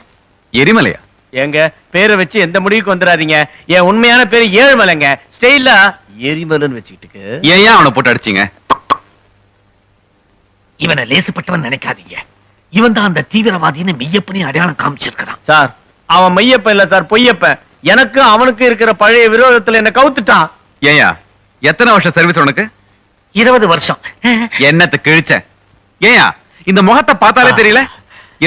எரிமலையா? எங்க பேரை வச்சு எந்த முடிவுக்கு வந்துடாதீங்க. என் உண்மையான பேரு ஏழுமலைங்க. ஸ்டைலா எரிமலைன்னு வச்சுக்கிட்டு. ஏன் அவனை போட்டு அடிச்சீங்க? இவனை லேசுப்பட்டவன் நினைக்காதீங்க. இவன் தான் அந்த தீவிரவாதின்னு மெய்யப்பனி அடையாளம் காமிச்சிருக்கிறான். சார், அவன் மையப்ப இல்ல சார், பொய்யப்ப. எனக்கு அவனுக்கு இருக்கிற பழைய விரோதத்துல என்ன கவுத்துட்டான். ஏயா, எத்தனை வருஷம் சர்வீஸ் உனக்கு? 20 வருஷம். என்னத்தை கிழிச்ச? ஏயா, இந்த முகத்தை பார்த்தாலே தெரியல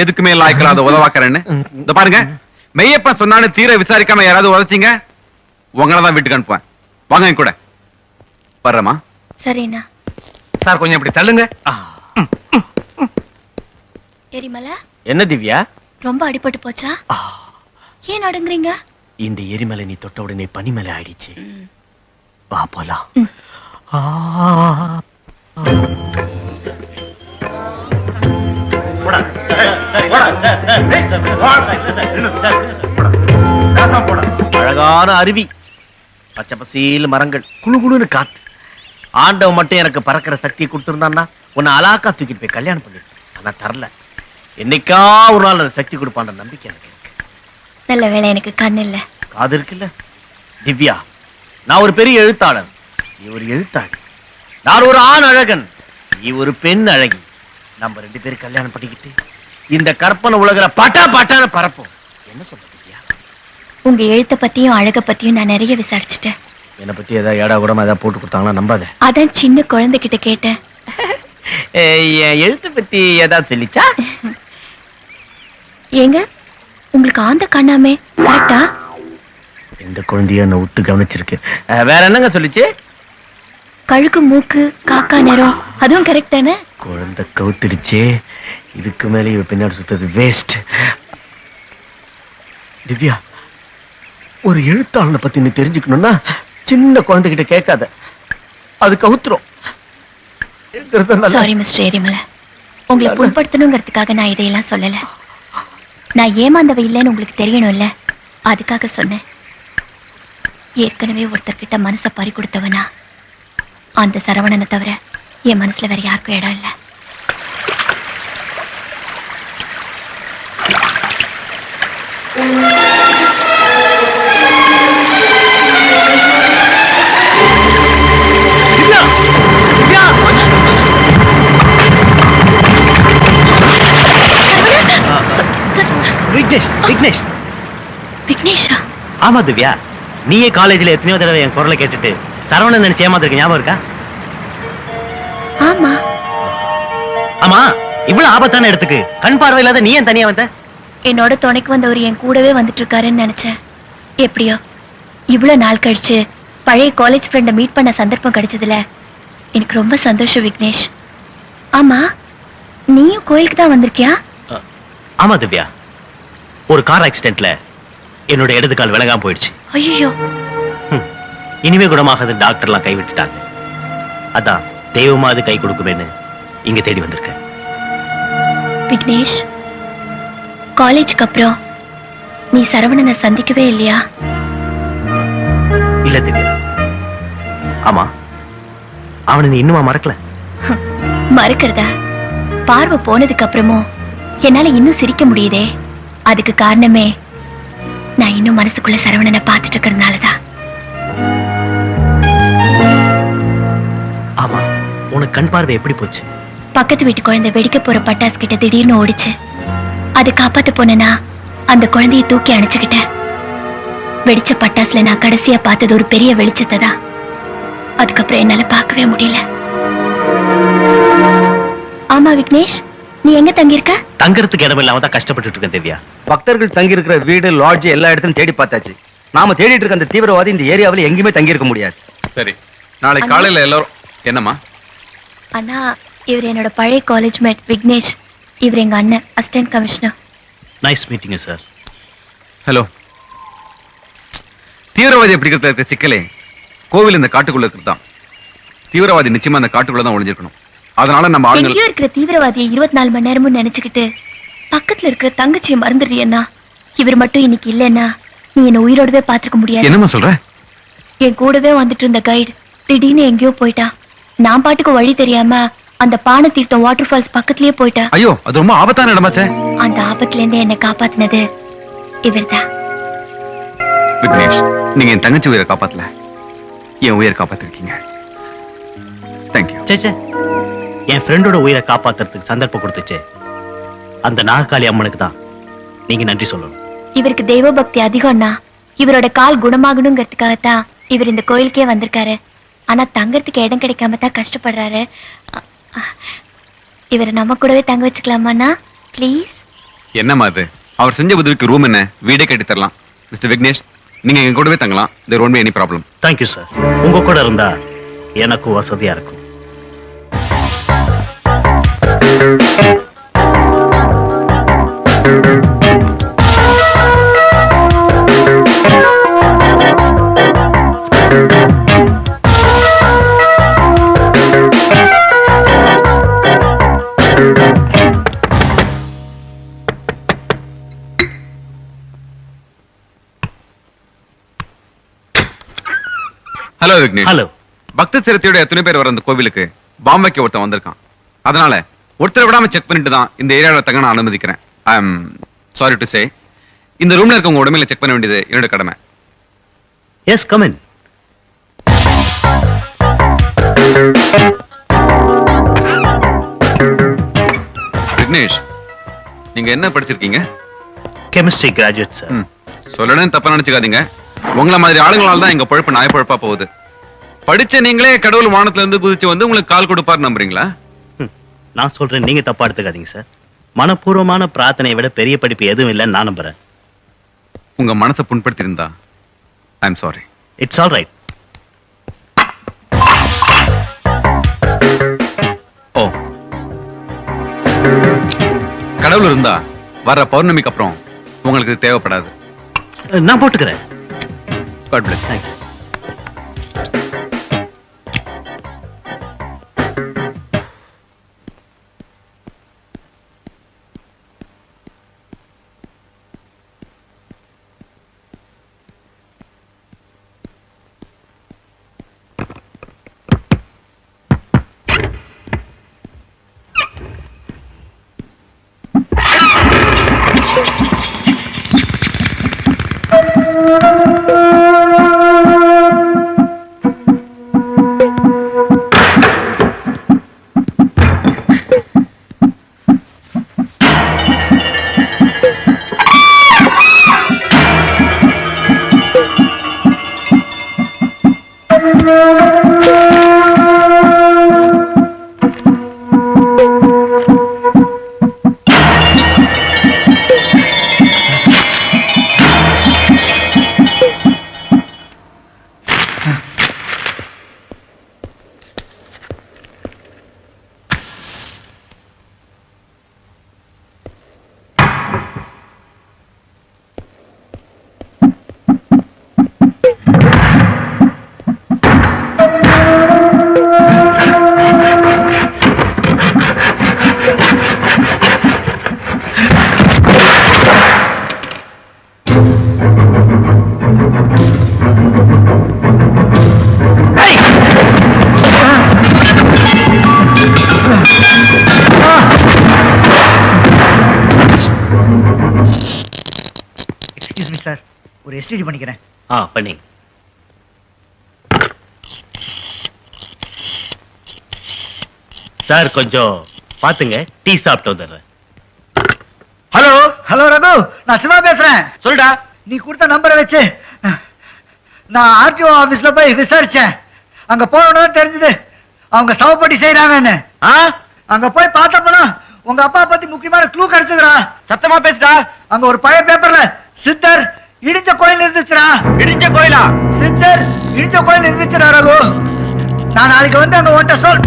எதுக்குமே லாய்க்கலாத உதவாக்கறேன்னு. இந்த பாருங்க, மெய்யப்பன் சொன்னான்னு தீர விசாரிக்காம யாராவது உதச்சிங்க, உங்களதான் வீட்டுக்கு அனுப்புவேன். வாங்க என் கூட. வர்றமா? சரிண்ணா. சார், கொஞ்சம் இப்படி தள்ளுங்க. எரிமலை, என்ன திவ்யா, ரொம்ப அடிபட்டு போச்சா? ஏன் நடுங்குறீங்க? இந்த எரிமலை நீ தொட்ட உடனே பனிமலை ஆயிடுச்சு. வா போலாம். அழகான அருவி, பச்சை பசேல் மரங்கள், குழு குழுன்னு காத்து. ஆண்டவன் மட்டும் எனக்கு பறக்கிற சக்தியை கொடுத்திருந்தான்னா உன்னை அலாக்கா தூக்கிட்டு போய் கல்யாணம் பண்ணிட்டு. ஆனா தரல. என்னைக்கா ஒரு நாள் அந்த சக்தி கொடுப்பான்ற நம்பிக்கை எனக்கு இருக்கு. நல்ல வேளை எனக்கு கண் இல்ல. காது இருக்குல்ல திவ்யா, நான் ஒரு பெரிய எழுத்தாளன், நீ ஒரு எழுத்தாளி. நான் ஒரு ஆண் அழகன், நீ ஒரு பெண் அழகி. நம்ம 2 பேரும் கல்யாணம் பண்ணிக்கிட்டு இந்த கற்பனை உலகிற பட்டா பட்டான பரப்போம். என்ன சொல்ற திவ்யா? உங்க எழுத்த பத்தியும் அழக பத்தியும் நான் நிறைய விசாரிச்சுட்டேன். என்னை பத்தி ஏதாவது ஏடா கூடமா ஏதாவது போட்டு கொடுத்தாங்களா? நம்பாத. அதான் சின்ன குழந்தைகிட்ட கேட்டேன். என் எழுத்து பத்தி ஏதாவது சொல்லிச்சா? ஏங்க, உங்களுக்கு ஆந்த கண்ணாமே கரெக்டா? எந்த குழந்தைய என்ன உத்து கவனிச்சிருக்கு. வேற என்னங்க சொல்லிச்சு? கழுகு மூக்கு காக்கா நேரம், அதுவும் கரெக்ட் தானே? குழந்தை கவுத்திடுச்சே, இதுக்கு மேல இவ பின்னாடி சுத்தது வேஸ்ட். திவ்யா, ஒரு எழுத்தாளனை பத்தி நீ தெரிஞ்சுக்கணும்னா சின்ன குழந்தைகிட்ட கேட்காத, அது கவுத்துரும். சாரி மிஸ்டர் எரிமலை, உங்களை புண்படுத்தணுங்கிறதுக்காக நான் இதையெல்லாம் சொல்லல. நான் ஏமாந்தவ இல்லைன்னு உங்களுக்கு தெரியணும்ல, அதுக்காக சொன்னேன். ஏற்கனவே ஒருத்தர்கிட்ட மனசை பறி கொடுத்தவனா, அந்த சரவணனை தவிர என் மனசுல வேற யாருக்கும் இடம் இல்லை. விக்னேஷ். விக்னேஷா? ஆமா திவ்யா, நீயே காலேஜ்ல எத்தனையோ தடவை என் குரலை கேட்டுட்டு சரவணன் நினைச்சு ஏமாத்திருக்க, ஞாபகம் இருக்கா? ஆமா. ஆமா, இவ்வளவு ஆபத்தான இடத்துக்கு கண் பார்வை இல்லாத நீ ஏன் தனியா வந்த? என்னோட துணைக்கு வந்தவர் என் கூடவே வந்துட்டு இருக்காருன்னு நினைச்சேன். எப்படியோ இவ்வளவு நாள் கழிச்சு பழைய காலேஜ் ஃப்ரெண்டை மீட் பண்ண சந்தர்ப்பம் கிடைச்சதுல எனக்கு ரொம்ப சந்தோஷம் விக்னேஷ். ஆமா, நீயும் கோயிலுக்கு தான் வந்திருக்கியா? ஆமா திவ்யா, ஒரு கார் ஆக்சிடென்ட்ல என்னோட இடது கால் விலகாம போயிடுச்சு. ஐயோ, இனிமே குணமாகாது டாக்டர்லாம் கைவிட்டுட்டாங்க. அதான் தெய்வமா அது கை கொடுக்குமேன்னு இங்க தேடி வந்திருக்கேன். விக்னேஷ், காலேஜ்க்கு அப்புறம் நீ சரவணனை சந்திக்கவே இல்லையா? இல்ல திவ்யா. ஆமா, அவனை நீ இன்னுமா மறக்கல? மறக்கிறதா? பார்வை போனதுக்கு அப்புறமும் என்னால இன்னும் சிரிக்க முடியுதே. அதுக்கு காரணமே நான் இன்னும் மனசுக்குள்ள சரவணனை பார்த்துட்டு இருக்கிறதுனாலதான். ஆமா, உனக்கு கண் பார்வை எப்படி போச்சு? பக்கத்து வீட்டு குழந்தை வெடிக்க போற பட்டாசு கிட்ட திடீர்னு ஓடிச்சு. அதை காப்பாத்த போனா அந்த குழந்தைய தூக்கி அணைச்சுக்கிட்டேன். வெடிச்ச பட்டாசுல நான் கடைசியா பார்த்தது ஒரு பெரிய வெளிச்சத்தை தான். அதுக்கப்புறம் என்னால பார்க்கவே முடியல. ஆமா விக்னேஷ், நீ எங்க தங்கியிருக்க? தங்கறதுக்கு இடம் இல்லாம தான் கஷ்டப்பட்டு இருக்கேன் திவ்யா. பக்தர்கள் தங்கி இருக்கிற வீடு, லாட்ஜ் எல்லா இடத்துலயும் தேடி பார்த்தாச்சு. நாம தேடிட்டு இருக்க அந்த தீவிரவாதி இந்த ஏரியாவில் எங்கேயுமே தங்கி இருக்க முடியாது. சரி, நாளை காலையில எல்லாரும். என்னம்மா? அண்ணா, இவர் என்னோட பழைய காலேஜ் மேட் விக்னேஷ். இவர் எங்க அண்ணன், assistant commissioner. Nice meeting sir. Hello. தீவிரவாதியை பிடிக்கிறதுல இருக்க சிக்கலே கோவில் இந்த காட்டுக்குள்ள இருக்குதான். தீவிரவாதி நிச்சயமா அந்த காட்டுக்குள்ள தான் ஒளிஞ்சிருக்கணும். அதனால நம்ம ஆளுங்க எங்கேயோ இருக்கிற தீவிரவாதியை 24 மணி நேரமும் நினைச்சுக்கிட்டு பக்கத்துல இருக்கிற தங்கச்சியை மறந்துடுறியண்ணா. இவர் மட்டும் இன்னைக்கு இல்லைன்னா நீ என்ன உயிரோடவே பாத்துக்க முடியாது. என்னம்மா சொல்ற? என் கூடவே வந்துட்டு இருந்த கைடு திடீர்னு எங்கேயோ போயிட்டா. நான் பாட்டுக்கு வழி தெரியாம அந்த பானை தீர்த்தம் வாட்டர் ஃபால்ஸ் பக்கத்துலயே போயிட்டா. ஐயோ, அது ரொம்ப ஆபத்தான இடமாச்சே. அந்த ஆபத்துல இருந்து என்னை காப்பாத்தினது இவர்தான். விக்னேஷ், நீங்க என் தங்கச்சி உயிரை காப்பாத்தல, என் உயிரை காப்பாத்திருக்கீங்க. தேங்க்யூ. சேச்சே, என் ஃப்ரெண்டோட உயிரை காப்பாத்துறதுக்கு சந்தர்ப்பம் கொடுத்துச்சு அந்த நாககாளி அம்மனுக்கு தான் நீங்க நன்றி சொல்லணும். இவருக்கு தெய்வ பக்தி அதிகம்னா இவரோட கால் குணமாகணுங்கிறதுக்காகத்தான் இவர் இந்த கோயிலுக்கே வந்திருக்காரு. ஆனா தங்கறதுக்கு இடம் கிடைக்காம தான் கஷ்டப்படுறாரு. இவரை நம்ம கூடவே தங்க வச்சுக்கலாமாண்ணா? ப்ளீஸ். என்னம்மா அது? அவர் செஞ்ச உதவிக்கு ரூம் என்ன, வீடே கட்டி தரலாம். மிஸ்டர் விக்னேஷ், நீங்க எங்க கூடவே தங்கலாம். There won't be any problem. Thank you sir. உங்க கூட இருந்தா எனக்கும் வசதியா இருக்கும். ஹலோ விக்னேஷ். ஹலோ. பக்த சிரத்தையோட எத்தனை பேர் வர அந்த கோவிலுக்கு பாம் வைக்க ஒருத்தன் வந்திருக்கான். அதனால ஒருத்தரை விடாம செக் பண்ணிட்டு தான் இந்த ஏரியாவில் தங்க நான் அனுமதிக்கிறேன். ஐ எம் சாரி டு சே, இந்த ரூம்ல இருக்கவங்க உடமையில செக் பண்ண வேண்டியது என்னோட கடமை. S, come in. விக்னேஷ், நீங்க என்ன படிச்சிருக்கீங்க? Chemistry graduate sir. சொல்லணும்னு தப்பா நினைச்சுக்காதீங்க. உங்களை மாதிரி ஆளுங்களால தான் எங்க பொழப்பு நாய பொழப்பா போகுது. படிச்ச நீங்களே கடவுள் வானத்துல இருந்து குதிச்சு வந்து உங்களுக்கு கால் கொடுப்பாரு நம்புறீங்களா? நான் சொல்றேன், நீங்க தப்பா எடுத்துக்காதீங்க சார். மனப்பூர்வமான பிரார்த்தனையை விட பெரிய படிப்பு எதுவும் இல்லைன்னு நான் நம்புறேன். உங்க மனசை புண்படுத்தி இருந்தா I am sorry. It's all right. Oh, கடவுள் இருந்தா வர்ற பௌர்ணமிக்கு அப்புறம் உங்களுக்கு தேவைப்படாது. நான் போட்டுக்கிறேன். God bless. Thank you. ஒரு எஸ்டிடி பண்ணிக்கிறேன். பண்ணி. சார் கொஞ்சம் பாத்துங்க, டீ சாப்பிட்டு வந்துடுறேன். ஹலோ ஹலோ ரகு, நான் சிவா பேசுறேன். சொல்டா. நீ கொடுத்த நம்பரை வச்சு நான் ஆர்டிஓ ஆபீஸ்ல போய் விசாரிச்சேன். அங்க போனோன்னு தெரிஞ்சது அவங்க சவப்பட்டி செய்யறாங்கன்னு. அங்க போய் பார்த்தப்பதான் உங்க அப்பா பத்தி முக்கியமான க்ளூ கிடைச்சதுடா. சத்தமா பேசுடா. அங்க ஒரு பழைய பேப்பர்ல சித்தர் இடிஞ்ச கோயில் இருந்துச்சுடா. இடிஞ்ச கோயிலா? சித்தர் இடிஞ்ச கோயில் இருந்துச்சுடா ரகு. நான் நாளைக்கு வந்து அங்க ஒன்ட்ட சொல்.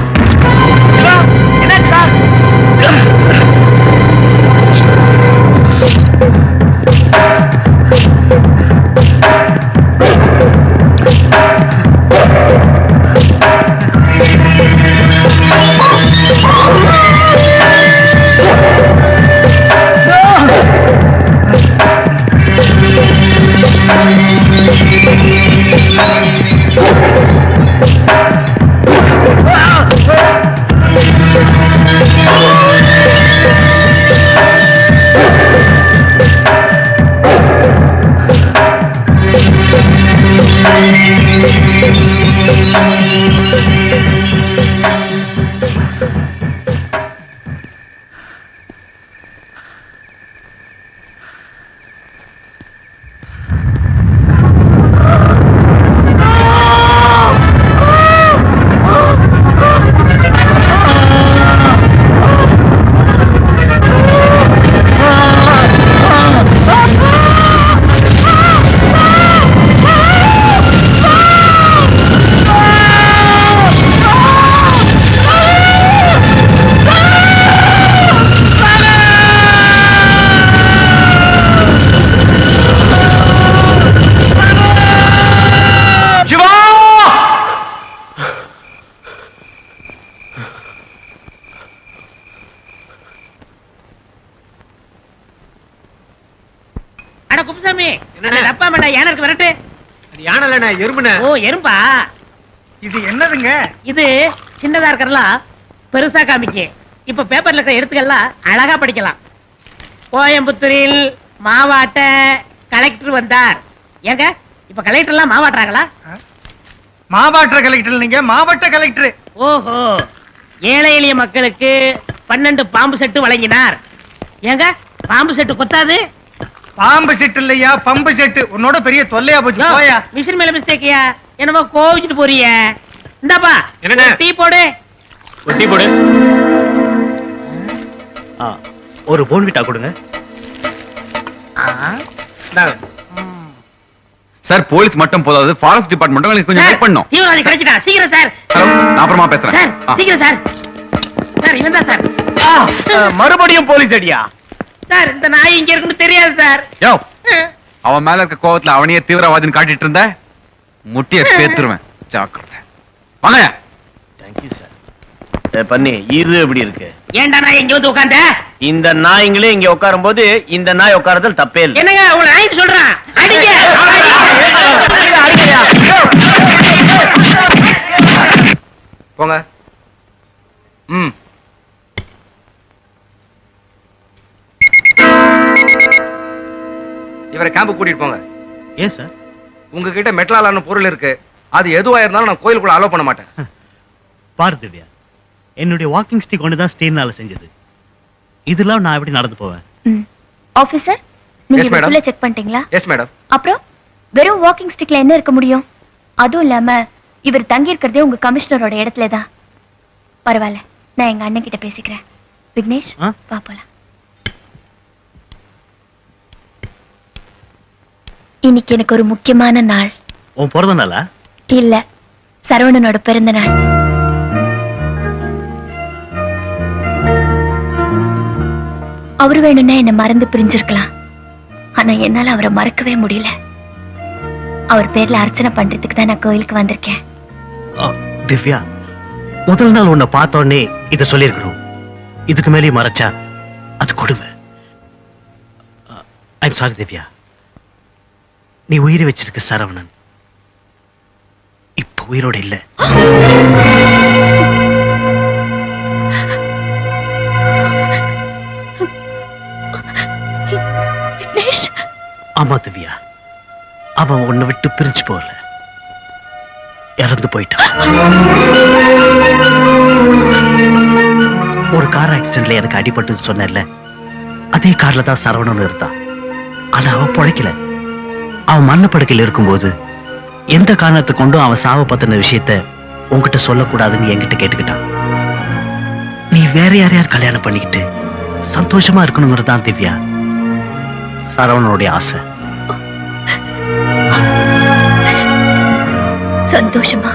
என்னாச்சுடா? எறும்பா? இது என்னதுங்க? இது சின்னதா இருக்கிறலாம் பெருசா காமிக்க. இப்ப பேப்பர்ல இருக்கிற எழுத்துக்கள்லாம் அழகா படிக்கலாம். கோயம்புத்தூரில் மாவாட்ட கலெக்டர் வந்தார். ஏங்க இப்ப கலெக்டர் எல்லாம் மாவாட்டுறாங்களா? மாவட்ட கலெக்டர் நீங்க மாவட்ட கலெக்டர். ஓஹோ, ஏழை எளிய மக்களுக்கு 12 பாம்பு செட்டு வழங்கினார். ஏங்க பாம்பு செட்டு கொத்தாது? பாம்பு செட்டு இல்லையா, பம்பு செட்டு. உன்னோட பெரிய தொல்லையா போச்சு. போயா. மிஷின் மேல மிஸ்டேக்கியா? என்னமோ கோவிச்சிட்டு போறீங்க. இந்தாப்பா டீ போடு. ஒரு டீ போடு. ஒரு போன்விட்டா கொடுங்க. சார் போலீஸ் மட்டும் போதாது, ஃபாரஸ்ட் டிபார்ட்மெண்ட் கொஞ்சம் ஹெல்ப் பண்ணும். தீவிரவாதி கிடைச்சிட்டா. சீக்கிரம் சார். நான் அப்புறமா பேசுறேன். சார் சீக்கிரம் சார். சார் இவன் தான் சார். மறுபடியும் போலீஸ் அடியா? சார் இந்த நாய் இங்க இருக்குன்னு தெரியாது சார். யோ, அவன் மேல இருக்க கோவத்துல அவனையே தீவிரவாதின்னு காட்டிட்டு இருந்த முட்டிய பேத்துருவேன். ஜாக்கிரதை. வாங்க. Thank you sir. பண்ணி இரு எப்படி இருக்கு? ஏன்டா நான் இங்க வந்து உட்கார்ந்த? இந்த நாய்ங்களே இங்க உட்காரும் போது இந்த நாய் உட்காரதல் தப்பே இல்லை. என்னங்க உங்களை நாய்க்கு சொல்றேன். அடிங்க. போங்க. இவரை கேம்பு கூட்டிட்டு போங்க. ஏன் சார்? உங்ககிட்ட மெட்டலாலான பொருள் இருக்கு. அது எதுவா இருந்தாலும் நான் கோயிலுக்குள்ள அலோ பண்ண மாட்டேன். பாரு திவ்யா, என்னுடைய வாக்கிங் ஸ்டிக் ஒன்று தான் ஸ்டீனால செஞ்சது. இதெல்லாம் நான் எப்படி நடந்து போவேன்? ஆபீசர், நீங்க இதுல செக் பண்ணிட்டீங்களா? Yes madam. அப்புறம் வெறும் வாக்கிங் ஸ்டிக்ல என்ன இருக்க முடியும்? அதுவும் இல்லாம இவர் தங்கி இருக்கிறதே உங்க கமிஷனரோட இடத்துல தான். பரவாயில்ல, நான் எங்க அண்ணன் கிட்ட பேசிக்கிறேன். விக்னேஷ், வா போலாம். இன்னைக்கு எனக்கு ஒரு முக்கியமான நாள். உன் பிறந்த நாளா? இல்ல, சரவணனோட பிறந்த நாள். அவரு வேணும்னா என்ன மறந்து பிரிஞ்சிருக்கலாம். ஆனா என்னால அவரை மறக்கவே முடியல. அவர் பேர்ல அர்ச்சனை பண்றதுக்கு தான் நான் கோயிலுக்கு வந்திருக்கேன். திவ்யா, முதல் நாள் உன்னை பார்த்தோன்னே இத சொல்லிருக்கணும். இதுக்கு மேலே மறைச்சா அது கொடுமை. I'm sorry Divya. நீ உயிரை வச்சிருக்க சரவணன் இப்ப உயிரோட இல்ல. ஆமா திவ்யா, அவன் உன்னை விட்டு பிரிஞ்சு போகல, இறந்து போயிட்டான். ஒரு கார் ஆக்சிடென்ட்ல எனக்கு அடிபட்டு சொன்னேன்ல, அதே கார்ல தான் சரவணன் இருந்தான். ஆனா அவன் பொழைக்கல. அவன் மண்ணப்படுக்கையில் இருக்கும்போது எந்த காரணத்தை கொண்டும் அவன் சாவ பத்தின விஷயத்த உன்கிட்ட சொல்லக்கூடாதுன்னு என்கிட்ட கேட்டுக்கிட்டான். நீ வேற யாரையார் கல்யாணம் பண்ணிக்கிட்டு சந்தோஷமா இருக்கணுங்கிறதான் திவ்யா சரவணனுடைய ஆசை. சந்தோஷமா?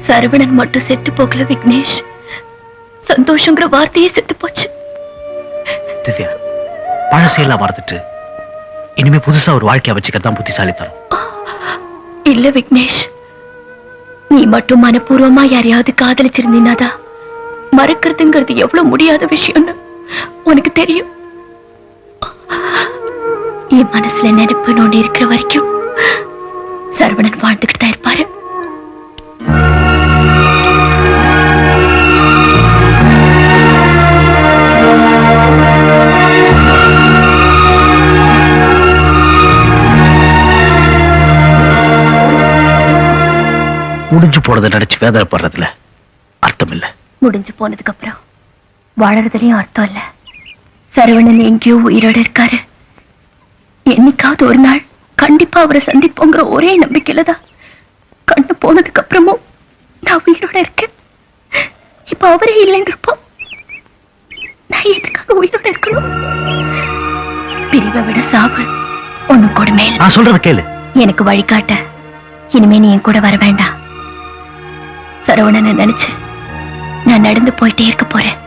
சரவணன் மட்டும் செத்து போகல விக்னேஷ், சந்தோஷங்கிற வார்த்தையே செத்து போச்சு. திவ்யா, பழசையெல்லாம் மறந்துட்டு இனிமே புதுசா ஒரு வாழ்க்கைய வச்சுக்கதான் புத்திசாலித்தனம். இல்ல விக்னேஷ், நீ மட்டும் மனப்பூர்வமா யாரையாவது காதலிச்சிருந்தீனாதா மறக்கிறதுங்கிறது எவ்வளவு முடியாத விஷயம்னு உனக்கு தெரியும். என் மனசுல நினைப்பு நோண்டி இருக்கிற வரைக்கும் சரவணன் வாழ்ந்துகிட்டு தான் இருப்பாரு. முடிஞ்சு போனதை நினைச்சு வேதனைப்படுறதுல அர்த்தம் இல்ல. முடிஞ்சு போனதுக்கு அப்புறம் வாழறதுலயும் அர்த்தம் இல்ல. சரவணன் எங்கேயோ உயிரோட இருக்காரு. என்னைக்காவது ஒரு நாள் கண்டிப்பா அவரை சந்திப்போங்கிற ஒரே நம்பிக்கையில தான் கண்ணு போனதுக்கு அப்புறமும் நான் உயிரோட இருக்கேன். இப்ப அவரே இல்லைங்கிறப்போ நான் எதுக்காக உயிரோட இருக்கணும்? பிரிவை விட சாவு ஒண்ணும் கூட மேல. நான் சொல்றத கேளு. எனக்கு வழிகாட்ட இனிமே நீ என் கூட வர வேண்டாம். சரவணனை நினைச்சு நான் நடந்து போயிட்டே இருக்க போறேன்.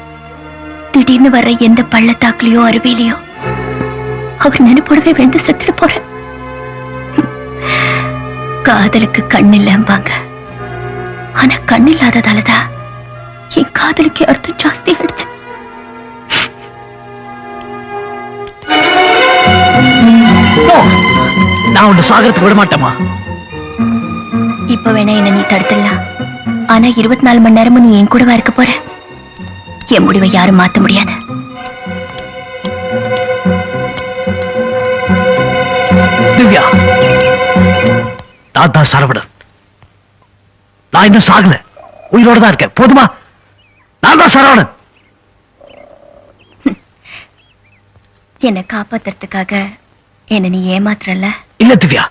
திடீர்னு வர்ற எந்த பள்ளத்தாக்குலயோ அருவிலையோ அவர் நினைப்போடவே வெந்து செத்துட்டு போறேன். காதலுக்கு கண் இல்லம்பாங்க, ஆனா கண் இல்லாததாலதான் என் காதலுக்கு அர்த்தம் ஜாஸ்தி ஆயிடுச்சு. நான் உன்னை சாகரத்துக்கு விட மாட்டேமா. இப்ப வேணா என்ன நீ தடுத்துடலாம், ஆனா 24 மணி நேரமும் நீ என் கூடவா இருக்க போற. என் முடிவை யாரும் மாத்த முடியாது. திவ்யா, நான் தான் சரவணன். நான் இன்னும் சாகல, உயிரோட தான் இருக்கேன். போதுமா? நான் தான் சரவணன். என்னை காப்பாத்துறதுக்காக என்ன நீ ஏமாத்துறல? இல்ல திவ்யா,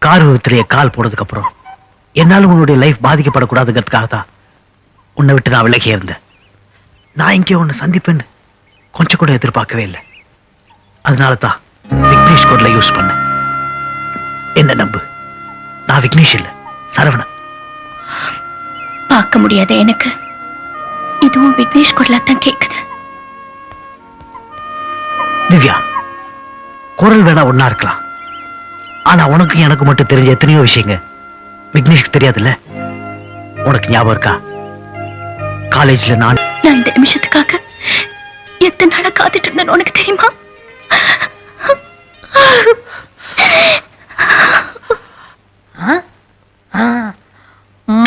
கார் விபத்திலேயே கால் போனதுக்கு அப்புறம் என்னால உன்னுடைய லைஃப் பாதிக்கப்படக்கூடாதுங்கிறதுக்காக தான் உன்னை விட்டு நான் விலகி இருந்தேன். நான் இங்கே உன்னை சந்திப்பேன்னு கொஞ்சம் கூட எதிர்பார்க்கவே இல்லை. அதனால தான் விக்னேஷ் குரலை யூஸ் பண்ண. என்ன நம்பு, நான் விக்னேஷ் இல்ல, சரவணன். பார்க்க முடியாத எனக்கு இதுவும் விக்னேஷ் குரலா தான் கேக்குது. திவ்யா, குரல் வேணா ஒன்னா இருக்கலாம், ஆனா உனக்கு எனக்கு மட்டும் தெரிஞ்ச எத்தனையோ விஷயங்க விக்னேஷ்க்கு தெரியாதுல்ல. உனக்கு ஞாபகம் இருக்கா, காலேஜ்ல நான் இந்த நிமிஷத்துக்காக எத்தனை நாளா காத்துட்டு இருந்தேன்னு உனக்கு தெரியுமா?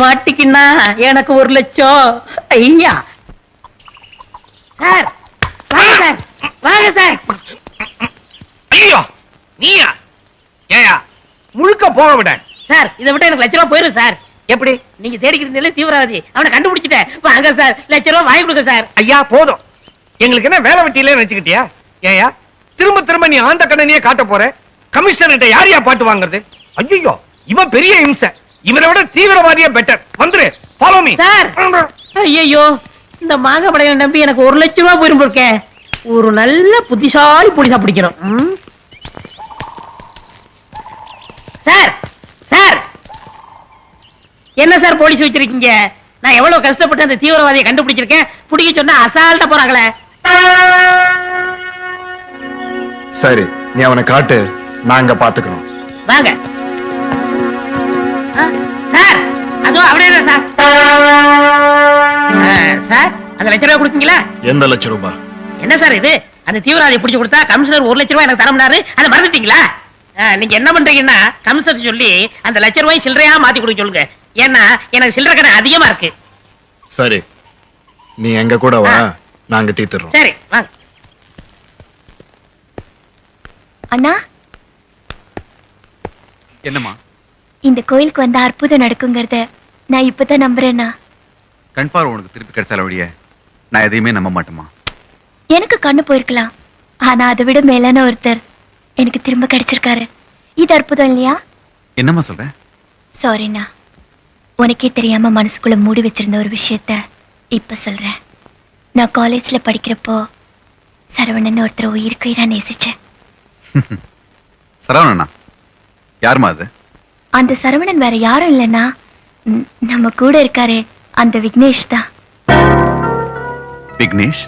மாட்டிக்கின்னா எனக்கு 1 லட்சம். ஐயா சார், வாங்க சார், வாங்க சார். ஐயோ, நீயா? ஏயா முழுக்க போக விட சார், இதை விட்டு எனக்கு ₹1,00,000 போயிரும் சார். எப்படி? நீங்க தேடிக்கிறீங்களே தீவிரவாதி, அவனை கண்டுபிடிச்சிட்டேன். வாங்க சார், ₹1,00,000 வாங்கி கொடுங்க சார். ஐயா போதும், எங்களுக்கு என்ன வேலை வெட்டியில நினைச்சுக்கிட்டியா? ஏயா திரும்ப திரும்ப நீ ஆந்த கண்ணனையே காட்ட போற? கமிஷனர்கிட்ட யாரையா பாட்டு வாங்குறது? ஐயோ, இவன் பெரிய இம்சை, இவனை விட தீவிரவாதியே பெட்டர். வந்துரு, ஃபாலோ மீ சார். ஐயோ, இந்த மாங்கப்படையை நம்பி எனக்கு ₹1,00,000 போயிரும் போஇருக்கேன். ஒரு நல்ல புத்திசாலி போலீஸா பிடிக்கணும். சார், சார், என்ன சார் போலீஸ் வச்சிருக்கீங்க? நான் எவ்வளவு கஷ்டப்பட்டு அந்த தீவிரவாதியை கண்டுபிடிச்சிருக்கேன். பிடிக்க சொன்னா அசால்ட்டா போறாங்களே. சரி, நீ அவனை காட்டு, நாங்க பாத்துக்கிறோம். வாங்க சார். அதுவும் அவரே தான் சார். சார், அந்த ₹1,00,000 கொடுத்தீங்களா? எந்த ₹1,00,000? என்ன சார் இது? அந்த தீவிரவாதியை பிடிச்சு கொடுத்தா கமிஷனர் ₹1,00,000 எனக்கு தரமுனாரு. அதை மறந்துட்டீங்களா? நீங்க என்ன பண்றீங்கன்னா, கமிஷனர் சொல்லி அந்த ₹1,00,000 சில்லறையா மாத்தி கொடுக்க சொல்லுங்க. ஏன்னா எனக்கு சில்லறை கடை அதிகமா இருக்கு. சரி, நீ எங்க கூட வா, நாங்க தீத்துறோம். சரி, வாங்க. அண்ணா, என்னம்மா? இந்த கோயிலுக்கு வந்தா அற்புதம் நடக்குங்கிறத நான் இப்பதான் நம்புறேன்னா. கண் பார்வை உனக்கு திருப்பி கிடைச்சால வழிய நான் எதையுமே நம்ப மாட்டேமா. எனக்கு கண்ணு போயிருக்கலாம், ஆனா அதை விட மேலான ஒருத்தர் எனக்கு திரும்ப கிடைச்சிருக்காரு. இது அற்புதம் இல்லையா? என்னம்மா சொல்ற? சாரிண்ணா, உனக்கே தெரியாம மனசுக்குள்ள மூடி வச்சிருந்த ஒரு விஷயத்த இப்ப சொல்றேன். நான் காலேஜ்ல படிக்கிறப்போ சரவணன் ஒருத்தர் உயிருக்கு உயிரா நேசிச்சேன். சரவணனா? யாருமா அது? அந்த சரவணன் வேற யாரும் இல்லைன்னா நம்ம கூட இருக்காரே அந்த விக்னேஷ் தான். விக்னேஷ்?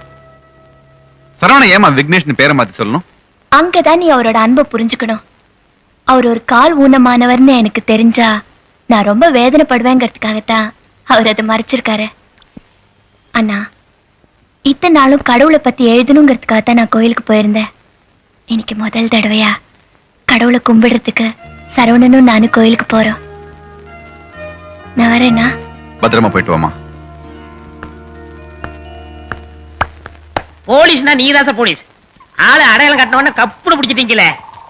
சரவணன் ஏமா விக்னேஷ்னு பேரை மாத்தி சொல்லணும்? அங்கதான் நீ அவரோட அன்பை புரிஞ்சுக்கணும். அவர் ஒரு கால் ஊனமானவர்னு எனக்கு தெரிஞ்சா நான் ரொம்ப வேதனைப்படுவேங்கிறதுக்காகத்தான் அவர் அதை மறைச்சிருக்காரு. அண்ணா, இத்தனை நாளும் கடவுளை பத்தி எழுதணுங்கிறதுக்காகத்தான் நான் கோயிலுக்கு போயிருந்தேன். இன்னைக்கு முதல் தடவையா கடவுளை கும்பிடுறதுக்கு சரவணனும் நானும் கோயிலுக்கு போறோம். நான் வரேன்னா? பத்திரமா போயிட்டு வாமா. போலீஸ்னா நீதாச போலீஸ். ஆளு அடையாளம் கட்டினவன கப்புனு பிடிச்சிட்டீங்களே.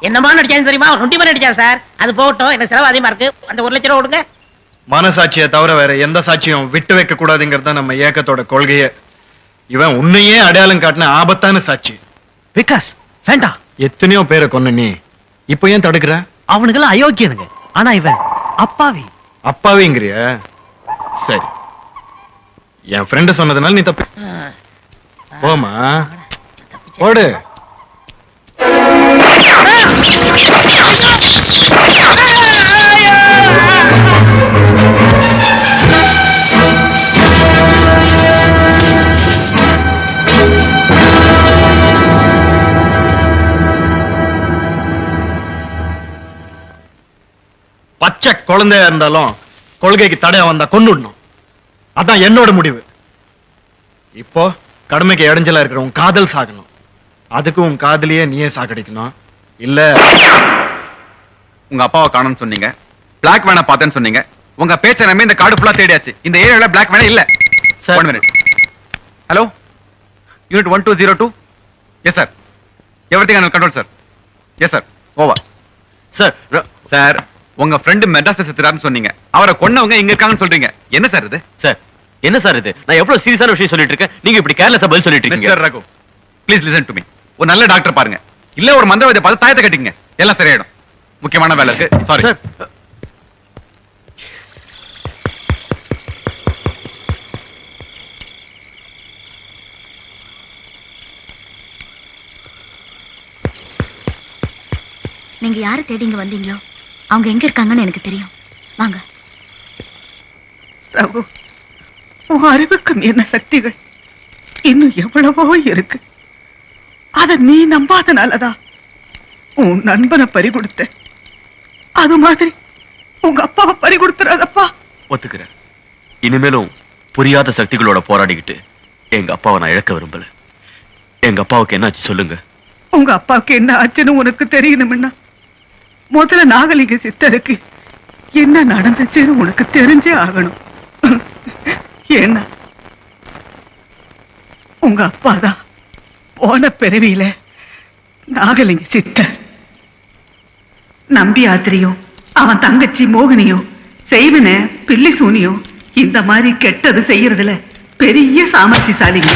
என்னமா நடிச்சான்னு தெரியுமா? நொண்டிமா நடிச்சா சார். அது போகட்டும், எனக்கு செலவு அதிகமா இருக்கு. அந்த 1 லட்சம் ரூபா கொடுங்க. மனசாட்சியை தவிர வேற எந்த சாட்சியும் விட்டு வைக்க கூடாதுங்கிறது தான் நம்ம இயக்கத்தோட கொள்கையே. இவன் உன்னையே அடையாளம் காட்டின ஆபத்தான சாட்சி. விகாஸ் வேண்டாம். எத்தனையோ பேரை கொன்ன நீ இப்ப ஏன் தடுக்கிற? அவனுக்கெல்லாம் அயோக்கியனுங்க, ஆனா இவன் அப்பாவி. அப்பாவிங்கிறிய? சரி, என் ஃப்ரெண்டு சொன்னதுனால நீ தப்பு. போமா ஓடு. பச்சை குழந்தையா இருந்தாலும் கொள்கைக்கு தடையா வந்தா கொன்னுடணும். அதான் என்னோட முடிவு. இப்போ கடமைக்கு இடைஞ்சலா இருக்கிற உன் காதல் சாகணும். அதுக்கு உன் காதலியே நீயே சாகடிக்கணும். இல்ல உங்க அப்பாவை காணோம்னு சொன்னீங்க, பிளாக் வேனை பார்த்தேன்னு சொன்னீங்க. உங்க பேச்ச நம்பி இந்த காடு ஃபுல்லா தேடியாச்சு. இந்த ஏரியால பிளாக் வேனை இல்ல. One minute. Hello, unit 1202. Yes sir, everything under control sir. Yes sir, over. Sir உங்க ஃப்ரெண்ட் மெட்ராஸ்ல செத்துறாருன்னு சொன்னீங்க. அவரை கொன்னவங்க இங்க இருக்காங்கன்னு சொல்றீங்க. என்ன சார் இது? சார் என்ன சார் இது? நான் எவ்வளவு சீரியஸான விஷயம் சொல்லிட்டு இருக்கேன், நீங்க இப்படி கேர்லெஸ்ஸா பதில் சொல்லிட்டு இருக்கீங்க. Mister Raghu, please listen to me. ஒரு நல்ல டாக்டர் பாருங்க, இல்ல ஒரு மந்திரவாதியை பார்த்து தாயத்தை கட்டிங்க, எல்லாம் சரியாயிடும். முக்கியமான வேலை இருக்கு. Sorry sir. நீங்க யாரை தேடிங்க வந்தீங்களோ அவங்க எங்க இருக்காங்கன்னு எனக்கு தெரியும். வாங்க. ரகு, உன் அறிவுக்கு மீறின சக்திகள் இன்னும் எவ்வளவோ இருக்கு. அத நீ நம்பாதனாலதான் உன் நண்பனை பறி கொடுத்த. அது மாதிரி உங்க அப்பாவை பறி கொடுத்துறாதப்பா. ஒத்துக்கிறேன். இனிமேலும் புரியாத சக்திகளோட போராடிக்கிட்டு எங்க அப்பாவை நான் இழக்க விரும்பல. எங்க அப்பாவுக்கு என்ன ஆச்சு சொல்லுங்க. உங்க அப்பாவுக்கு என்ன ஆச்சுன்னு உனக்கு தெரியணும்னா முதல்ல நாகலிங்க சித்தருக்கு என்ன நடந்துச்சுன்னு உனக்கு தெரிஞ்சே ஆகணும். ஏன்னா உங்க அப்பாதான் போன பிறவியில நாகலிங்க சித்தர். நம்பி ஆத்திரியும் அவன் தங்கச்சி மோகினியும் செய்வன பில்லி சூனியும் இந்த மாதிரி கெட்டது செய்யறதுல பெரிய சாமர்த்தியசாலிங்க.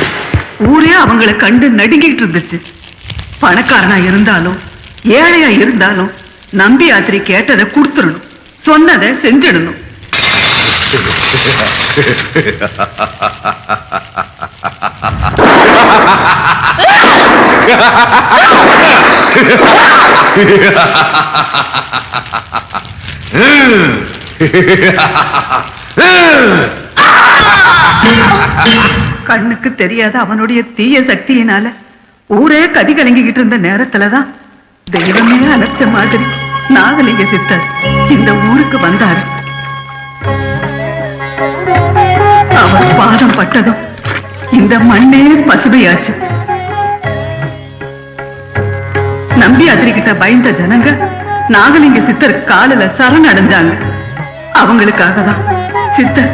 ஊரே அவங்களை கண்டு நடுங்கிட்டு இருந்துச்சு. பணக்காரனா இருந்தாலும் ஏழையா இருந்தாலும் நம்பி யாத்திரை கேட்டதை கொடுத்துடணும், சொன்னதை செஞ்சிடணும். கண்ணுக்கு தெரியாத அவனுடைய தீய சக்தியினால ஊரே கதி கலங்கிக்கிட்டு இருந்த நேரத்துலதான் தெய்வமே அழைச்ச மாதிரி நாகலிங்க சித்தர் இந்த ஊருக்கு வந்தாரு. அவர் பாதம் பட்டதும் இந்த மண்ணே பசுமையாச்சு. நம்பி அதிரிக்கிட்ட பயந்த ஜனங்க நாகலிங்க சித்தர் காலில சரணடைஞ்சாங்க. அவங்களுக்காக தான் சித்தர்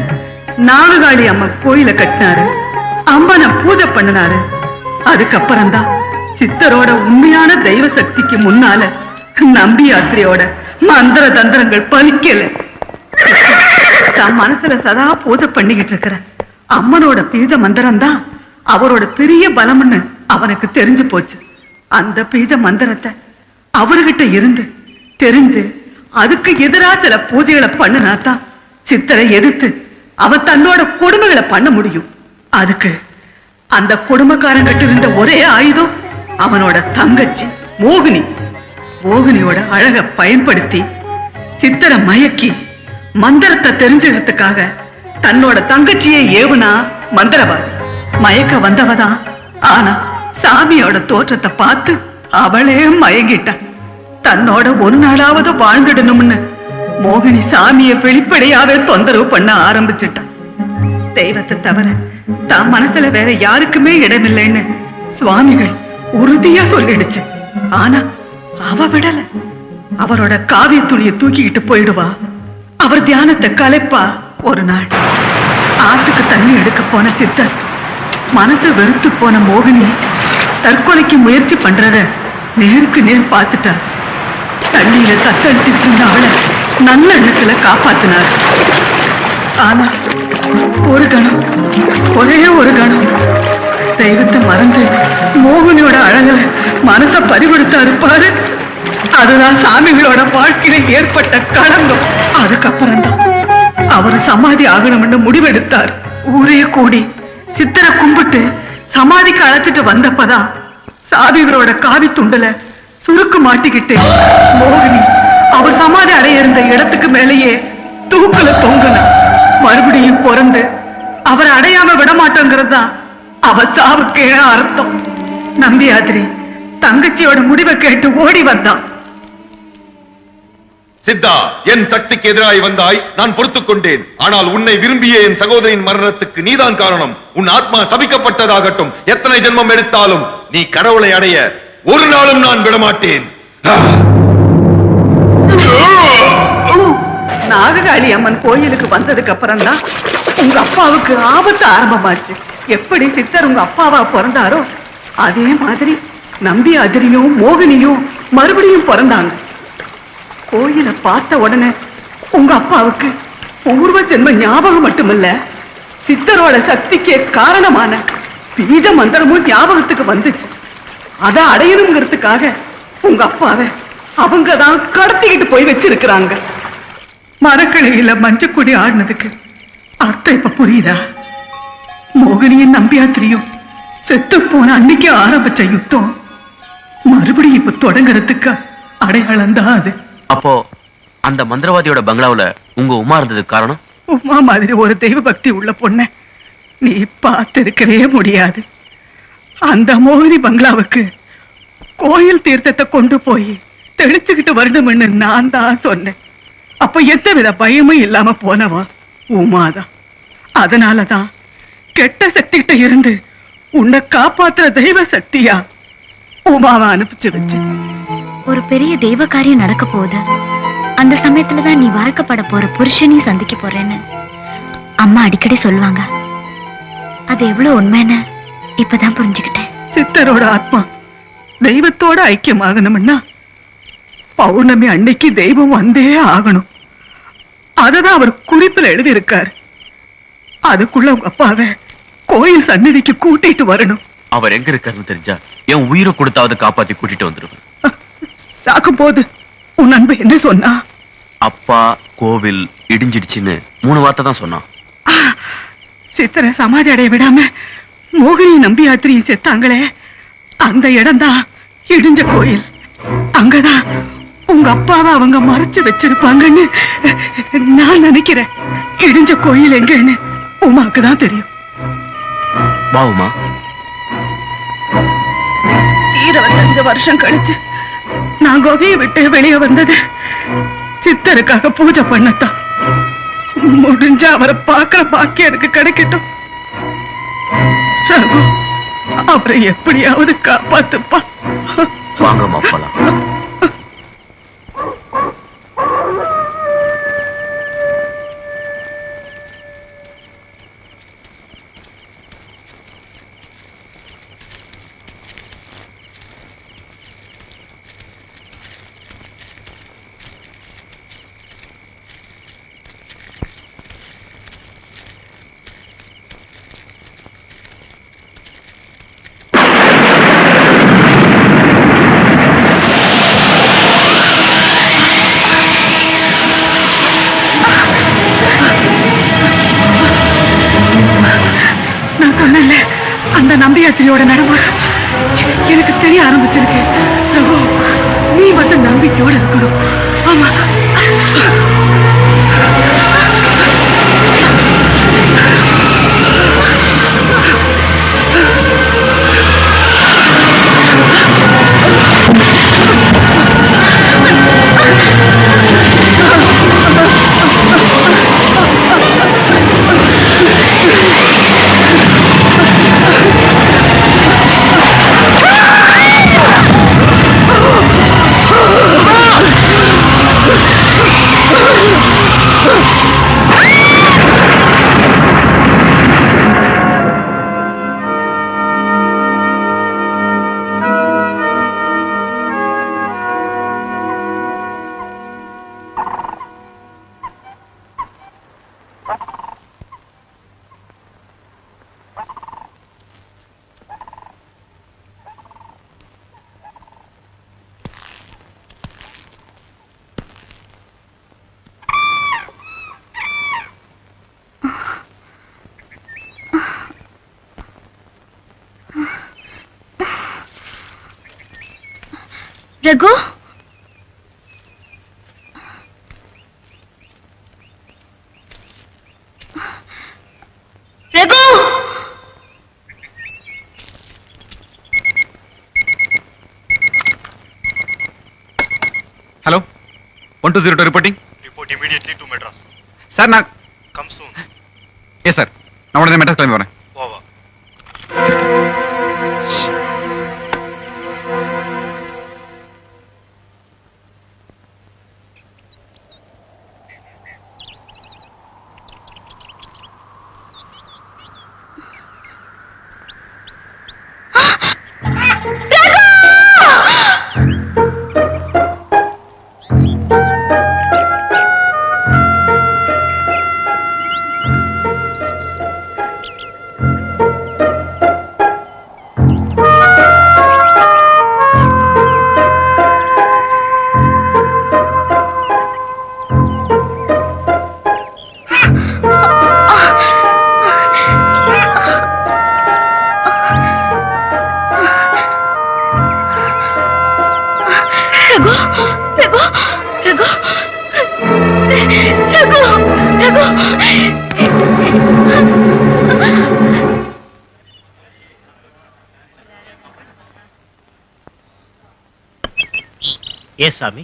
நாககாளி அம்மா கோயில கட்டினாரு, அம்மனை பூஜை பண்ணினாரு. அதுக்கப்புறம் தான் சித்தரோட உண்மையான தெய்வ சக்திக்கு முன்னால நம்பி யாத்திரையோட மந்திர தந்திரங்கள் பலிக்கல. தன் மனசுல சதா பூஜை பண்ணிக்கிட்டு இருக்கிற அம்மனோட பீஜ மந்திரம் தான் அவரோட பெரிய பலம்னு அவனுக்கு தெரிஞ்சு போச்சு. அந்த பீஜ மந்திரத்தை அவர்கிட்ட இருந்து தெரிஞ்சு அதுக்கு எதிரா சில பூஜைகளை பண்ணினாதான் சித்தரை எதிர்த்து அவன் தன்னோட கொடுமைகளை பண்ண முடியும். அதுக்கு அந்த கொடுமைக்காரங்கிட்ட இருந்த ஒரே ஆயுதம் அவனோட தங்கச்சி மோகினி. மோகினியோட அழக பயன்படுத்தி சித்தரை மயக்கி மந்திரத்தை தெரிஞ்சுக்கிறதுக்காக தன்னோட தங்கச்சியை ஏவுனா மந்திரவாதி. மயக்க வந்தவதான். ஆனா சாமியோட தோற்றத்தை பார்த்து அவளே மயங்கிட்டான். தன்னோட ஒரு நாளாவது வாழ்ந்துடணும்னு மோகினி சாமியை வெளிப்படையாவே தொந்தரவு பண்ண ஆரம்பிச்சுட்டான். தெய்வத்தை தவிர தான் மனசுல வேற யாருக்குமே இடமில்லைன்னு சுவாமிகள் உறுதியா சொல்லிடுச்சு. ஆனா அவ விடல. அவரோட காவிய துணியை தூக்கிக்கிட்டு போயிடுவா. அவர் தியானத்தை கலைப்பா. ஒரு நாள் ஆத்துக்கு தண்ணி எடுக்க போன சித்தர் மனசு வெறுத்து போன மோகினி தற்கொலைக்கு முயற்சி பண்றத நேருக்கு நேர் பார்த்துட்டார். தண்ணியில தத்தளிச்சுட்டு இருந்த அவளை நல்ல எண்ணத்துல காப்பாத்தினார். ஆனா ஒரு கணம், ஒரே ஒரு கணம் தெய்வத்தை மறந்து மோகினியோட அழகுல மனச பறிகொடுத்தாரு பாரு. அதுதான் சாமிகளோட வாழ்க்கையில ஏற்பட்ட களங்கம். அதுக்கப்புறம் தான் அவர் சமாதி ஆகணும்னு முடிவெடுத்தார். ஊரே கூடி சித்தரை கும்பிட்டு சமாதிக்கு அழைச்சிட்டு வந்தப்பதான் சாமிகளோட காவி துண்டுல சுருக்கு மாட்டிக்கிட்டு மோகினி அவர் சமாதி அடைய இருந்த இடத்துக்கு மேலேயே தூக்குல தொங்குன. மறுபடியும் பிறந்து அவரை அடையாம விடமாட்டோங்கிறது தான் அவ சாவுக்கே அர்த்தம். நம்பியாதிரி தங்கச்சியோட முடிவை கேட்டு ஓடி வந்தான். சித்தா, என் சக்திக்கு எதிராய் வந்தாய், நான் பொறுத்துக் கொண்டேன். ஆனால் உன்னை விரும்பிய என் சகோதரின் மரணத்துக்கு நீதான் காரணம். உன் ஆத்மா சபிக்கப்பட்டதாகட்டும். எத்தனை ஜென்மம் எடுத்தாலும் நீ கடவுளை அடைய ஒரு நாளும் நான் விடமாட்டேன். நாககாளி அம்மன் கோயிலுக்கு வந்ததுக்கு அப்புறம் தான் உங்க அப்பாவுக்கு ஆபத்து ஆரம்பமாச்சு. எப்படி சித்தர் உங்க அப்பாவா பிறந்தாரோ அதே மாதிரி நம்பியாதிரியும் மோகினியும் மறுபடியும் பிறந்தாங்க. கோயிலை பார்த்த உடனே உங்க அப்பாவுக்கு பூர்வ ஜென்ம ஞாபகம் மட்டுமல்ல, சித்தரோட சக்திக்கே காரணமான பீஜ மந்திரமும் ஞாபகத்துக்கு வந்துச்சு. அதை அடையணுங்கிறதுக்காக உங்க அப்பாவை அவங்கதான் கடத்திக்கிட்டு போய் வச்சிருக்கிறாங்க. மரக்கிளையில மஞ்சக்குடி ஆடினதுக்கு அர்த்தம் இப்ப புரியுதா? மோகினியின் நம்பியாத்திரியும் செத்து போன அன்னைக்கு ஆரம்பிச்ச யுத்தம் மறுபடியும் இப்ப தொடங்குறதுக்கு அடையாளம் தான் அது. அப்போ அந்த மந்திரவாதியோட பங்களாவுல உங்க உமா இருந்ததுக்கு காரணம்? உமா மாதிரி ஒரு தெய்வ பக்தி உள்ள பொண்ண நீ பார்த்திருக்கவே முடியாது. அந்த மோகினி பங்களாவுக்கு கோயில் தீர்த்தத்தை கொண்டு போய் தெளிச்சுக்கிட்டு வரணும்னு நான் தான் சொன்னேன். அப்ப எந்த வித பயமும் இல்லாம போனவா உமாதான். அதனாலதான் கெட்ட சக்தி கிட்ட இருந்து உன்னை காப்பாத்துற தெய்வ சக்தியா உமாவை அனுப்பிச்சு வச்சு. ஒரு பெரிய தெய்வ காரியம் நடக்க போகுது. அந்த சமயத்துலதான் நீ வாழ்க்கப்பட போற புருஷனையும் சந்திக்க போறேன்னு அம்மா அடிக்கடி சொல்லுவாங்க. அது எவ்வளவு உண்மைன்னு இப்பதான் புரிஞ்சுக்கிட்டேன். சித்தரோட ஆத்மா தெய்வத்தோட ஐக்கியமாகணும்னா பௌர்ணமி அன்னைக்கு தெய்வம் வந்தே ஆகணும். அததான் அவர் குறிப்பில் எழுதி இருக்காரு. அதுக்குள்ள உங்க அப்பாவை கோயில் சந்நிதிக்கு கூட்டிட்டு வரணும். அவர் எங்க இருக்காருன்னு தெரிஞ்சா என் உயிரை கொடுத்தாவது காப்பாத்தி கூட்டிட்டு வந்துருவேன். சாக்கும் போது உன் அன்பு என்ன சொன்னா? அப்பா கோவில் இடிஞ்சிடுச்சுன்னு 3 வார்த்தை தான் சொன்னான். சித்தரை சமாதி அடைய விடாம மோகினி நம்பி யாத்திரையும் செத்தாங்களே, அந்த இடம் தான் இடிஞ்ச கோயில். அங்கதான் உங்க அப்பாவை அவங்க மறைச்சு வச்சிருப்பாங்கன்னு நான் நினைக்கிறேன். இடிஞ்ச கோயில் எங்கன்னு உமாக்கு தான் தெரியும். வா உமா. 25 வருஷம் கழிச்சு நான் குகையை விட்டு வெளியே வந்தது சித்தருக்காக பூஜை பண்ணத்தான். முடிஞ்ச அவரை பார்க்கிற பாக்கியம் எனக்கு கிடைக்கட்டும். ரகு, அவரை எப்படியாவது காப்பாத்துப்பா. வாங்கம்மா போலாம். சக்தியோட நடமாட எனக்கு தெரிய ஆரம்பிச்சிருக்கு. ரகு, நீ மட்டும் நம்பிக்கையோட இருக்கணும். ஆமா. Raghu, Raghu, hello 120 reporting. Report immediately to Madras. Sir நான் Come soon. எஸ் சார், நான் உடனே மெட்ராஸ் கிளம்பி வரேன். Over. ஏ சாமி,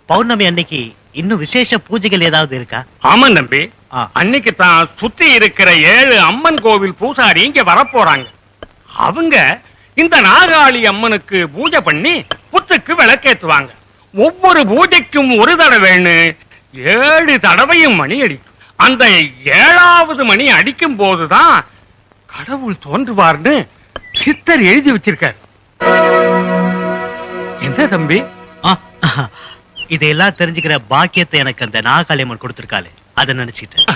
பௌர்ணமி அன்னைக்கு இன்னும் விசேஷ பூஜைகள் ஏதாவது இருக்கா? ஆமாம் தம்பி, அன்னைக்கு தான் சுத்தி இருக்கிற 7 அம்மன் கோவில் பூசாரி இங்க வரப்போறாங்க. அவங்க இந்த நாகாளி அம்மனுக்கு பூஜை பண்ணி புத்துக்கு விளக்கேத்துவாங்க. ஒவ்வொரு பூஜைக்கும் ஒரு தடவைன்னு 7 தடவையும் மணி அடிக்கும். அந்த 7வது மணி அடிக்கும் போதுதான் கடவுள் தோன்றுவார்னு சித்தர் எழுதி வச்சிருக்கார். என்ன தம்பி? இதையெல்லாம் தெரிஞ்சுக்கிற பாக்கியத்தை எனக்கு அந்த நாகாளி அம்மன் கொடுத்திருக்காளே, அதை நினைச்சிட்டேன்.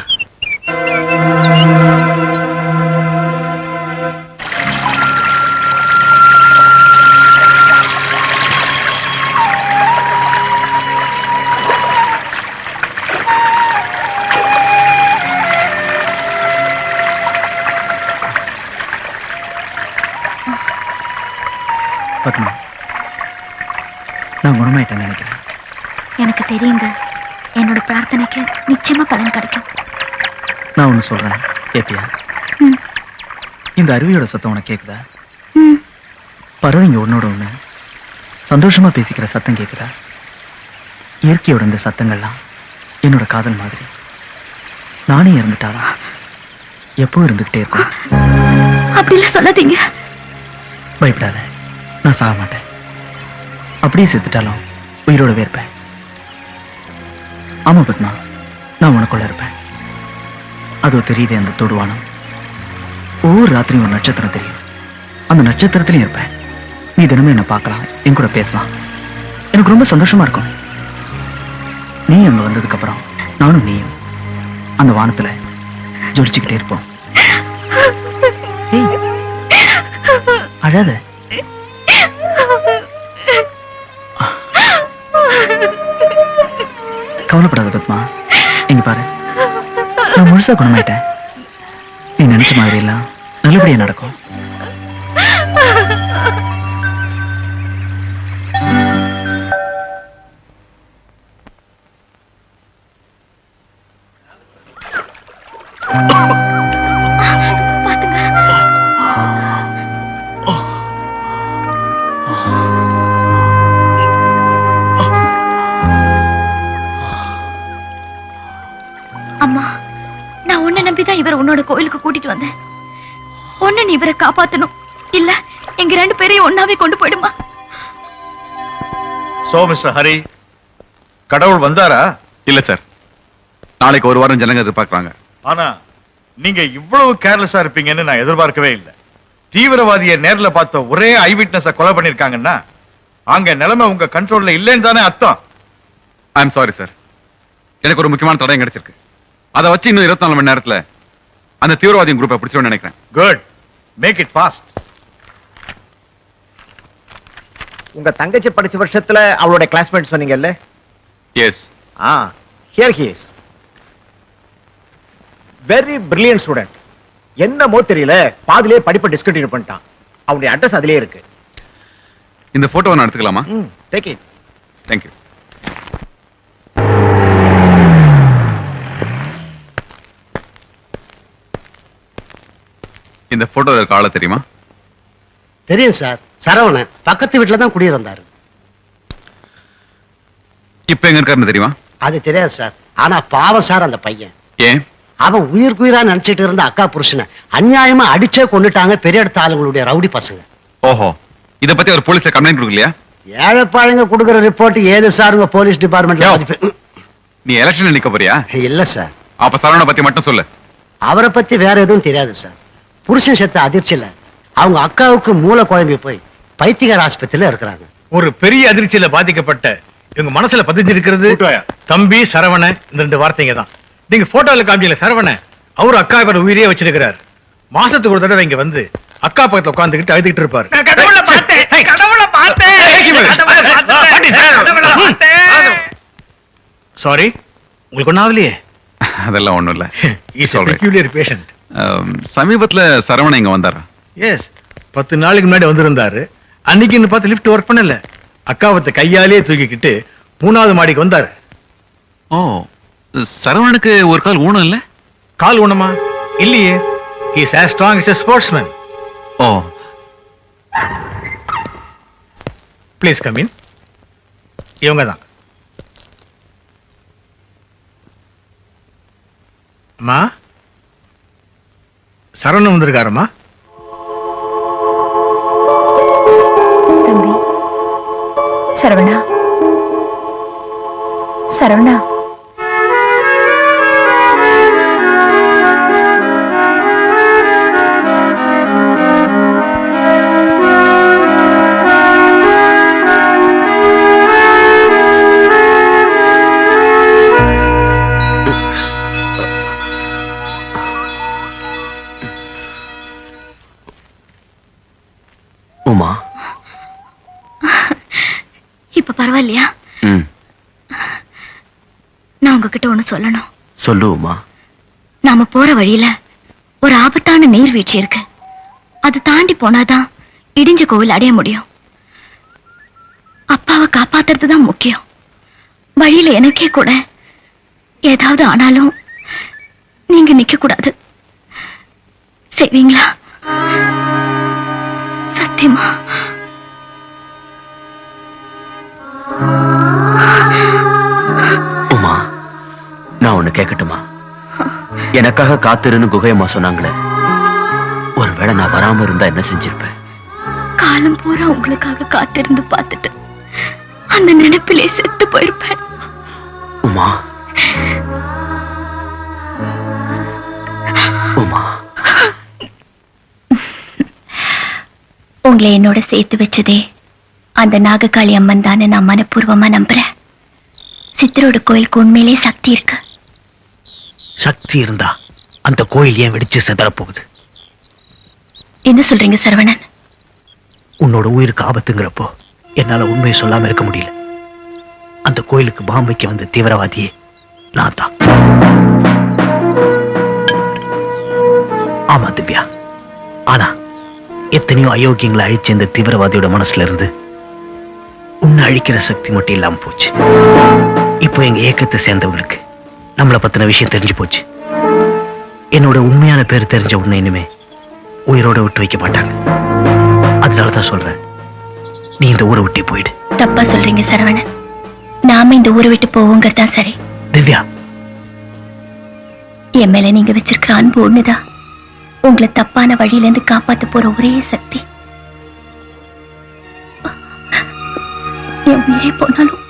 பத்மா, நான் குணமாயிட்டேன்னு நினைக்கிறேன். எனக்கு தெரியுங்க, என்னோட பிரார்த்தனைக்கு நிச்சயமா பலன் கிடைக்கும். நான் ஒண்ணு சொல்றேன், கேப்பியா? இந்த அருவியோட சத்தம் உனக்கு கேக்குதா? பறவைங்க ஒன்னோட ஒண்ணு சந்தோஷமா பேசிக்கிற சத்தம் கேக்குதா? இயற்கையோட இந்த சத்தங்கள்லாம் என்னோட காதல் மாதிரி. நானே இருந்துட்டாரா எப்போ இருந்துகிட்டே இருக்கும். அப்படிலாம் சொல்லாதீங்க. பயப்படாத, நான் சாக மாட்டேன். அப்படியே செத்துட்டாலும் உயிரோடவே இருப்பேன். ஆமா பத்மா, நான் உனக்குள்ள இருப்பேன். அதோ தெரியுது அந்த தொடுவானம். ஒவ்வொரு ராத்திரியும் ஒரு நட்சத்திரம் தெரியும். அந்த நட்சத்திரத்திலையும் இருப்பேன். நீ தினமும் என்ன பார்க்கலாம், என் கூட பேசலாம். எனக்கு ரொம்ப சந்தோஷமா இருக்கும். நீ அங்க வந்ததுக்கு அப்புறம் நானும் நீயும் அந்த வானத்துல ஜொலிச்சுக்கிட்டே இருப்போம். அழாத. கவலைப்படாத பத்மா, இங்க பாரு, நான் முழுசா குணமாயிட்டேன். நீ நினைச்ச மாதிரி எல்லாம் நல்லபடியா நடக்கும். அம்மா, நான் உன்னை நம்பிதான் இவர் உன்னோட கோயிலுக்கு கூட்டிட்டு வந்தேன். ஒண்ணு நீ இவரை காப்பாத்தணும், இல்ல எங்க 2 பேரையும் ஒன்னாவே கொண்டு போயிடுமா? சோ மிஸ்டர் ஹரி, கடவுள் வந்தாரா? இல்ல சார், நாளைக்கு ஒரு வாரம் ஜனங்க எதிர்பார்க்கறாங்க. ஆனா நீங்க இவ்வளவு கேர்லெஸ்ஸா இருப்பீங்கன்னு நான் எதிர்பார்க்கவே இல்லை. தீவிரவாதியை நேர்ல பார்த்த ஒரே ஐ விட்னஸ கொலை பண்ணிருக்காங்கன்னா அங்க நிலைமை உங்க கண்ட்ரோல்ல இல்லைன்னு தானே அர்த்தம். ஐ எம் சாரி சார், எனக்கு ஒரு முக்கியமான தடயம் கிடைச்சிருக்கு. அதை வச்சு இன்னும் 24 மணி நேரத்துல அந்த தீவிரவாதியின் குரூப்பை பிடிச்சிருன்னு நினைக்கிறேன். Good, make it fast. உங்க தங்கச்சி படிச்ச வருஷத்துல அவளோட கிளாஸ்மேட் சொன்னீங்கல்ல? Yes. Here he is. Very brilliant student. என்னமோ தெரியல, பாதிலே படிப்பை டிஸ்கண்டினியூ பண்ணிட்டான். அவனுடைய அட்ரஸ் அதிலே இருக்கு. இந்த போட்டோவை நான் எடுத்துக்கலாமா? Take it. தேங்க்யூ. இந்த போட்டோல இருக்க ஆளை தெரியுமா? தெரியும் சார், சரவணன் பக்கத்து வீட்டுல தான் குடியிருந்தாரு. இப்ப எங்க இருக்காருன்னு தெரியுமா? அது தெரியாது சார். ஆனா பாவம் சார் அந்த பையன். ஏன்? அவன் உயிர்க்குயிரா நினைச்சிட்டு இருந்த அக்கா புருஷனை அநியாயமா அடிச்சே கொண்டுட்டாங்க பெரிய இடத்த ஆளுங்களுடைய ரவுடி பசங்க. ஓஹோ, இத பத்தி ஒரு போலீஸ்ல கம்ப்ளைண்ட் கொடுக்கலையா? ஏழைப்பாளைங்க கொடுக்குற ரிப்போர்ட் ஏது சார் உங்க போலீஸ் டிபார்ட்மெண்ட்ல? நீ எலெக்ஷன்ல நிக்க போறியா? இல்ல சார். அப்ப சரவணனை பத்தி மட்டும் சொல்லு. அவரை பத்தி வேற எதுவும் தெரியாது சார். புருஷன் செத்த அதிர்ச்சியில அவங்க அக்காவுக்கு மூளை குழம்பி போய் பைத்தியகார ஆஸ்பத்திரியில இருக்கிறாங்க. ஒரு பெரிய அதிர்ச்சியில பாதிக்கப்பட்ட இவங்க மனசுல பதிஞ்சிருக்கிறது தம்பி சரவண, இந்த 2 வார்த்தைங்க தான். நீங்க போட்டோல காமிச்சீங்க சரவண, அவரு அக்கா இவர் உயிரியே வச்சிருக்கிறார். மாசத்துக்கு ஒரு தடவை இங்க வந்து அக்கா பக்கத்துல உட்கார்ந்துகிட்டு அழுதுகிட்டு இருப்பாரு. சாரி, உங்களுக்கு ஒன்னும் ஆகலையே? அதெல்லாம் ஒண்ணும் இல்ல. Peculiar patient. சமீபத்துல சரவணன் இங்க வந்தாரா? எஸ், 10 நாளைக்கு முன்னாடி வந்திருந்தாரு. அன்னைக்கு பார்த்து லிஃப்ட் ஒர்க் பண்ணல. அக்காவத்தை கையாலே தூக்கிக்கிட்டு 3வது மாடிக்கு வந்தாரு. ஓ, சரவணனுக்கு ஒரு கால் ஊனம் இல்ல? கால் ஊனமா? இல்லையே. he is as strong as a sportsman. ஓ, ப்ளீஸ் கம் இன். இவங்க தான். அம்மா, சரவணன் வந்திருக்காரம்மா. தம்பி சரவணா, சரவணா. உமா, இப்ப பரவாயில்லையா? நான் உங்ககிட்ட ஒண்ணு சொல்லணும். சொல்லு உமா. நாம போற வழியில ஒரு ஆபத்தான நீர்வீழ்ச்சி இருக்கு. அது தாண்டி போனாதான் இடிஞ்ச கோவில் அடைய முடியும். அப்பாவை காப்பாத்துறது தான் முக்கியம். வழியில எனக்கே கூட ஏதாவது ஆனாலும் நீங்க நிக்க கூடாது. செய்வீங்களா? சத்தியமா? உமா, நான் ஒண்ணு கேட்கட்டுமா? எனக்காக காத்திருன்னு குகையம்மா சொன்னாங்களே, ஒருவேளை நான் வராம இருந்தா என்ன செஞ்சிருப்பேன்? காலம் பூரா உங்களுக்காக காத்திருந்து பார்த்துட்டு அந்த நினைப்பிலே செத்து போயிருப்பேன். உமா, உமா, உங்களை என்னோட சேர்த்து வச்சதே அந்த நாககாளி அம்மன் தானே நான் மனப்பூர்வமா நம்புறேன். சித்தரோட கோயிலுக்கு உண்மையிலே சக்தி இருக்கு. சக்தி இருந்தா அந்த கோயில் ஏன் வெடிச்சு சிதற போகுது? என்ன சொல்றீங்க சரவணன்? உன்னோட உயிருக்கு ஆபத்துங்கிறப்போ என்னால உண்மையை சொல்லாம இருக்க முடியல. அந்த கோயிலுக்கு பாம்பு வைக்க வந்த தீவிரவாதியே நான் தான். ஆமா திவ்யா, ஆனா எத்தனையோ அயோக்கியங்களை அழிச்ச இந்த தீவிரவாதியோட மனசுல இருந்து உன்னை அழிக்கிற சக்தி மட்டும் இல்லாம போச்சு. இப்போ எங்க ஏக்கத்தை சேர்ந்தவங்களுக்கு நம்மளை பத்தின விஷயம் தெரிஞ்சு போச்சு. என்னோட உண்மையான பேர் தெரிஞ்ச உன்னை இனிமே உயிரோட விட்டு வைக்க மாட்டாங்க. அதனாலதான் சொல்றேன், நீ இந்த ஊரை விட்டு போயிடு. தப்பா சொல்றீங்க சரவணன். நாம இந்த ஊரை விட்டு போவோங்கிறதா சரி. திவ்யா, என் மேல நீங்க வச்சிருக்கிற அன்பு ஒண்ணுதான் உங்களை தப்பான வழியில இருந்து காப்பாத்த போற ஒரே சக்தி. என் உயிரே போனாலும்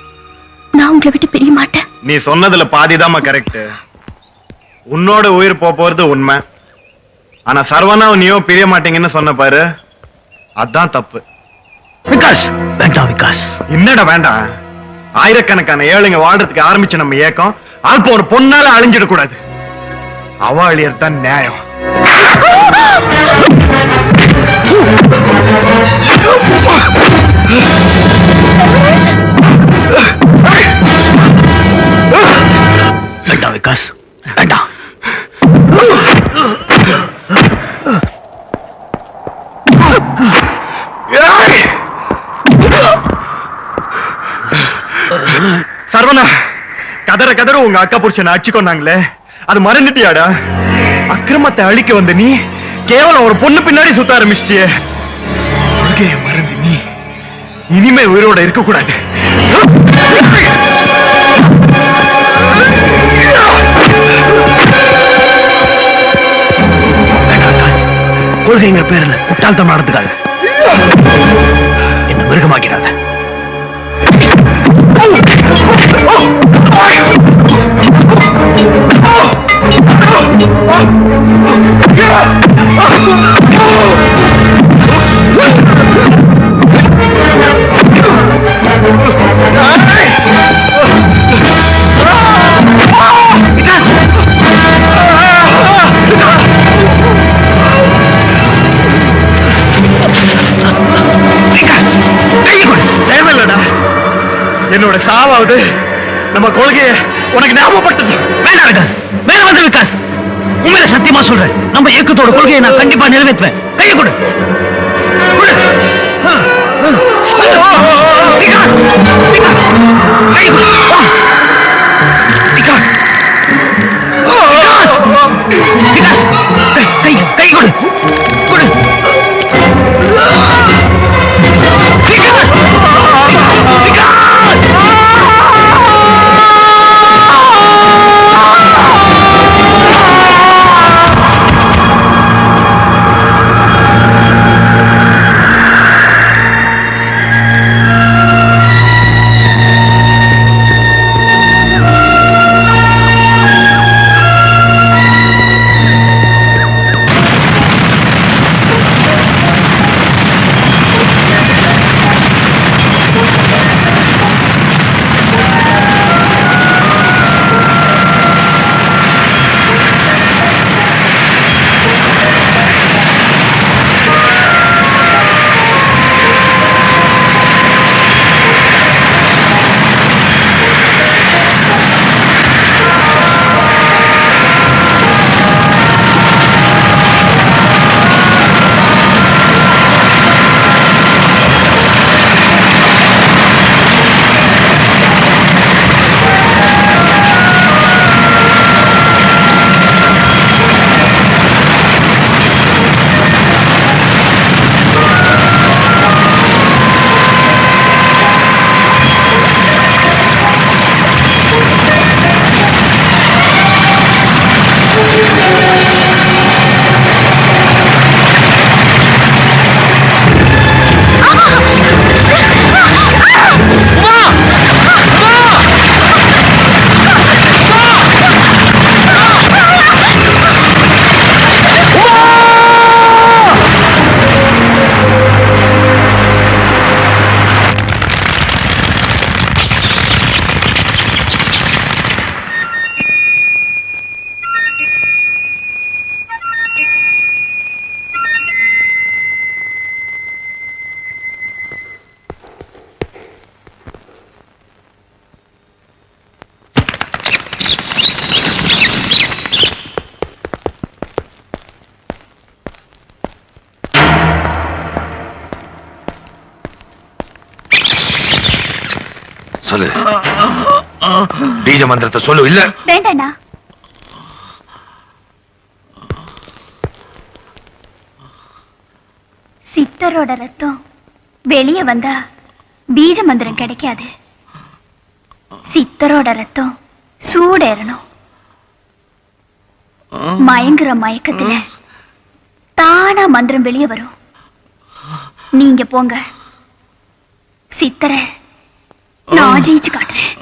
நான் உங்களை விட்டு பிரிய மாட்டேன். நீ சொன்னதுல பாதிதாமா கரெக்ட். உன்னோட உயிர் போறது உண்மை. ஆனா சரவணாவும் நீயோ பிரிய மாட்டீங்கன்னு சொன்ன பாரு, அதான் தப்பு. விகாஸ் வேண்டாம். விகாஸ் என்னடா வேண்டாம்? ஆயிரக்கணக்கான ஏழைங்க வாழ்றதுக்கு ஆரம்பிச்ச நம்ம ஏக்கம் அல்பம் ஒரு பொண்ணால அழிஞ்சிடக் கூடாது. அவ அழியறது தான் நியாயம். வேண்டாம் விகாஸ், வேண்டாம். சரவணா, கதற கதற உங்க அக்கா புருஷனை அடிச்சு கொண்டாங்களே, அது மறந்துட்டியாடா? அக்கிரமத்தை அழிக்க வந்த நீ கேவலம் ஒரு பொண்ணு பின்னாடி சுத்த ஆரம்பிச்சிட்டியே. கொள்கையை மறந்து நீ இனிமே உயிரோட இருக்க கூடாது. கொள்கைங்கிற பேர்ல முட்டாள்தனம் நடந்துக்காது. என்ன மிருகமாக்கிறாத. தேவையில்லடா, என்னோட சாவாவது நம்ம கொள்கையை உனக்கு ஞாபகப்படுத்து. வேண்டாம் விகாஸ், வேற வந்து விகாஸ், உண்மையில சத்தியமா சொல்றேன், நம்ம இயக்கத்தோட கொள்கையை நான் கண்டிப்பா நிறைவேற்றுவேன். கையை கொடு. கை கொடு. சொல்லு, பீஜ மந்திரத்தை சொல்லு. இல்ல வேண்டாண்ணா. சித்தரோட ரத்தம் வெளியே வந்தா பீஜ மந்திரம் கிடைக்காது. சித்தரோட ரத்தம் சூடேறணும். மயங்குற மயக்கத்துல தானா மந்திரம் வெளியே வரும். நீங்க போங்க, சித்தரை நான் ஜெயிச்சு காட்டுறேன்.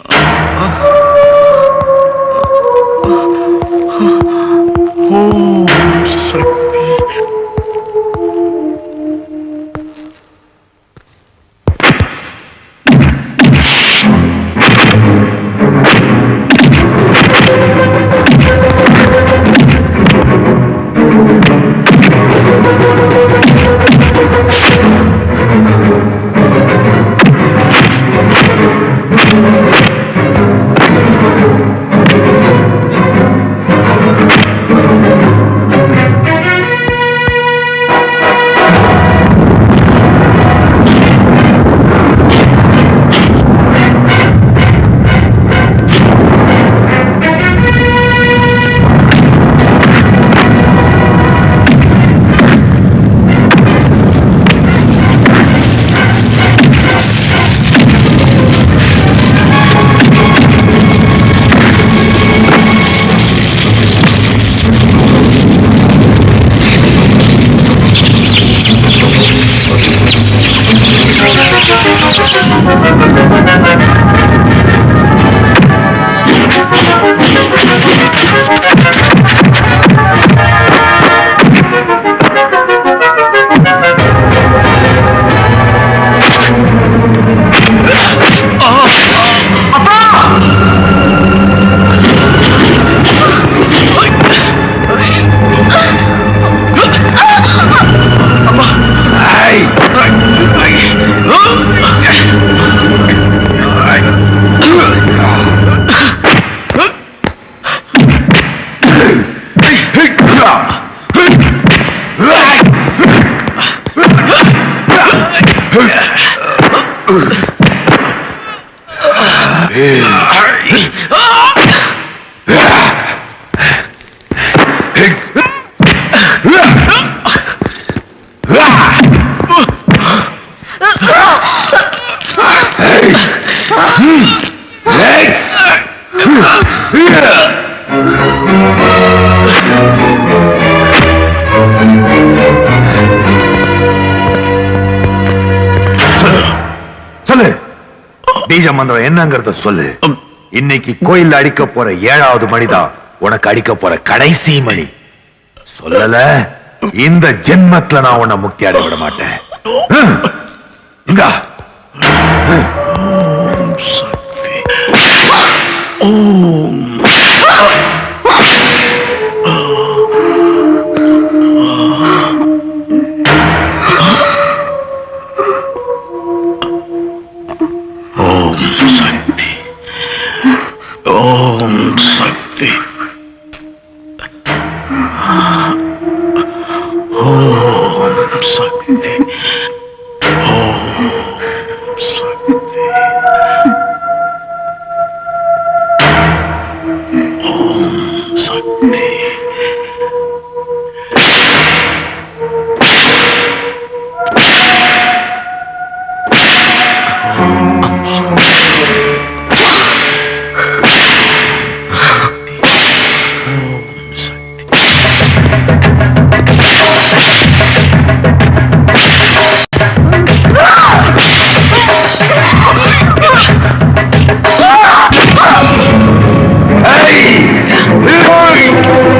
சொல்லு, பீஜ மந்திரம் என்னங்கறத சொல்லு. இன்னைக்கு கோயில் அடிக்க போற 7வது மணிதான் உனக்கு அடிக்க போற கடைசி மணி. சொல்லல, இந்த ஜென்மத்துல நான் உன்னை முக்தி அடைய விட மாட்டேன். இந்தா. ஓம் சக்தி. ஓம் சக்தி. ஓம் சக்தி. ஓம் சக்தி. Hey!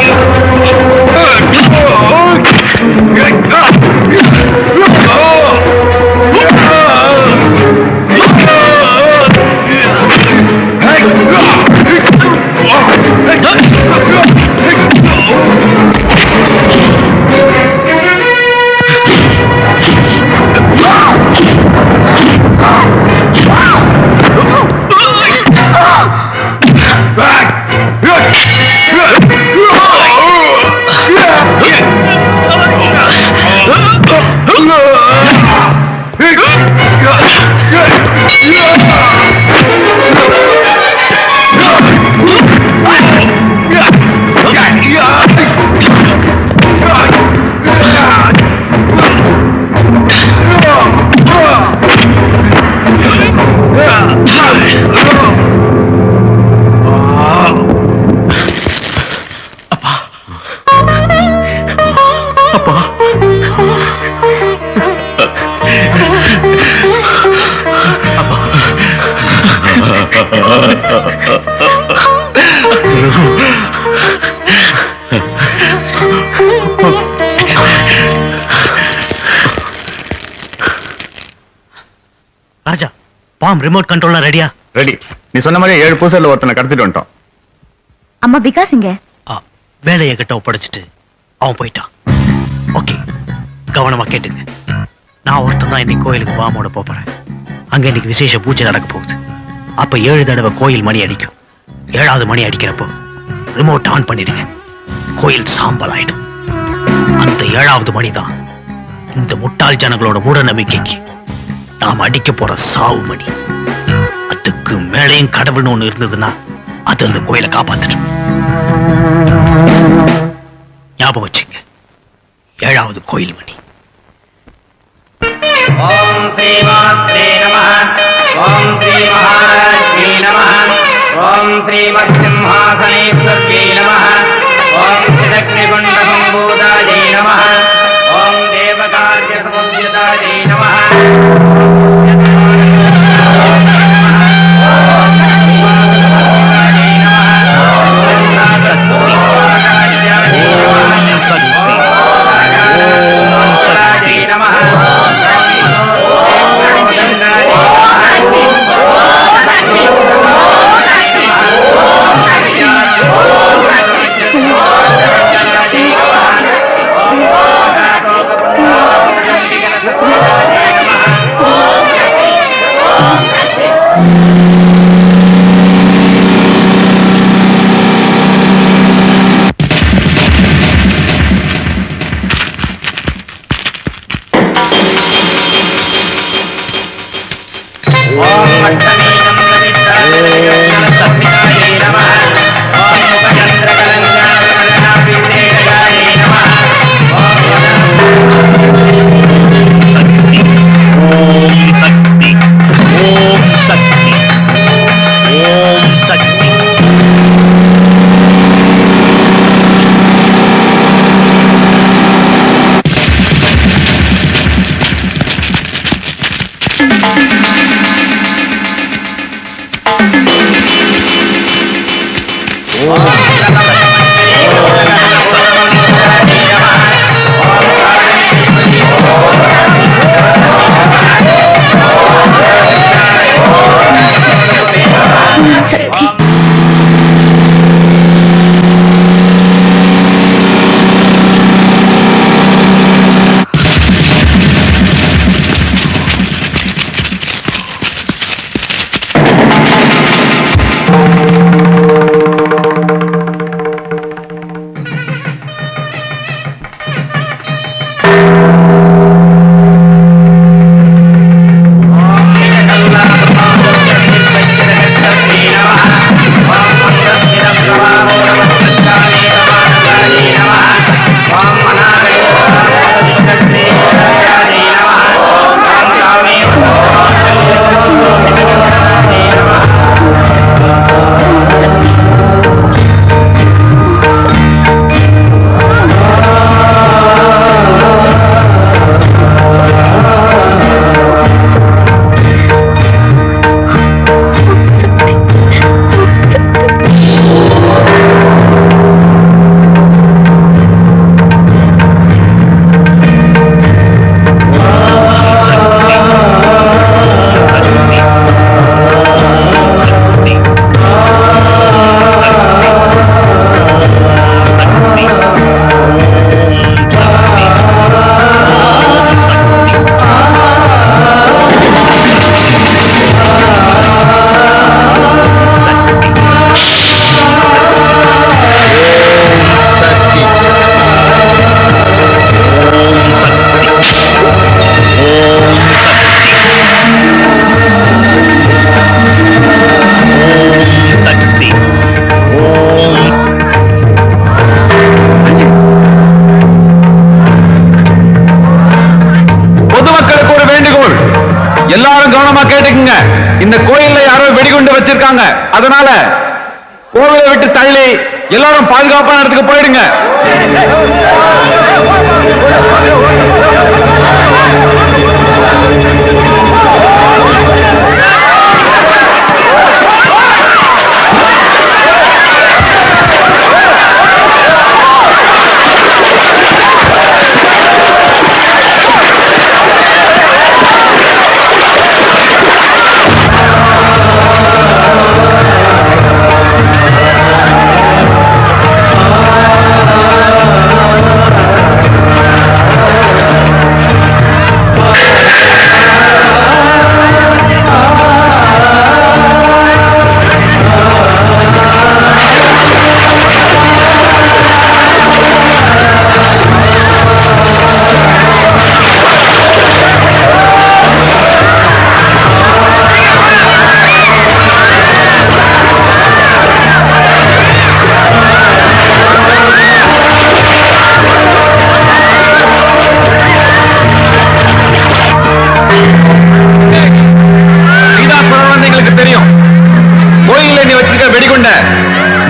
ராஜா, பாம் ரிமோட் கண்ட்ரோல்ல ரெடியா? ரெடி. நீ சொன்ன மாதிரி 7 பூசல்ல ஒருத்தனை கடத்திட்டு வந்துட்டோம். அம்மா விகாஸ் இங்க வேலையை கிட்ட ஒப்படைச்சிட்டு அவன் போயிட்டான். ஓகே, கவனமா கேட்டுங்க. நான் ஒருத்தன் தான் இன்னைக்கு கோயிலுக்கு பாமோட போறேன். அங்க இன்னைக்கு விசேஷ பூஜை நடக்க போகுது. அப்ப 7 தடவை கோயில் மணி அடிக்கும். 7வது மணி அடிக்கிறப்போ ரிமோட் ஆன் பண்ணிடுங்க. கோயில் சாம்பல் ஆயிடும். அந்த 7வது மணி தான் இந்த முட்டாள் ஜனங்களோட மூட நம்பிக்கைக்கு நாம் அடிக்க போற சாவு மணி. அதுக்கு மேலையும் கடவுள்னு ஒண்ணு இருந்ததுன்னா அது அந்த கோயிலை காப்பாத்திடும். ஞாபகம் வச்சுங்க, 7வது கோயில் மணி. ஓம் ஸ்ரீ மாத்ரே நமः. ஓம் ஸ்ரீ மகாராஜ்ஞே நமः. ஓம் ஸ்ரீ மத்சிம்ஹாசனேஸ்வர்யே நமः. ஓம் சிதக்னிகுண்ட சம்பூதாயே நமः. ஓம் தேவகார்ய சமுத்யதாயே நமः. இந்த கோயில்ல யாரோ வெடிகுண்டு வச்சிருக்காங்க. அதனால கோவிலை விட்டு தள்ளி எல்லாரும் பாதுகாப்பான இடத்துக்கு போயிடுங்க.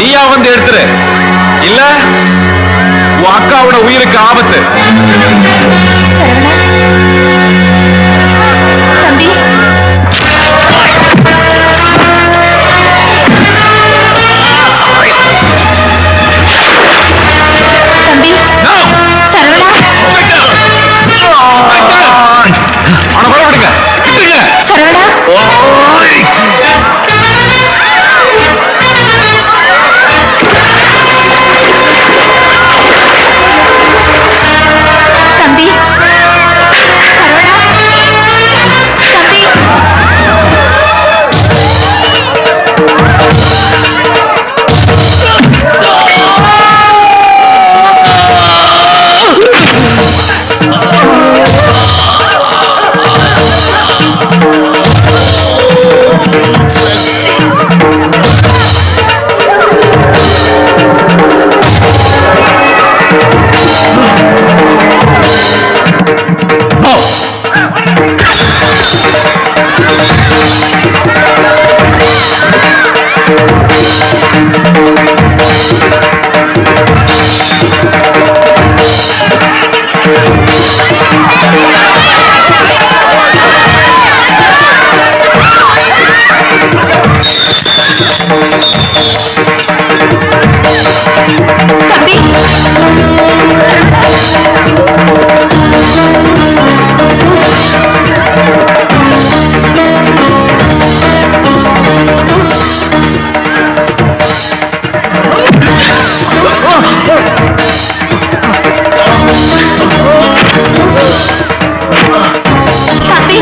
நீயா வந்து எடுத்துரு, இல்ல உன் அக்காவோட உயிருக்கு ஆபத்து. தம்பி தம்பி சரவணா அவனை புறப்படுங்க. சரவணா தம்பி சரவணா தம்பி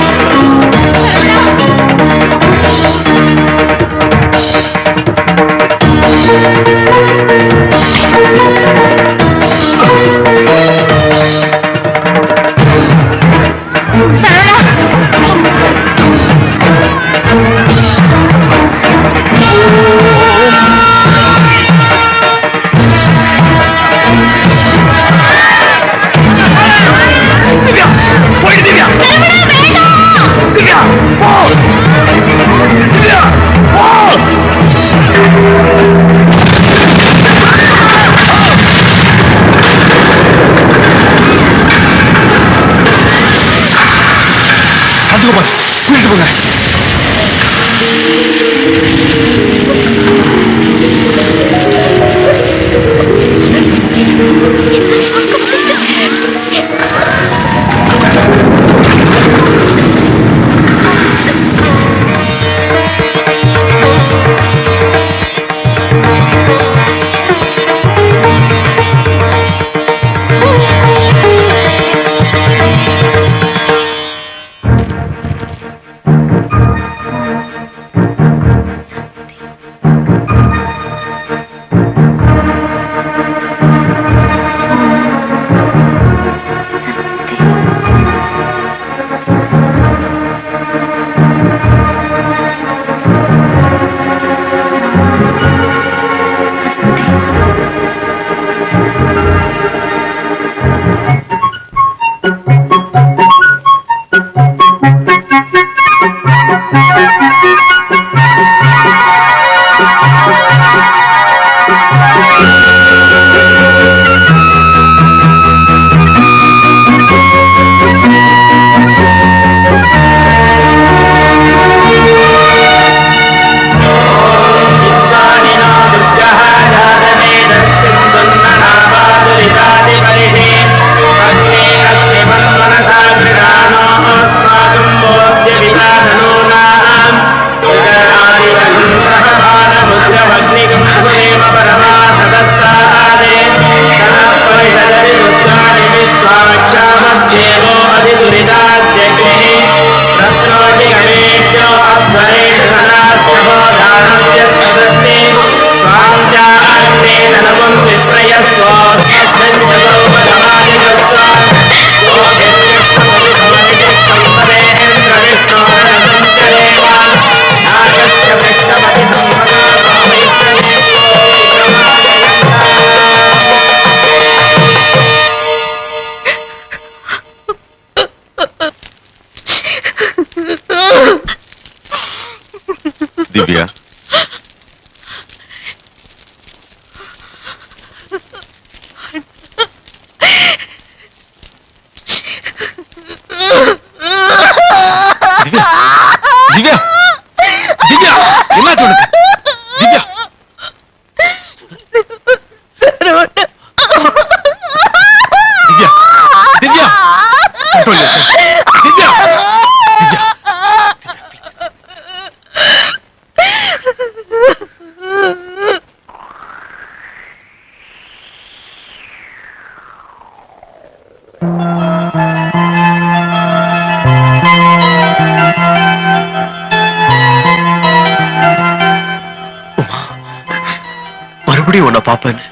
மறுபடியும் உன்னை பாப்பேன்னு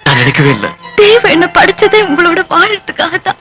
நான் நினைக்கவே இல்லை. தேவ என்ன படிச்சதே உங்களோட வாழறதுக்காக தான்.